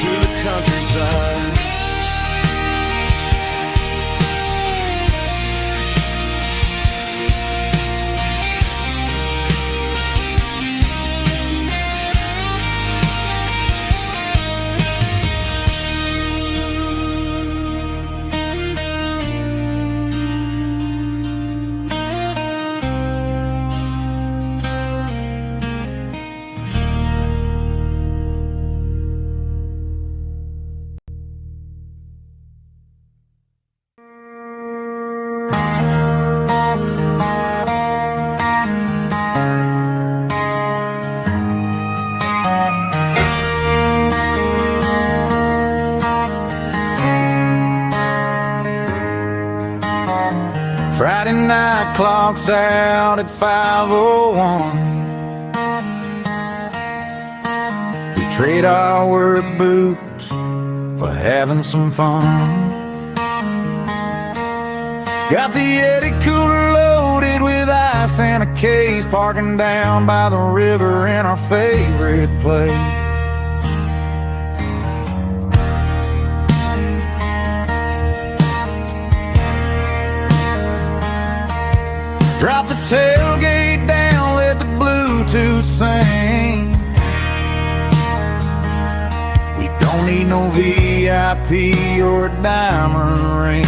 to the countryside. Friday night clock's out at 5:01. We trade our work boots for having some fun. Got the Yeti cooler loaded with ice and a case, parking down by the river in our favorite place. Drop the tailgate down, let the Bluetooth sing. We don't need no VIP or a diamond ring.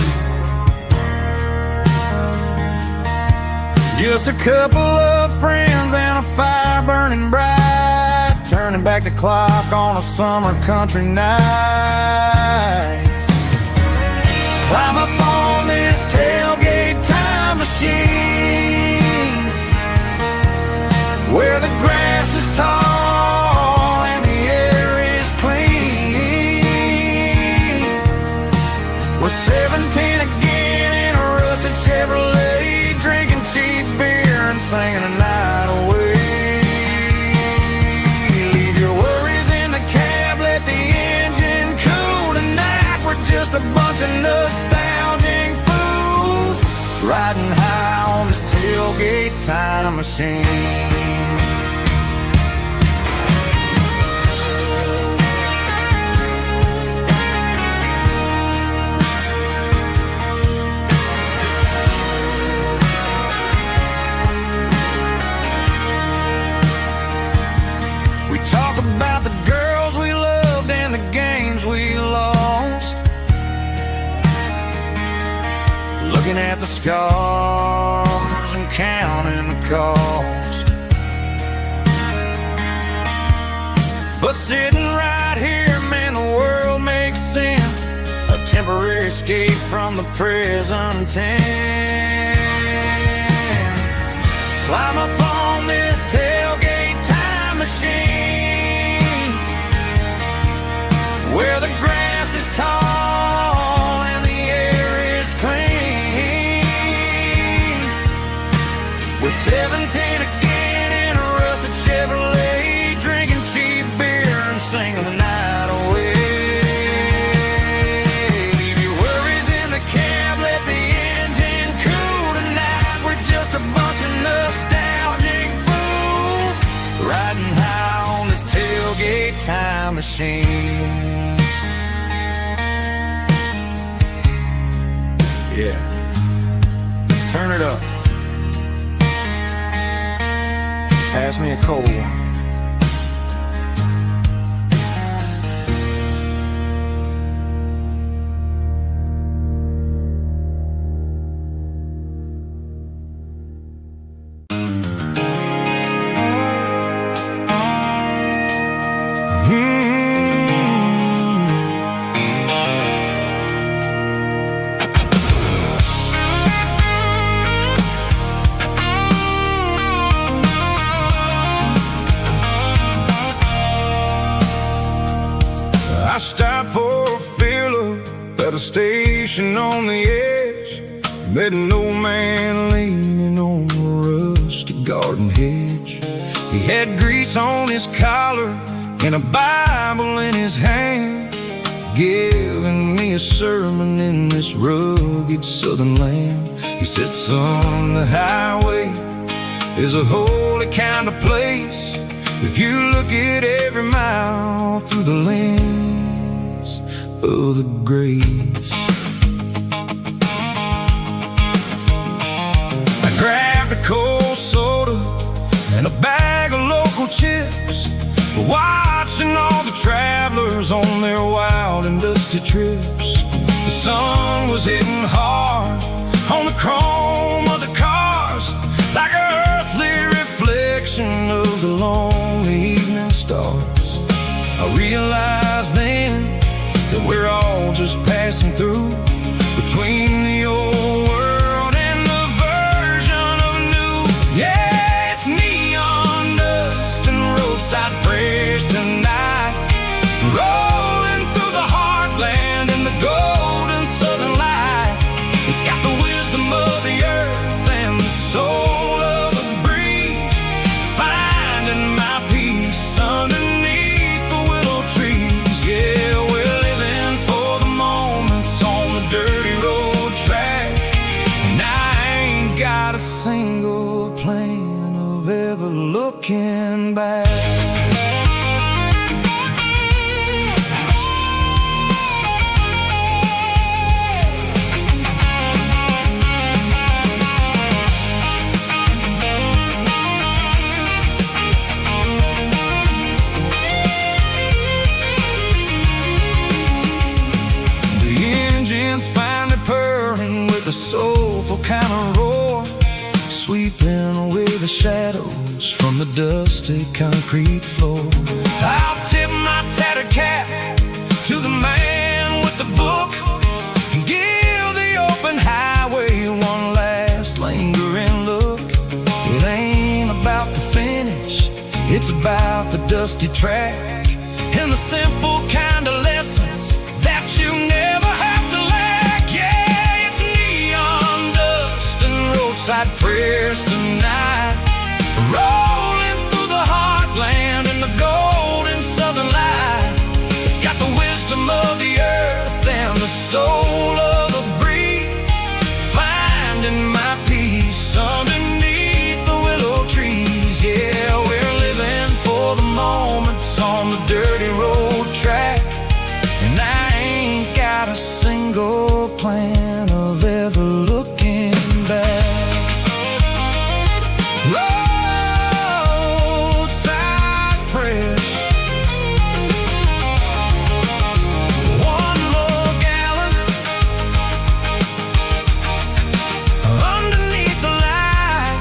Just a couple of friends and a fire burning bright, turning back the clock on a summer country night. Climb up on this tailgate time machine, where the grass is tall singing the night away. Leave your worries in the cab, let the engine cool. Tonight we're just a bunch of nostalgic fools riding high on this tailgate time machine. Talk about the girls we loved and the games we lost, looking at the scars and counting the cost. But sitting right here, man, the world makes sense. A temporary escape from the present tense. Climb up on this tailgate time machine, where the grass is tall and the air is clean. We're 17 again in a rusted Chevrolet, drinking cheap beer and singing the night away. Leave your worries in the cab, let the engine cool. Tonight we're just a bunch of nostalgic fools riding high on this tailgate time machine. Yeah, turn it up. Pass me a cold one. I stopped for a fill-up at a station on the edge. Met an old man leaning on a rusty garden hedge. He had grease on his collar and a Bible in his hand, giving me a sermon in this rugged southern land. He said, son, the highway is a holy kind of place if you look at every mile through the lens of the grace. I grabbed a cold soda and a bag of local chips, watching all the travelers on their wild and dusty trips. The sun was hitting hard on the chrome of the cars, like an earthly reflection of the lonely evening stars. I realized then that we're all just passing through, between the old world and the version of new. Yeah, it's neon dust and roadside prayers tonight, rolling through the heartland in the golden southern light. It's got the wisdom of the earth and the soul of the breeze, finding my peace underneath the willow trees. Yeah, we're living for the moments on the dirty road track, and I ain't got a single plan of ever looking back. Soulful kind of roar, sweeping away the shadows from the dusty concrete floor. I'll tip my tattered cap to the man with the book and give the open highway one last lingering look. It ain't about the finish, it's about the dusty track and the simple kind of lessons that you never have to lack. Yeah, it's neon dust and roadside prayers tonight, never looking back. Roadside press. One more gallon underneath the light.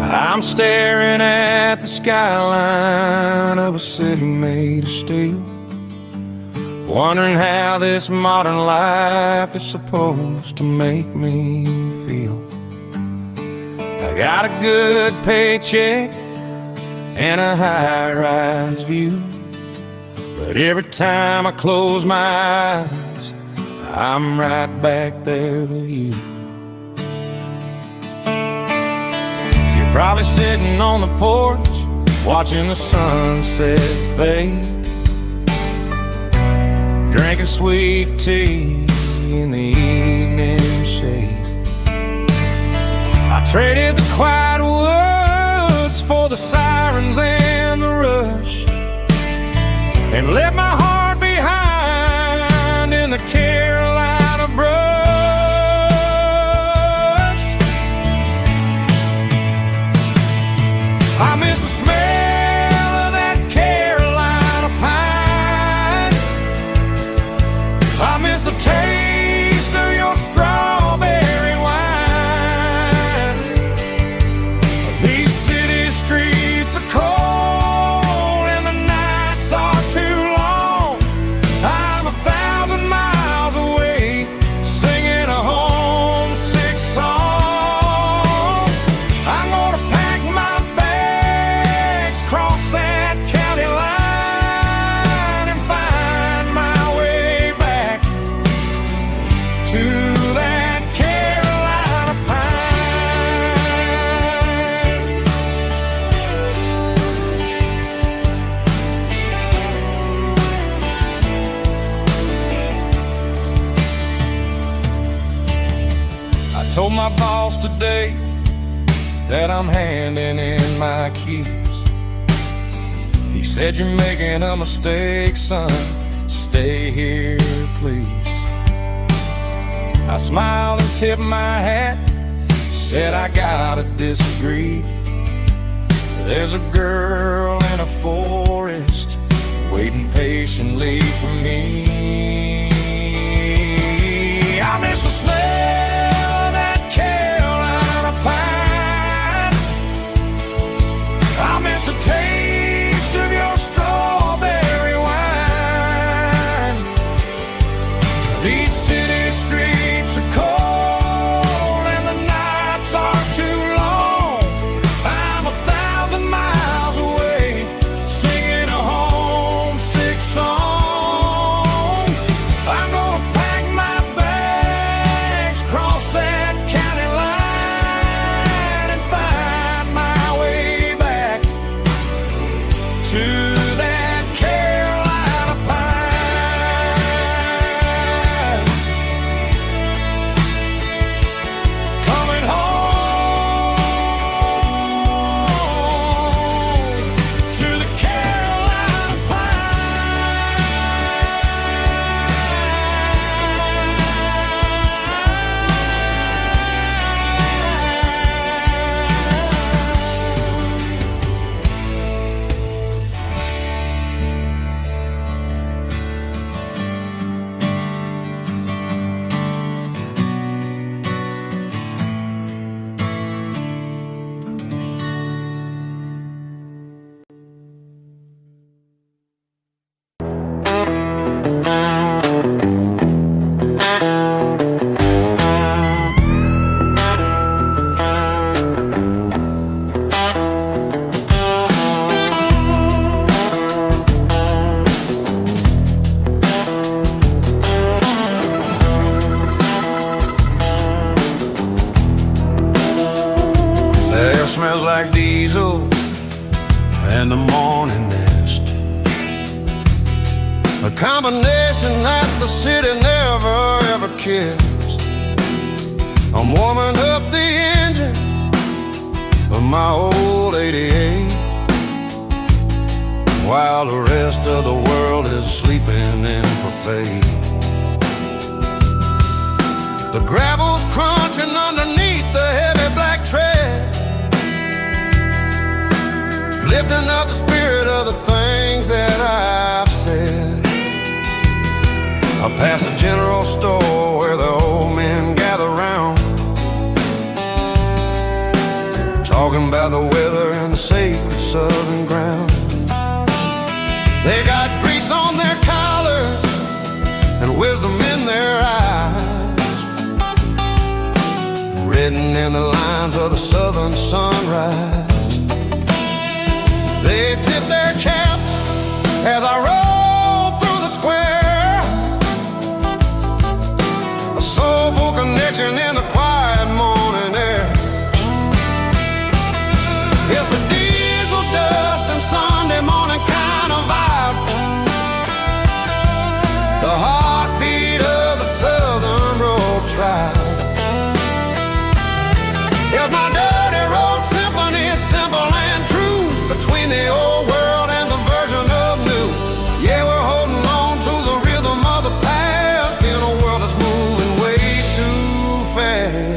I'm staring at the skyline of a city made of steel, wondering how this modern life is supposed to make me feel. I got a good paycheck and a high-rise view, but every time I close my eyes, I'm right back there with you. Probably sitting on the porch, watching the sunset fade, drinking sweet tea in the evening shade. I traded the quiet woods for the sirens and the rush, and left my heart behind in the Carolina brush. I miss the smell of that Carolina pine. I miss the taste of your strawberry wine. These city streets are cold and the nights are too long. I'm 1,000 miles away, singing a homesick song. I'm gonna pack my cross that county line and find my way back to that Carolina pine. I told my boss today that I'm handing in my keys. He said, "You're making a mistake, son. Stay here, please." I smiled and tipped my hat, said, "I gotta disagree. There's a girl in a forest waiting patiently for me. I miss the smell of that Carolina pine. I miss the taste of your strawberry wine. These city streets are cold and the nights are too long. I'm 1,000 miles away, singing a homesick song. kissed. I'm warming up the engine of my old 88, while the rest of the world is sleeping in for fate. The gravel's crunching underneath the heavy black tread, lifting up the spirit of the things that I've said. I pass a general store where the old men gather round, talking about the weather and the sacred southern ground. They got grease on their collars and wisdom in their eyes, written in the lines of the southern sunrise. They tip their caps as I roll through the square, a soulful connection in the quiet morning air. It's a diesel dust and Sunday morning kind of vibe, the heartbeat of the Southern Road Tribe. It's my dirty road symphony, simple and true, between the old world and the version of new. Yeah, we're holding on to the rhythm of the past in a world that's moving way too fast.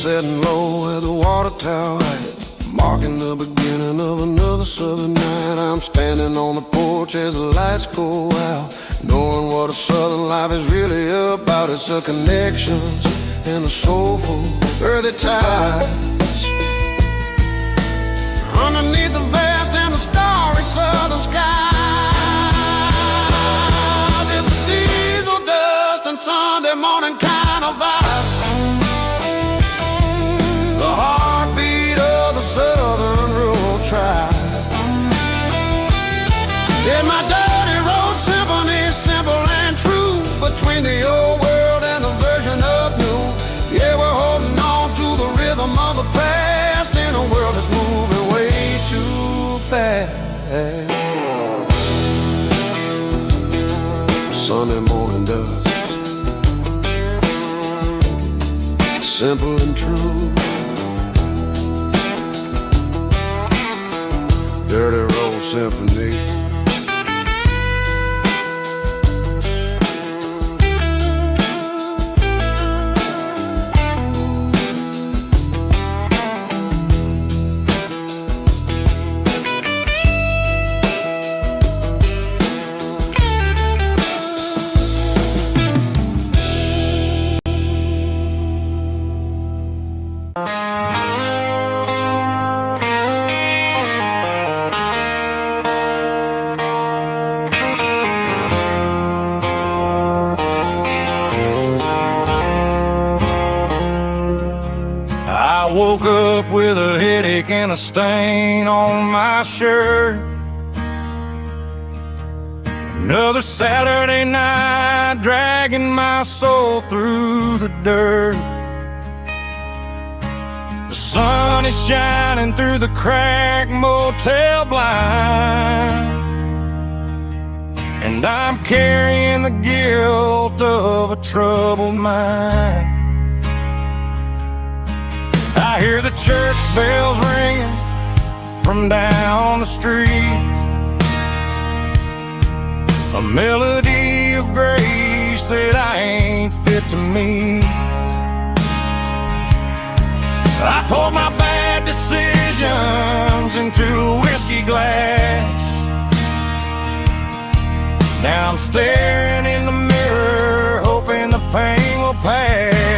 Setting low at the water tower height, marking the beginning of another southern night. I'm standing on the porch as the lights go out, knowing what a southern life is really about. It's the connections and the soulful earthy ties underneath the vast and the starry southern sky. It's a diesel dust and Sunday morning kind of vibe, the heartbeat of the Southern Road Tribe. Yeah, my dirty road symphony, simple and true, between the old world and the version of new. Yeah, we're holding on to the rhythm of the past in a world that's moving way too fast. Sunday morning dust, simple and true, dirty road symphony. I woke up with a headache and a stain on my shirt. Another Saturday night dragging my soul through the dirt. The sun is shining through the cracked motel blind, and I'm carrying the guilt of a troubled mind. I hear the church bells ringing from down the street, a melody of grace that I ain't fit to meet. I poured my bad decisions into a whiskey glass. Now I'm staring in the mirror, hoping the pain will pass.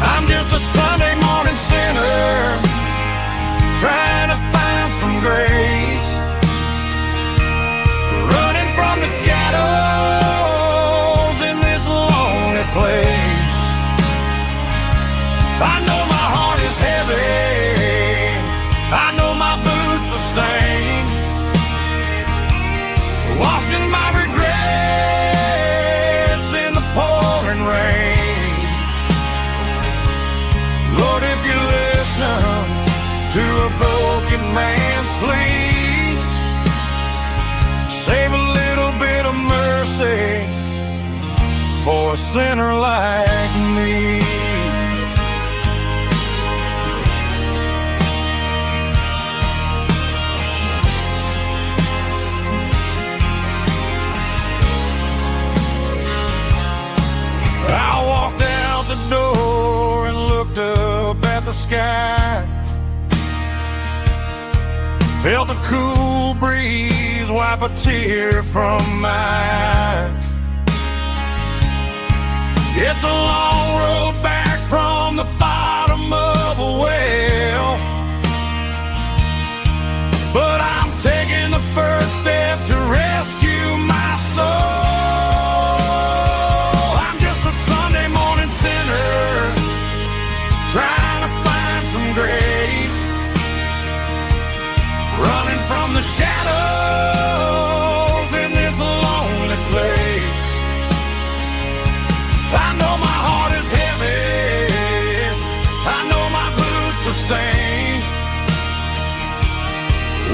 I'm just a Sunday morning sinner, trying to find some grace, running from the shadows in this lonely place. I know my heart is heavy, I know my boots are stained, washing my regrets in the pour sinner like me. I walked out the door and looked up at the sky. Felt a cool breeze wipe a tear from my eye. It's a long road back from the bottom of a well, but I'm taking the first step to rescue my soul. Trying to find some grace, running from the shadows in this lonely place. I know my heart is heavy, I know my boots are stained,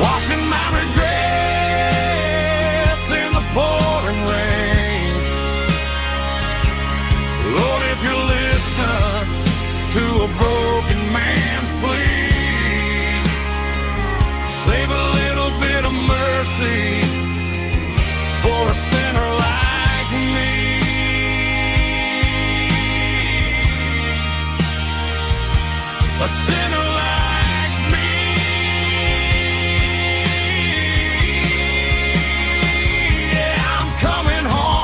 washing my regrets in the pouring rain. Lord, if you listen to a broken man's plea, save a little bit of mercy for a sinner like me. A sinner like me. Yeah, I'm coming home.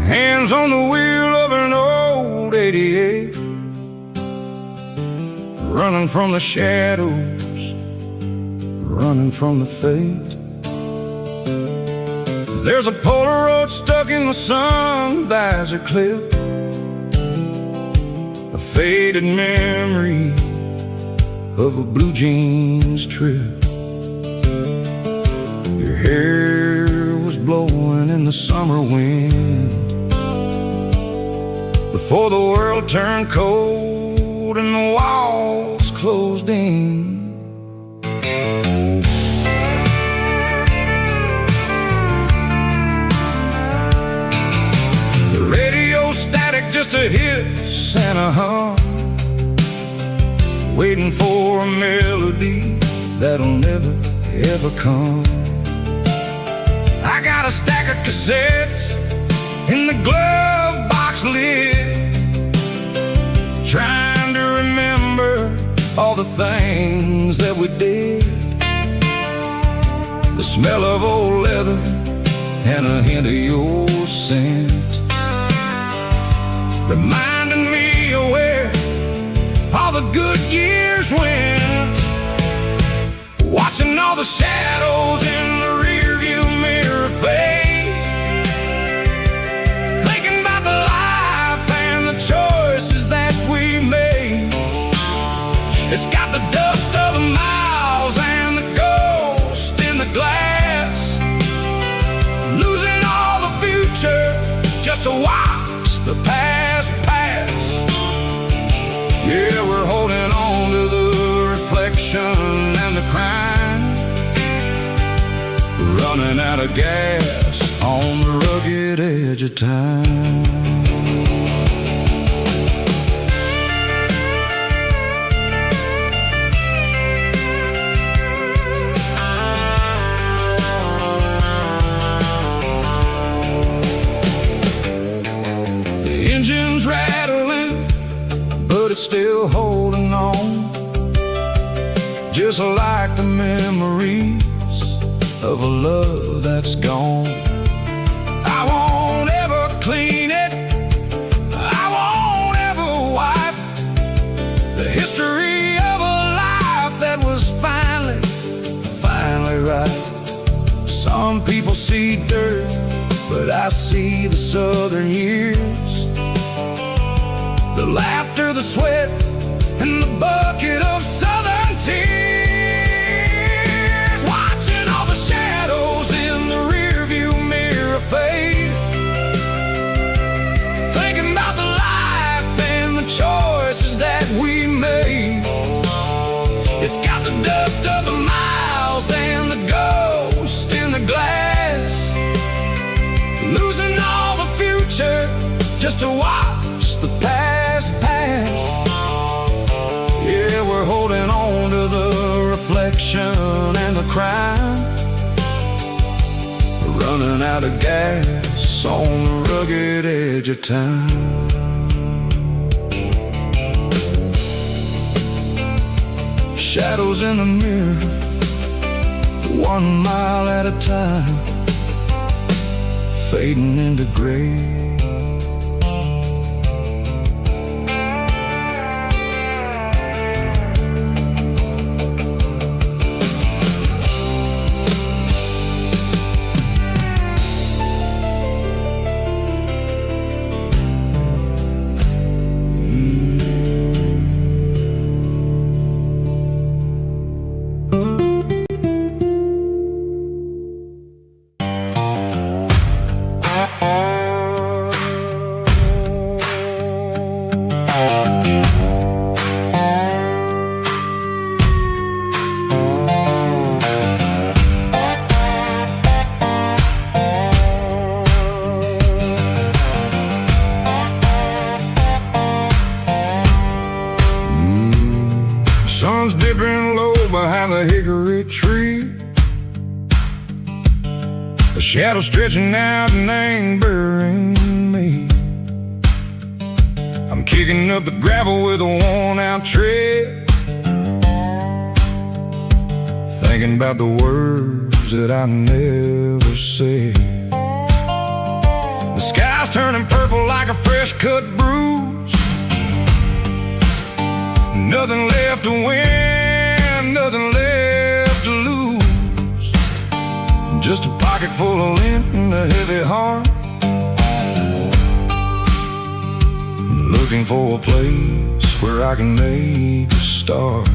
Hands on the wheel of an old 88, running from the shadows, running from the fate. There's a Polaroid stuck in the sun visor clip, a faded memory of a blue jeans trip. Your hair was blowing in the summer wind before the world turned cold and the walls closed in. The radio static just a hiss and a hum, waiting for a melody that'll never ever come. I got a stack of cassettes in the glove box lid, trying to remember all the things that we did. The smell of old leather and a hint of your scent, reminding me of where all the good years went. Watching all the shadows in the rearview mirror fade, thinking about the life and the choices that we made. It's got the dust of the miles and the ghost in the glass, losing all the future just to watch the past pass. Yeah, we're holding on to the reflection and the crime, running out of gas on the rugged edge of time. The engine's rattling, but it's still holding on, just like the memories of a love that's gone. I won't ever I see the southern years, the laughter, the sweat, and the bucket of southern tears. Watching all the shadows in the rearview mirror fade, thinking about the life and the choices that we made. It's got the dust of the miles and the ghost in the glass, losing all the future just to watch the past pass. Yeah, we're holding on to the reflection and the crime, running out of gas on the rugged edge of town. Shadows in the mirror, 1 mile at a time, fading into gray. Sun's dipping low behind the hickory tree, a shadow stretching out and ain't burying me. I'm kicking up the gravel with a worn-out tread, thinking about the words that I never said. The sky's turning purple like a fresh-cut bruise, nothing left to win, nothing left to lose, just a pocket full of lint and a heavy heart, looking for a place where I can make a start.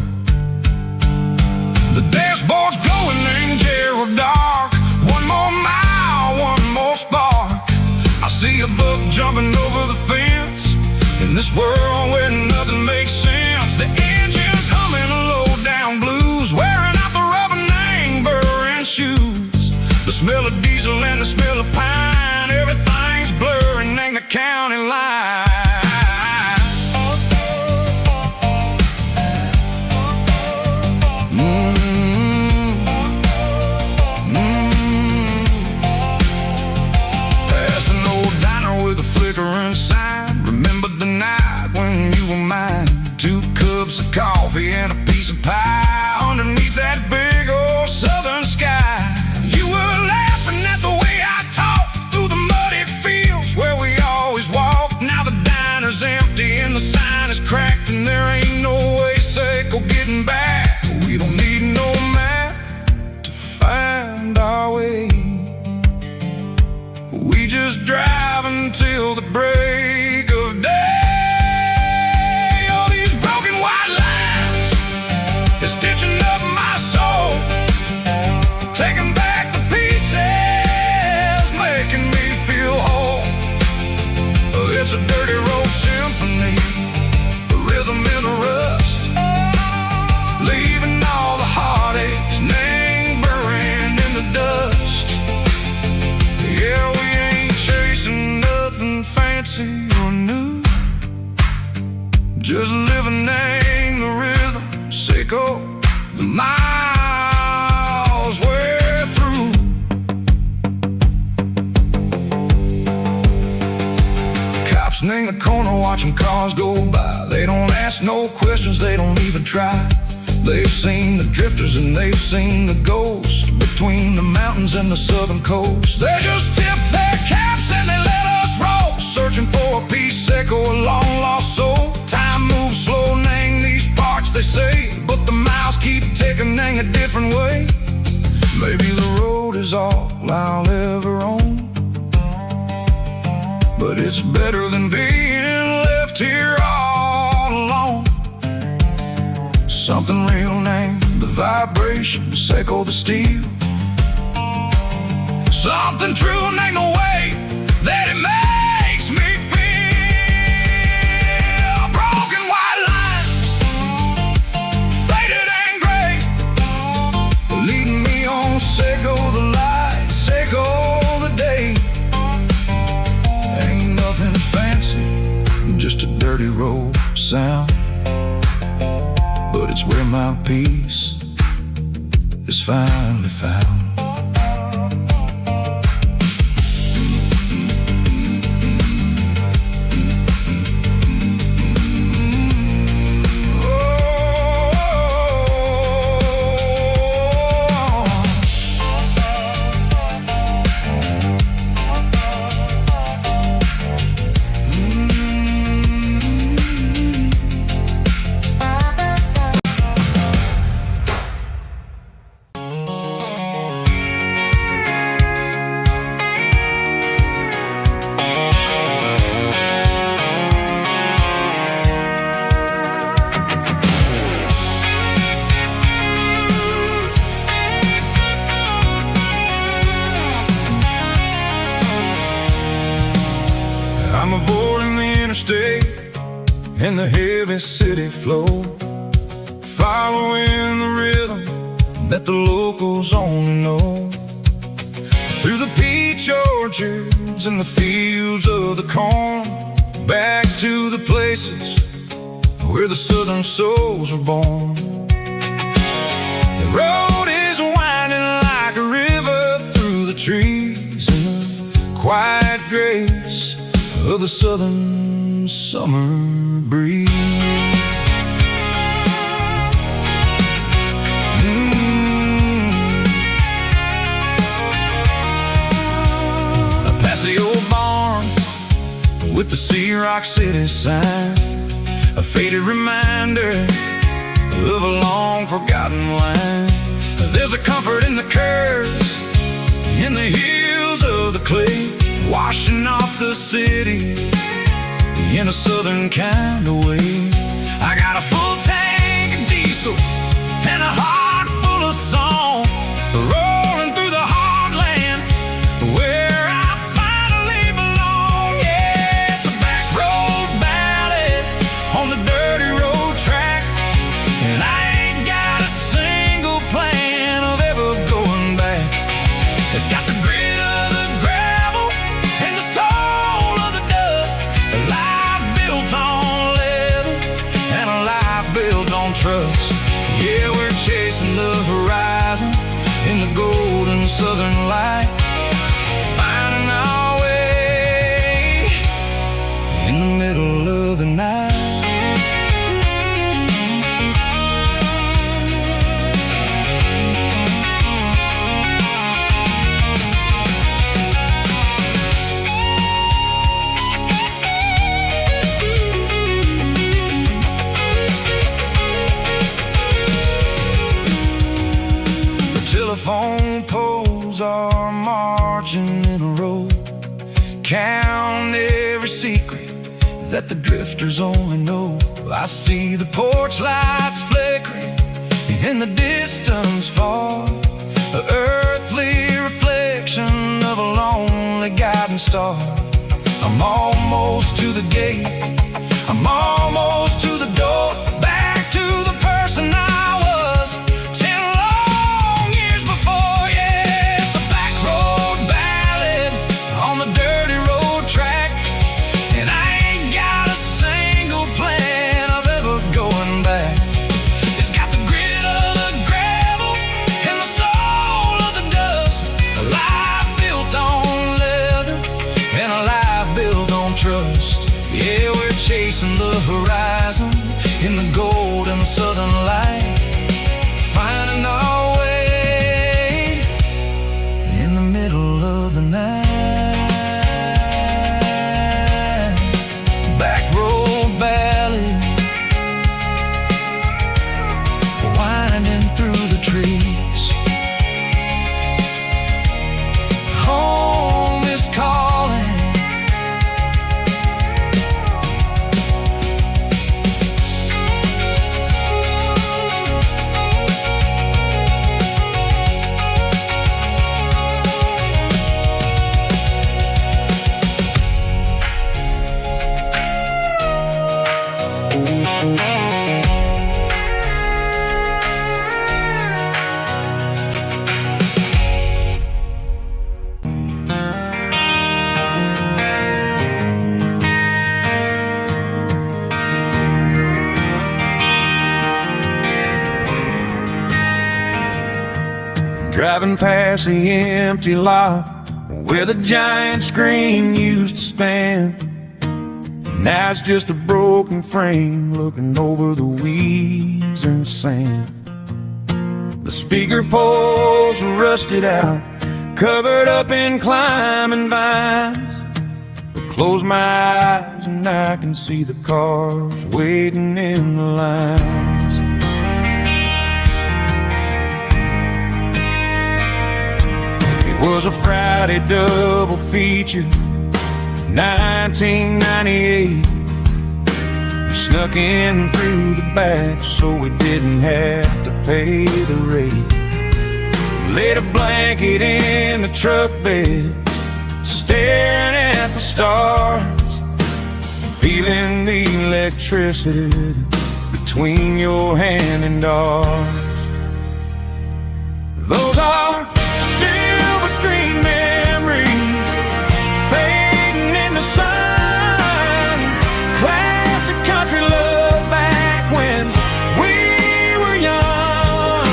The dashboard's glowing ain't Gerald dark, 1 more mile, 1 more spark. I see a buck jumping over the fence in this world where nothing makes sense. The engine's humming a low-down blues, wearing out the rubber name burring shoes. The smell of diesel and the smell of pine, everything's blurring, ain't the county line. Past an old diner with a flickering sign, remember the night when you were mine. 2 cups of coffee and a piece of pie underneath that big old southern sky. You were laughing at the way I talked through the muddy fields where we always walked. Now the diner's empty and the sign is cracked, and there ain't no way safe or getting back. We don't need no map to find our way, we just drive until the break of day. It's a dirty road symphony, a rhythm in the rust, leaving all the heartaches, name buried in the dust. Yeah, we ain't chasing nothing fancy or new, just living name the rhythm, sicko, the miles we're through. In the corner watching cars go by, they don't ask no questions, they don't even try. They've seen the drifters and they've seen the ghosts between the mountains and the southern coast. They just tip their caps and they let us roll, searching for a piece or a long lost soul. Time moves slow, name these parts they say, but the miles keep ticking in a different way. Maybe the road is all I'll ever own, but it's better than being left here all alone. Something real named the vibrations echo the steel. Something true named the way that it makes me feel. Broken white lines, faded and gray, leading me on. Say go the light, say go the day. Ain't nothing fancy, just a dirty road sound, but it's where my peace is finally found. I'm avoiding the interstate and the heavy city flow, following the rhythm that the locals only know. Through the peach orchards and the fields of the corn, back to the places where the southern souls were born. The road is winding like a river through the trees in the quiet grace of the southern summer breeze. Past the old barn with the Sea Rock City sign, a faded reminder of a long forgotten line. There's a comfort in the curves, in the hills of the clay, washing off the city in a southern kind of way. I got a full tank of diesel and a heart full of song, rolling through the heartland where I finally belong. Yeah, it's a back road ballad on the dirty road track, and I ain't got a single plan of ever going back. It's got the grit of the gravel and the soul of the dust, a life built on leather and a life built on trust. Yeah, we're chasing the horizon in the golden southern light, finding our way in the middle of the night. Telephone poles are marching in a row, count every secret that the drifters only know. I see the porch lights flickering in the distance far, an earthly reflection of a lonely guiding star. I'm almost to the gate, I'm almost to the door, back to the person I was 10 long years before. Yeah, it's a back road ballad on the dirty road track, and I ain't got a single plan of ever going back. It's got the grit of the gravel and the soul of the dust, a life built on leather and a life built on trust. Yeah, we're chasing the horizon in the golden southern light, finding our way in the middle of the night. Back road ballad, winding through the trees. Home is calling, Driving past the empty lot where the giant screen used to stand. Now it's just a broken frame looking over the weeds and sand. The speaker poles are rusted out, covered up in climbing vines. But close my eyes and I can see the cars waiting in the lines. It was a Friday double feature, 1998. We snuck in through the back so we didn't have to pay the rate. Laid a blanket in the truck bed, staring at the stars, feeling the electricity between your hand and ours. Those are silver screen memories fading in the sun. Classic country love back when we were young.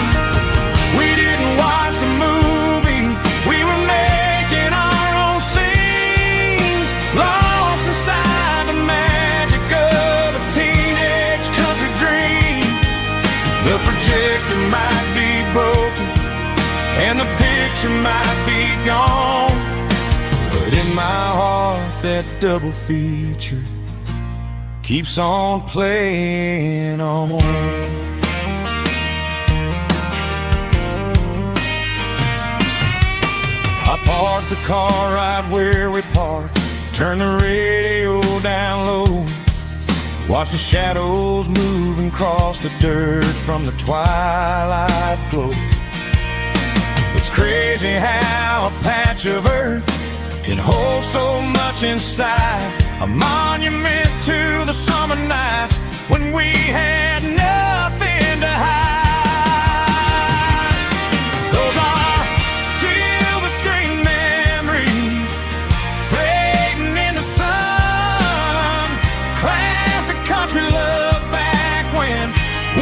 We didn't watch the movie, we were making our own scenes, lost inside the magic of a teenage country dream. The projector might be broken and the picture might be gone, but in my heart that double feature keeps on playing on. I parked the car right where we parked, turned the radio down low, watched the shadows move and cross the dirt from the twilight glow. It's crazy how a patch of earth can hold so much inside, a monument to the summer nights when we had nothing to hide. Those are silver screen memories fading in the sun. Classic country love back when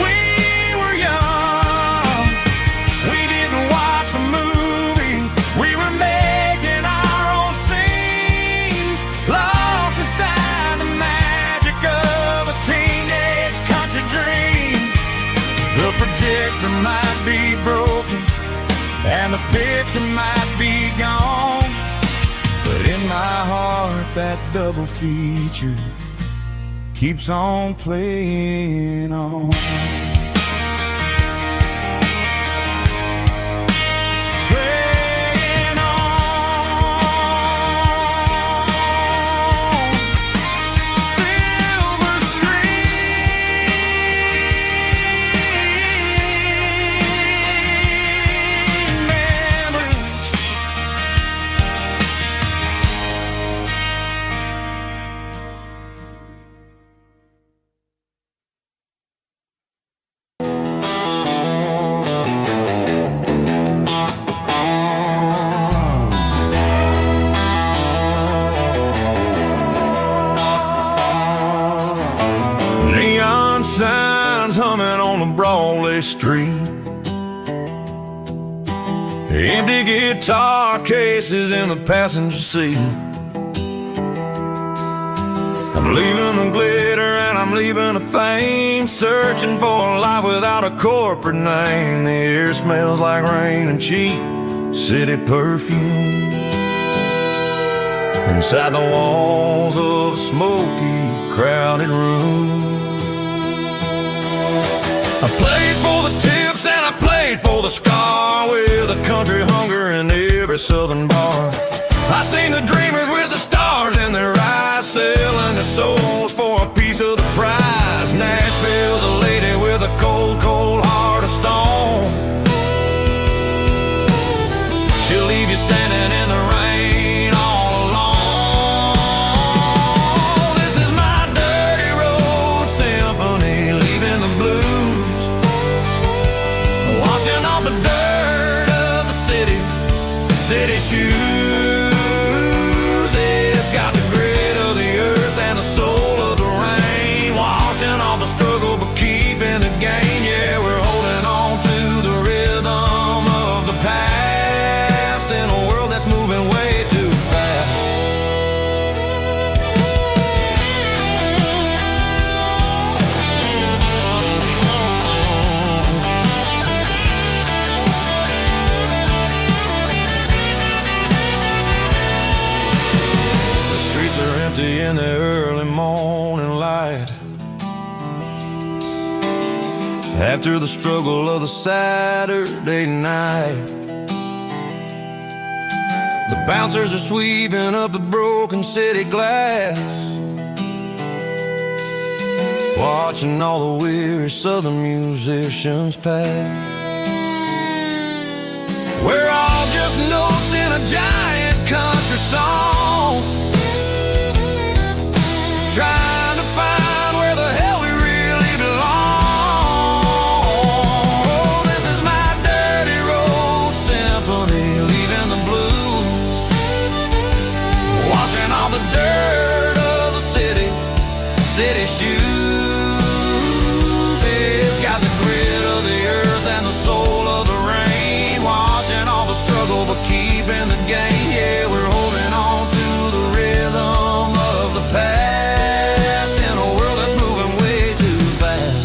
we were young. We didn't watch the movie, we were making our own scenes, lost inside the magic of a teenage country dream. The projector might be broken and the picture might be gone, but in my heart that double feature keeps on playing on. Playing on. Silver screen memories. Neon signs humming on the Broadway street, empty guitar cases in the passenger seat. I'm leaving the glitter and I'm leaving the fame, searching for a life without a corporate name. The air smells like rain and cheap city perfume inside the walls of a smoky, crowded room. I played for the tips and I played for the scar, with a country hunger in every southern bar. I seen the dreamers with the stars in their eyes, selling their souls for a piece of the prize. Nashville's a lady with a cold, cold heart of stone. She'll leave you standing in the rain all alone. This is my dirty road symphony. the early morning light. After the struggle of the Saturday night, the bouncers are sweeping up the broken city glass, watching all the weary southern musicians pass. We're all just notes in a giant country song, trying to find where the hell we really belong. Oh, this is my dirty road symphony, leaving the blues, washing all the dirt of the city shoes. It's got the grit of the earth and the soul of the rain, washing all the struggle but keeping the game. Yeah, we're holding on to the rhythm of the past in a world that's moving way too fast.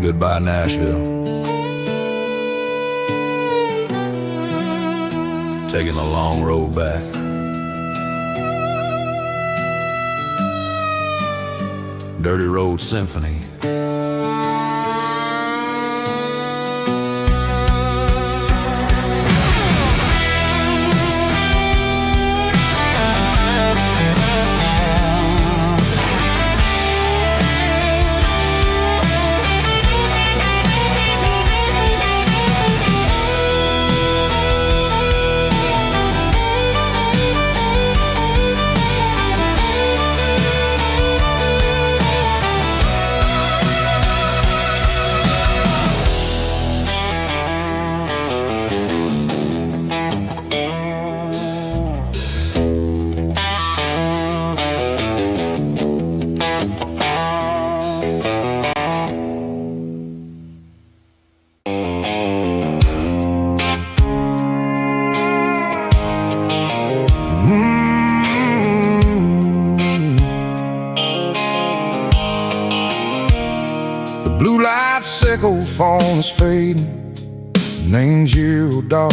Goodbye, Nashville. Taking the long road back. Dirty Road Symphony. Blue light sickle phone is fading, names you dark.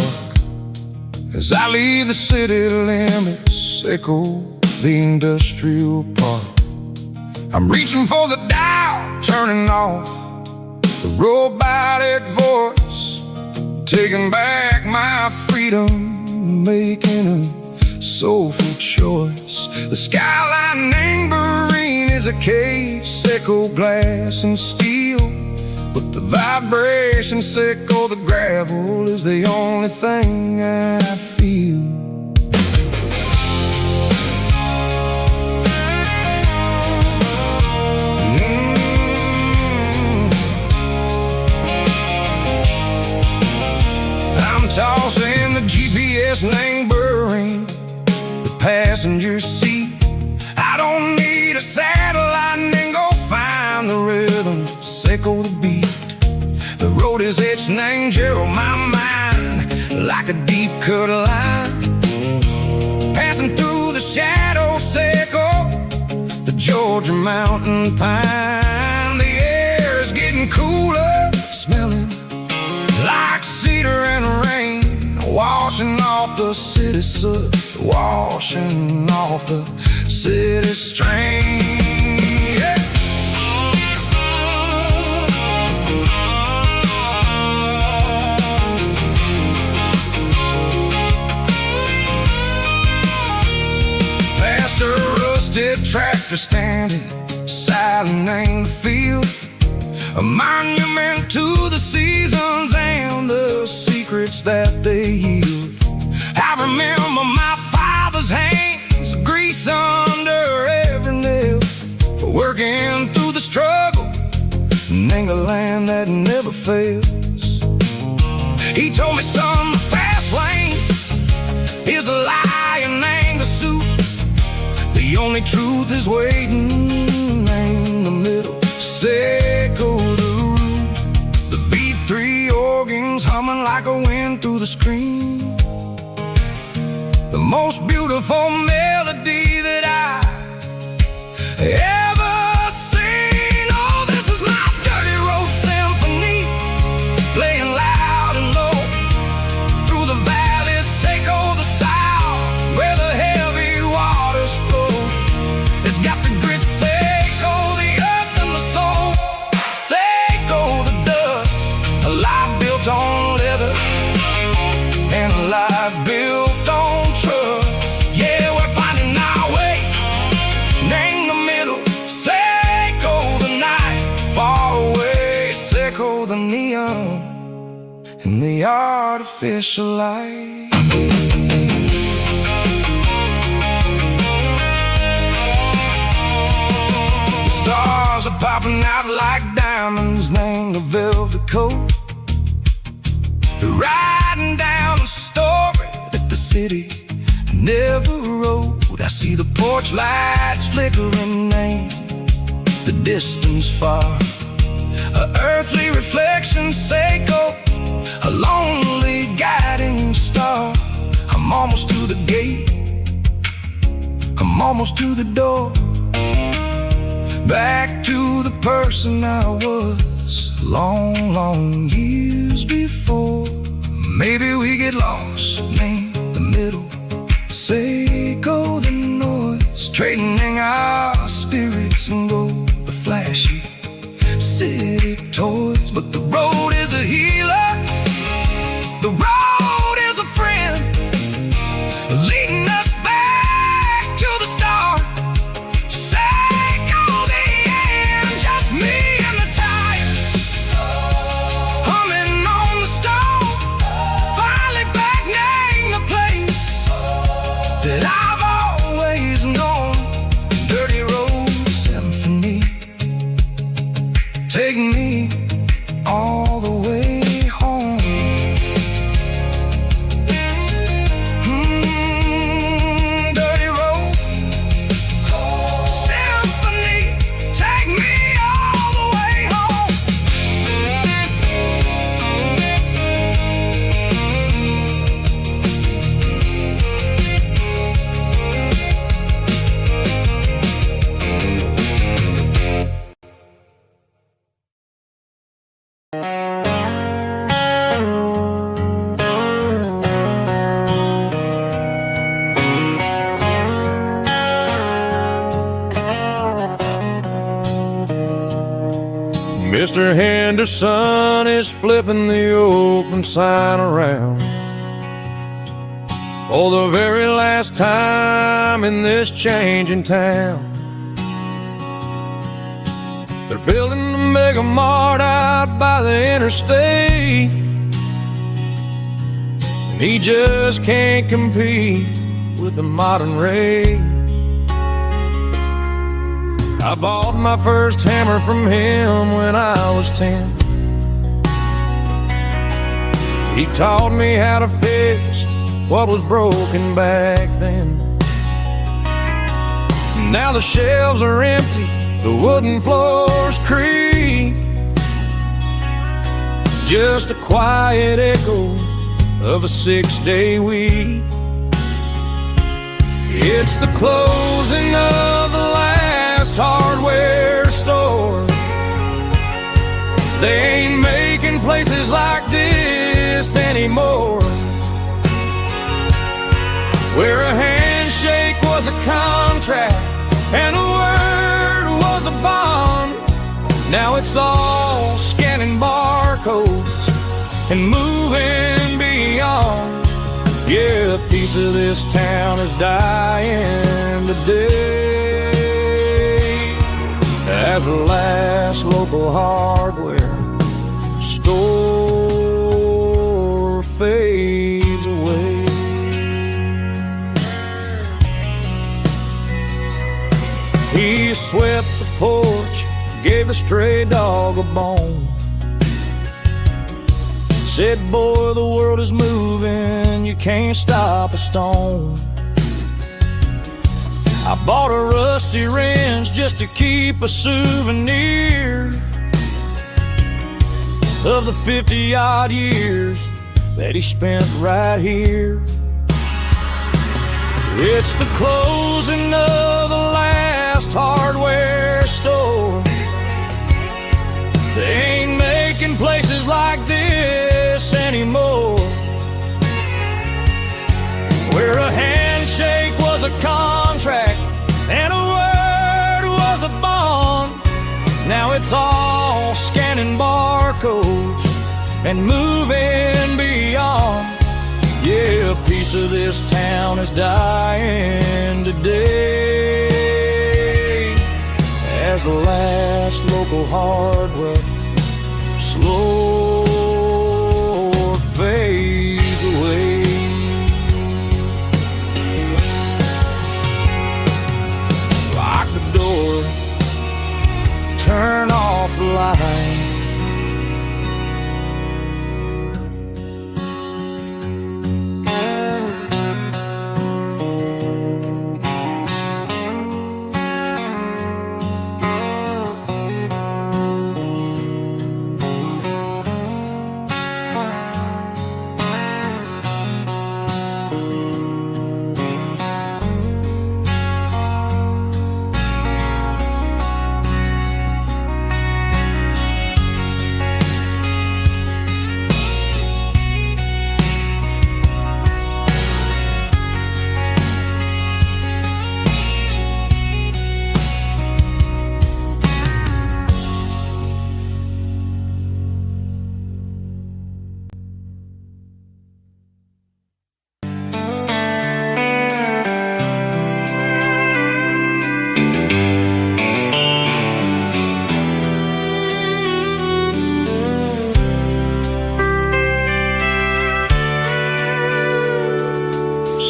As I leave the city limits, echo the industrial park. I'm reaching for the dial, turning off the robotic voice, taking back my freedom, making a soulful choice. The skyline anchorine is a case, echo glass and steel, but the vibration sickle, the gravel is the only thing I feel. I'm tossing the GPS neighboring the passenger seat. I don't need a satellite and go find the rhythm, sickle the beat. The road is etched and angel my mind like a deep cut line, passing through the shadow sickle, the Georgia mountain pine. The air is getting cooler, smelling like cedar and rain, washing off the city soot, washing off the city strain. Yeah. Past a rusted tractor standing silent in the field, a monument to the seasons and the secrets that they yield. I remember my father's hands, grease under every nail, for working through the struggle, and a land that never fails. He told me, son, the fast lane is a lie and ain't the suit. The only truth is waiting in the middle, sickle the root. The B3 organs humming like a wind through the screen, the most beautiful melody that I ever seen. Oh, this is my dirty road symphony, playing loud and low through the valleys, sickle the artificial light. The stars are popping out like diamonds, named a velvet coat. They're riding down a story that the city never wrote. I see the porch lights flickering, name the distance far. An earthly reflection, Seiko, a lonely guiding star. I'm almost to the gate, I'm almost to the door. Back to the person I was long, long years before. Maybe we get lost, name the middle, Seiko the noise, trading our spirits and go the flashy city toys. But the road is a healer, the road is a friend, leading us back to the start. Seiko the end, just me and the tires, humming on the stove. Finally back, name the place that I've always known. Dirty Road Symphony, take me all the way home. Dirty Road Symphony, take me all the way home. Mr. Henderson is flipping the open sign around for the very last time in this changing town. They're building a mega mart out by the interstate, and he just can't compete with the modern rate. I bought my first hammer from him when I was 10. He taught me how to fix what was broken back then. Now the shelves are empty, the wooden floors creak, just a quiet echo of a 6-day week. It's the closing of the last hardware store. They ain't making places like this anymore, where a handshake was a contract and a word was a bond. Now it's all scanning barcodes and moving beyond. Yeah, a piece of this town is dying today as the last local hardware store fades away. He swept the porch, gave a stray dog a bone, said, boy, the world is moving, you can't stop a stone. I bought a rusty wrench just to keep a souvenir of the 50-odd years that he spent right here. It's the closing of the last hardware store. They ain't making places like this anymore, where a handshake was a contract and a word was a bond. Now it's all scanning barcodes and moving beyond. Yeah, a piece of this town is dying today as the last local hardware slow fades night.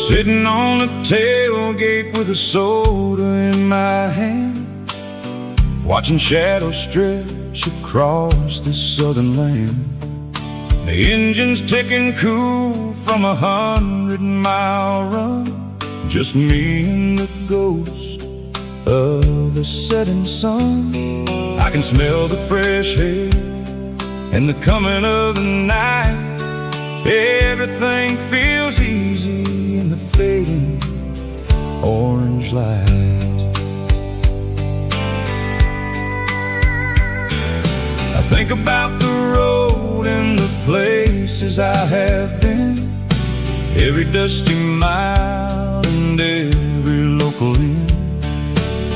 Sitting on the tailgate with a soda in my hand, watching shadows stretch across this southern land. The engine's ticking cool from 100-mile run, just me and the ghost of the setting sun. I can smell the fresh air and the coming of the night. Everything feels easy in the fading orange light. I think about the road and the places I have been, every dusty mile and every local inn.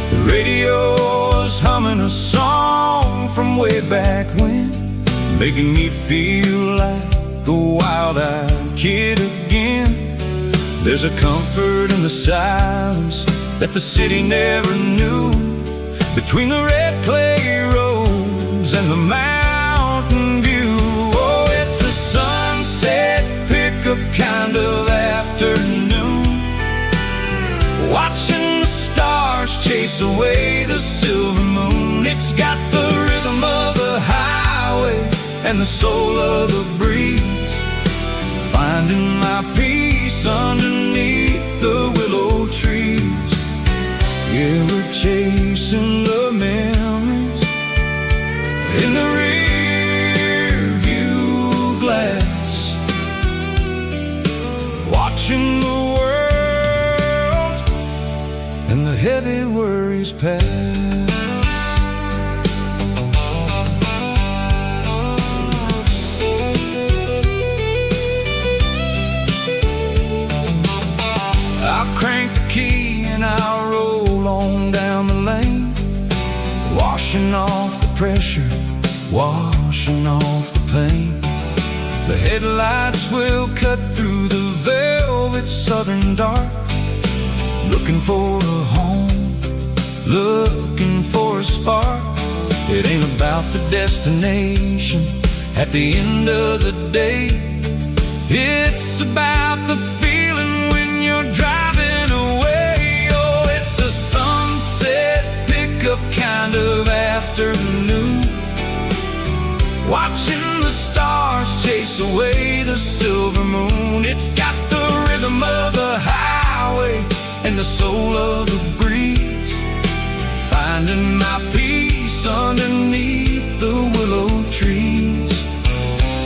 The radio is humming a song from way back when, making me feel like a wild-eyed kid again. There's a comfort in the silence that the city never knew, between the red clay roads and the mountain view. Oh, it's a sunset pickup kind of afternoon, watching the stars chase away the silver moon. It's got the rhythm of the highway and the soul of the breeze, finding my peace underneath the willow trees. Yeah, we're chasing the memories in the rear view glass, watching the world and the heavy worries pass. I'll crank the key and I'll roll on down the lane, washing off the pressure, washing off the pain. The headlights will cut through the velvet southern dark, looking for a home, looking for a spark. It ain't about the destination at the end of the day, it's about the feeling when you're driving away. Oh, it's a sunset pickup kind of afternoon, watching the stars chase away the silver moon. It's got the rhythm of the highway and the soul of the breeze, finding my peace underneath the willow trees.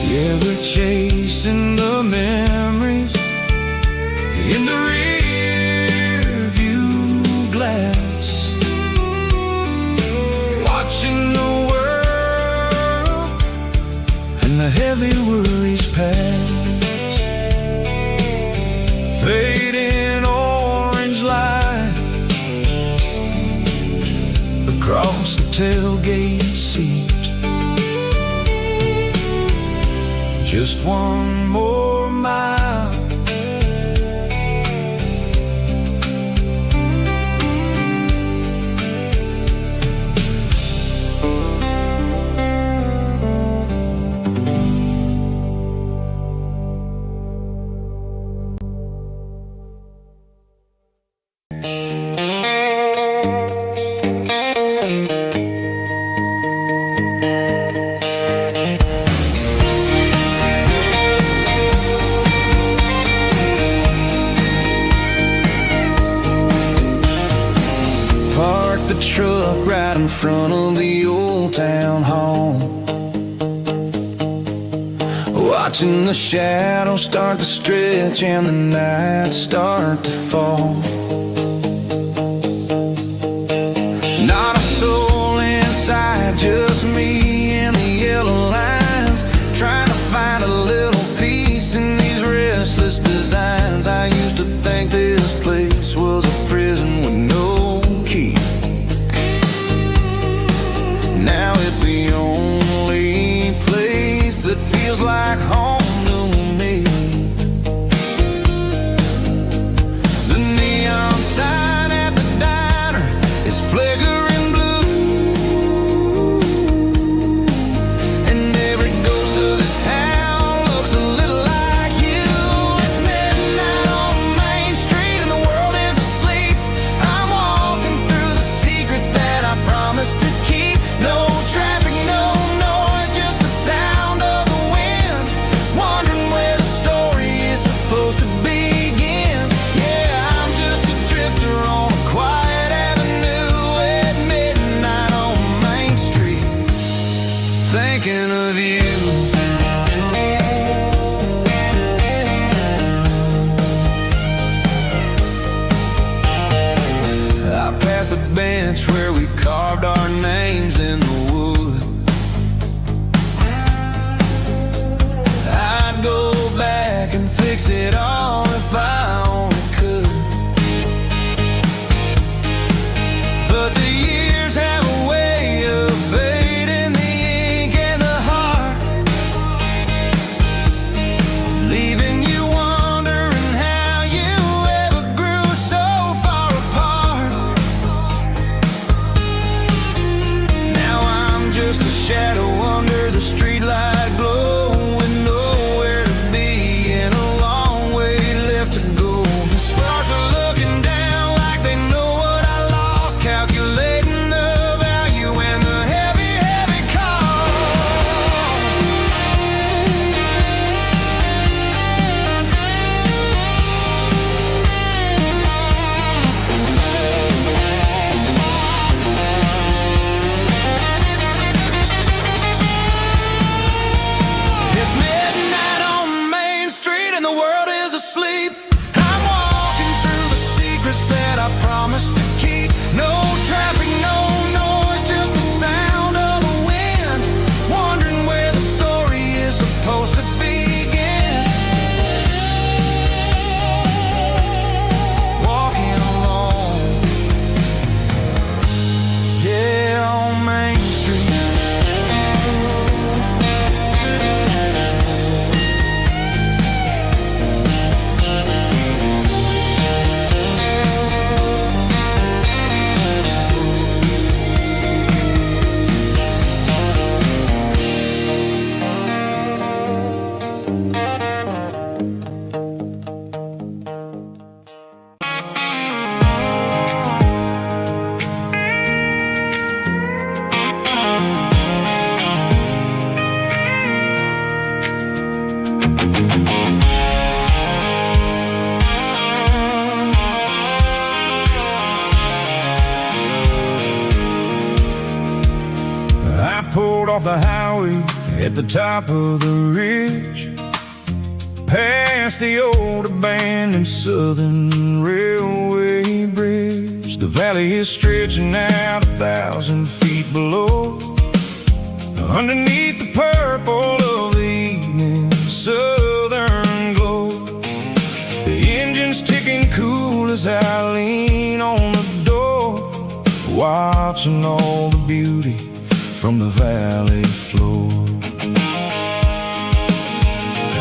Yeah, we're chasing the memories in the rear view glass, watching the world and the heavy worries pass. Fading orange light across the tailgate seat, just one more mile. parked the truck right in front of the old town hall, watching the shadows start to stretch and the night start to fall. Not a soul inside, just me and the yellow lines, trying to find a little peace in these restless designs. I used to think this place was a prison with no key. Now it's the only place that feels like home to me. The neon sign at the diner is flickering blue, and every ghost of this town looks a little like you. It's midnight on Main Street and the world is asleep. I'm walking through the secrets that I promised to keep. No traffic, no noise, just the sound of the wind, wondering where the story is supposed to begin. Yeah, I'm just a drifter on a quiet avenue at midnight on Main Street, thinking of you. I passed the bench where we carved our names in the wood. I'd go back and fix it all if I only could. But the years have a way of fading the ink and the heart, leaving you wondering how you ever grew so far apart. Now I'm just a shadow under the streetlight glow, with nowhere to be and a long way left to go. The stars are looking down like they know what I lost, calculating the value and the heavy, heavy cost. It's midnight on Main Street and the world is asleep. I'm walking through the secrets that I promised to keep. No traffic, no noise, just the sound of the wind, wondering where the story is supposed to begin. Walking alone, yeah, on Main Street. I pulled off the highway at the top of the ridge, past the old abandoned Southern Railway bridge. The valley is stretching out 1,000 feet below, underneath the purple of the evening southern glow. The engine's ticking cool as I lean on the door, watching all the beauty from the valley floor.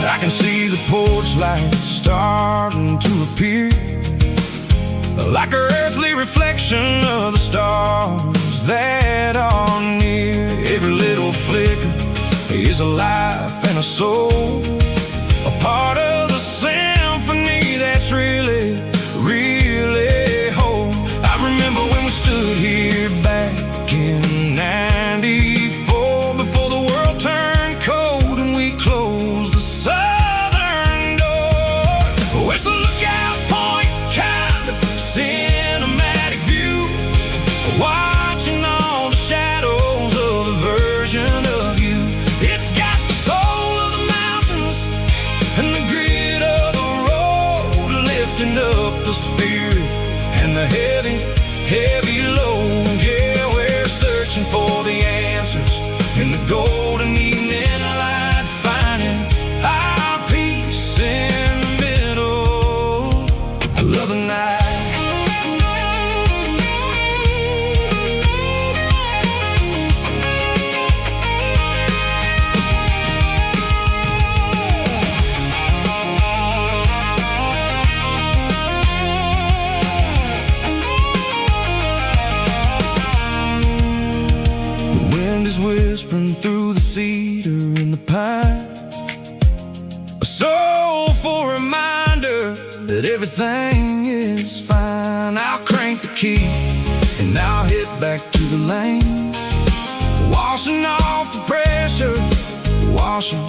I can see the porch lights starting to appear, like an earthly reflection of the stars that are near. Every little flicker is a life and a soul, a part of the symphony that's really, really whole. I remember when we stood here back in '94, before the world turned cold and we closed the southern door. Oh, it's a lookout point, kind of cinematic view. Why the spirit and the heavy, heavy load. Yeah, we're searching for the answers in the golden evening light, finding our peace in the middle of the night. Whispering through the cedar and the pine, a soulful reminder that everything is fine. I'll crank the key and I'll head back to the lane, washing off the pressure, washing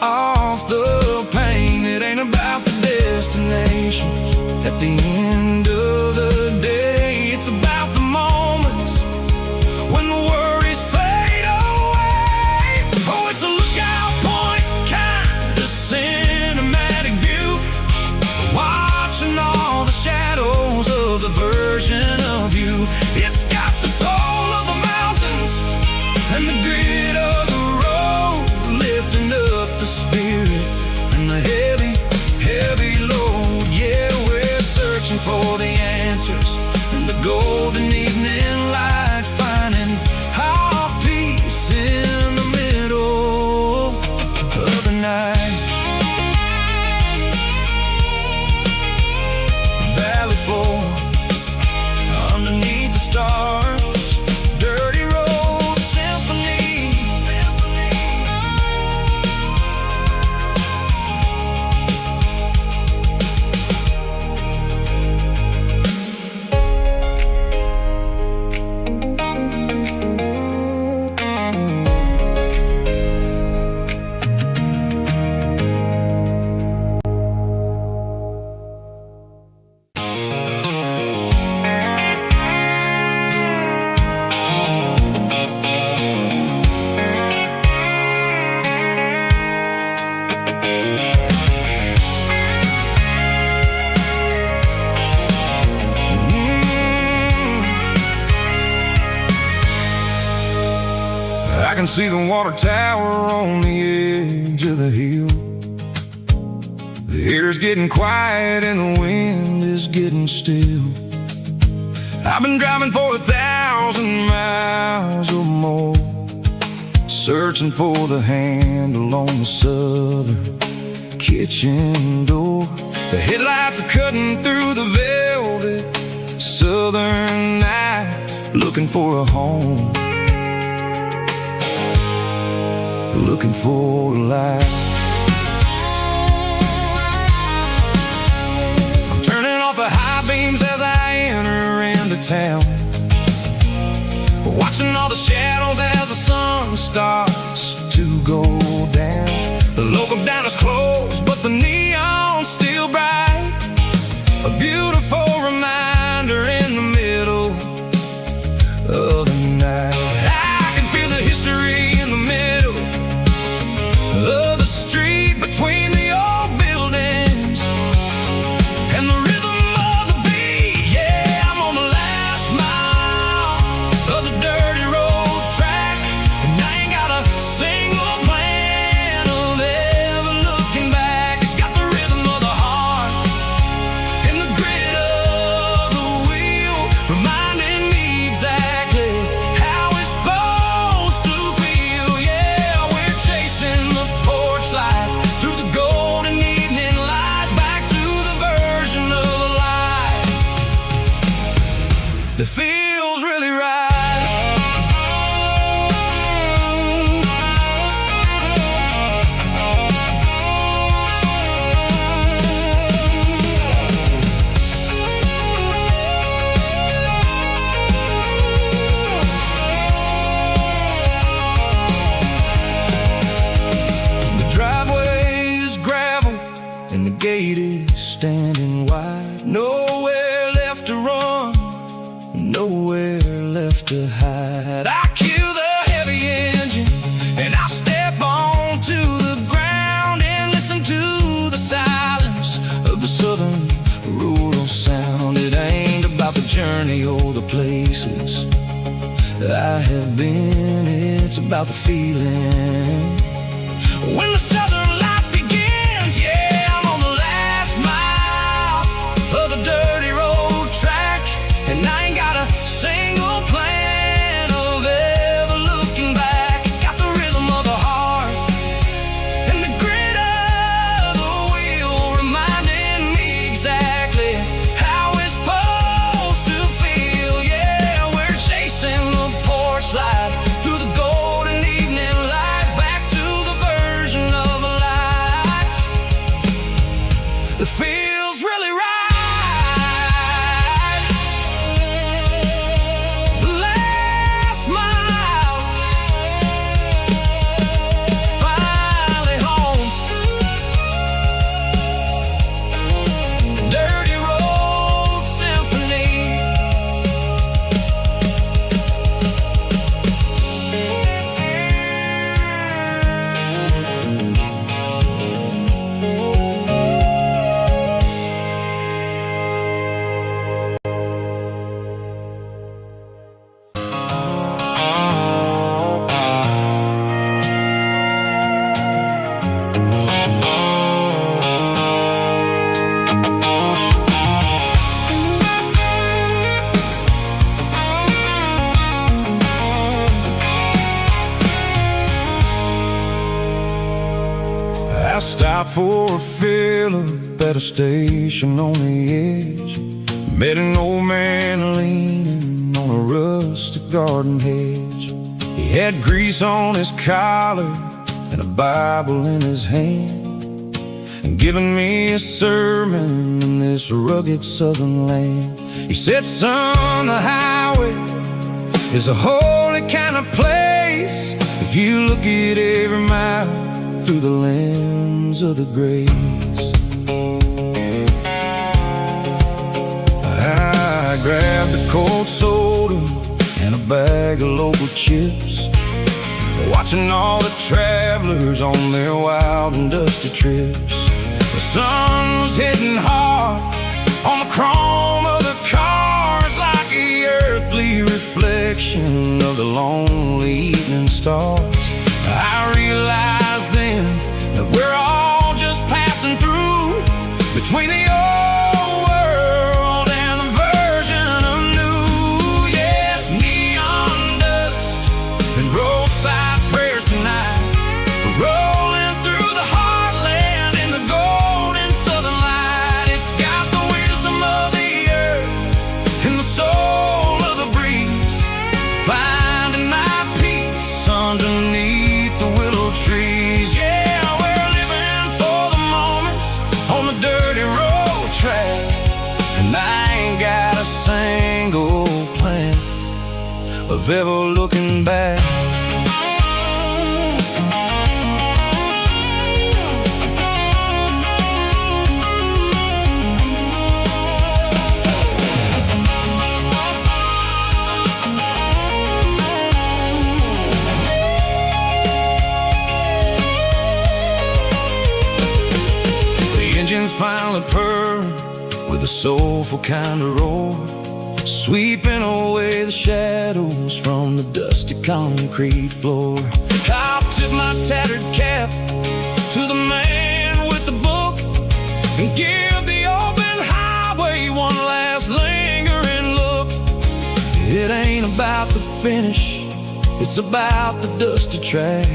off the pain. It ain't about the destinations at the end of the day. It's about the moments when the worries fade away. Oh, it's a lookout point, kind of cinematic view, watching all the shadows of the version of you. It's got the soul of the mountains and the grit of the road, lifting up the spirit and the heavy, heavy load. Yeah, we're searching for the answers in the golden evening light, finding our peace in the middle of the night. Valley floor underneath the stars, dirty road symphony. I can see the water tower on the edge of the hill. The air's getting quiet and the wind is getting still. I've been driving for 1,000 miles or more, searching for the handle on the southern kitchen door. The headlights are cutting through the velvet southern night, looking for a home, looking for a light. I'm turning off the high beams as I enter into town, watching all the shadows as the sun starts to go down. The local diner's closed, but the neon's still bright, a beautiful reminder in the middle of the night. I can feel the history in the middle of the street, between the old buildings and the rhythm of the beat. Yeah, I'm on the last mile of the dirty road track, and I ain't got a single plan of ever looking back. It's got the rhythm of the heart and the grit of the wheel, reminding me exactly how it's supposed to feel. Yeah, we're chasing the porch light through the golden evening light, back to the version of the life that feels really right. The driveway is gravel and the gate is standing wide. Nowhere left to run, nowhere left to hide. I kill the heavy engine and I step onto the ground and listen to the silence of the southern rural sound. journey or the places I have been. It's about the feeling when the southern life begins. Yeah, I'm on the last mile of the dirty road track, and I ain't got a single plan of ever looking back. It's got the rhythm of the heart and the grit of the wheel, reminding me exactly how it's supposed to feel. Yeah, we're chasing the porch light through the golden evening light, back to the version of a life that feels really right. The last mile, finally home. Dirty Road Symphony. I stopped for a fill-up at a station on the edge. Met an old man leaning on a rustic garden hedge. He had grease on his collar and a Bible in his hand, and giving me a sermon in this rugged southern land. He said, son, the highway is a holy kind of place if you look at every mile through the lens of the grace. I grabbed a cold soda and a bag of local chips, watching all the travelers on their wild and dusty trips. The sun was hitting hard on the chrome of the cars, like the earthly reflection of the lonely evening stars. I realized then that we're all just passing through between the old world and the version of new. Yes, neon dust and roadside prayers tonight, rolling through the heartland in the golden southern light. It's got the wisdom of the earth and the soul of the breeze, finding my peace underneath the willow trees. Yeah, we're living for the moments on the dirty road track, and I ain't got a single plan of ever looking back. Engines finally purr with a soulful kind of roar, sweeping away the shadows from the dusty concrete floor. I'll tip my tattered cap to the man with the book and give the open highway one last lingering look. It ain't about the finish, it's about the dusty track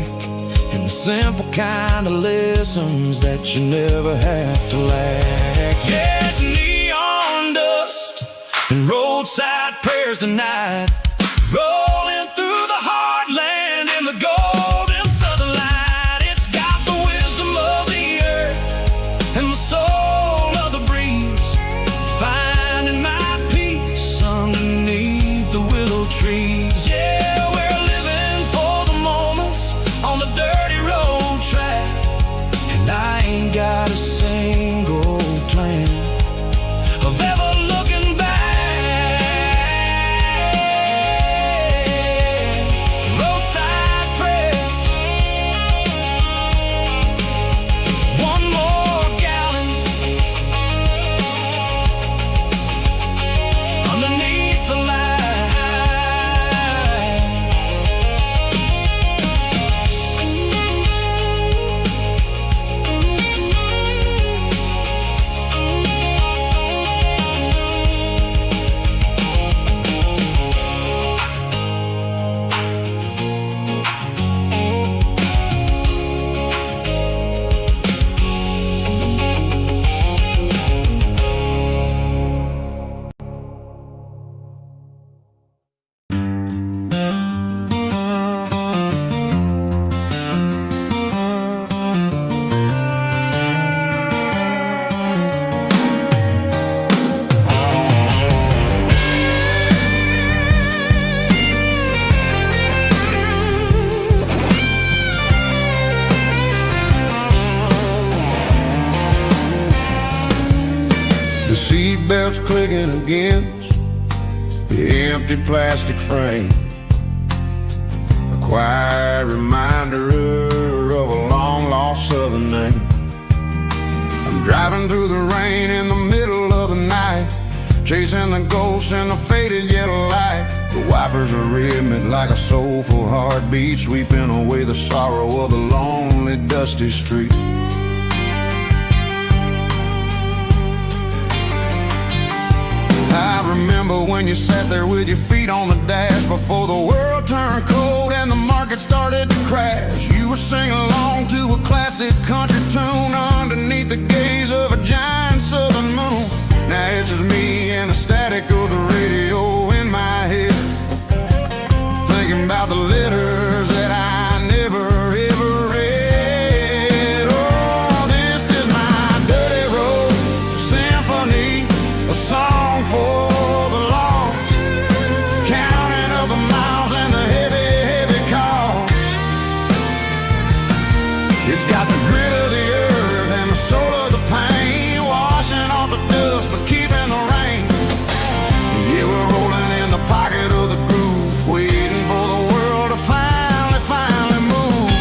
and the simple kind of lessons that you never have to lack. Yeah, it's neon dust and roadside prayers tonight, rolling through the heartland in the golden southern light. It's got the wisdom of the earth and the soul of the breeze, finding my peace underneath the willow trees. Yeah, we're living for the moments on the dirty road track, and I ain't got a single plan of ever looking back. words clicking against the empty plastic frame. A quiet reminder of a long-lost southern name. I'm driving through the rain in the middle of the night, chasing the ghosts in the faded yellow light. The wipers are rhythmic like a soulful heartbeat, sweeping away the sorrow of the lonely, dusty street. I remember when you sat there with your feet on the dash before the world turned cold and the market started to crash. You were singing along to a classic country tune underneath the gaze of a giant southern moon. Now it's just me and the static of the radio in my head, thinking about the letters that I never ever read. Oh, this is my dirty road symphony, a song for the lost, counting up the miles and the heavy, heavy cost. It's got the grit of the earth and the soul of the pain, washing off the dust but keeping the rain. Yeah, we're rolling in the pocket of the groove, waiting for the world to finally move.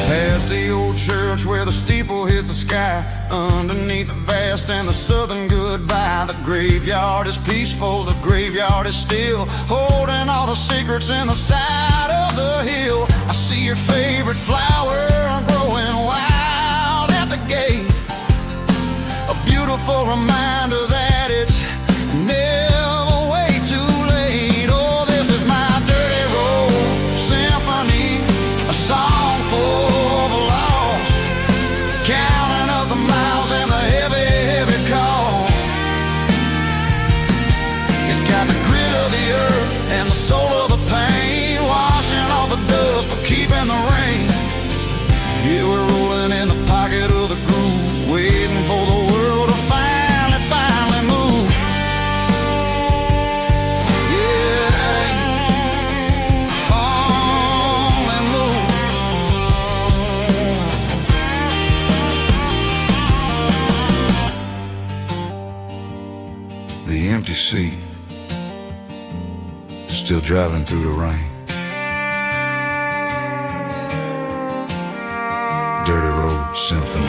Past the old church where the steeple hits the sky, underneath the vast and the southern goodbye. The graveyard is peaceful, the graveyard is still, holding all the secrets in the side of the hill. I see your favorite flower growing wild at the gate, a beautiful reminder that it's never way too late. Oh, this is my dirty road symphony, a song for the lost, counting up the miles and the heavy, heavy call. It's got the grit of the earth and the soul of the pain, washing off the dust but keeping the rain. Yeah, we're rolling in the pocket of the groove, waiting for the world to finally move. Yeah, fall and move. The empty seat, still driving through the rain. Dirty Road Symphony.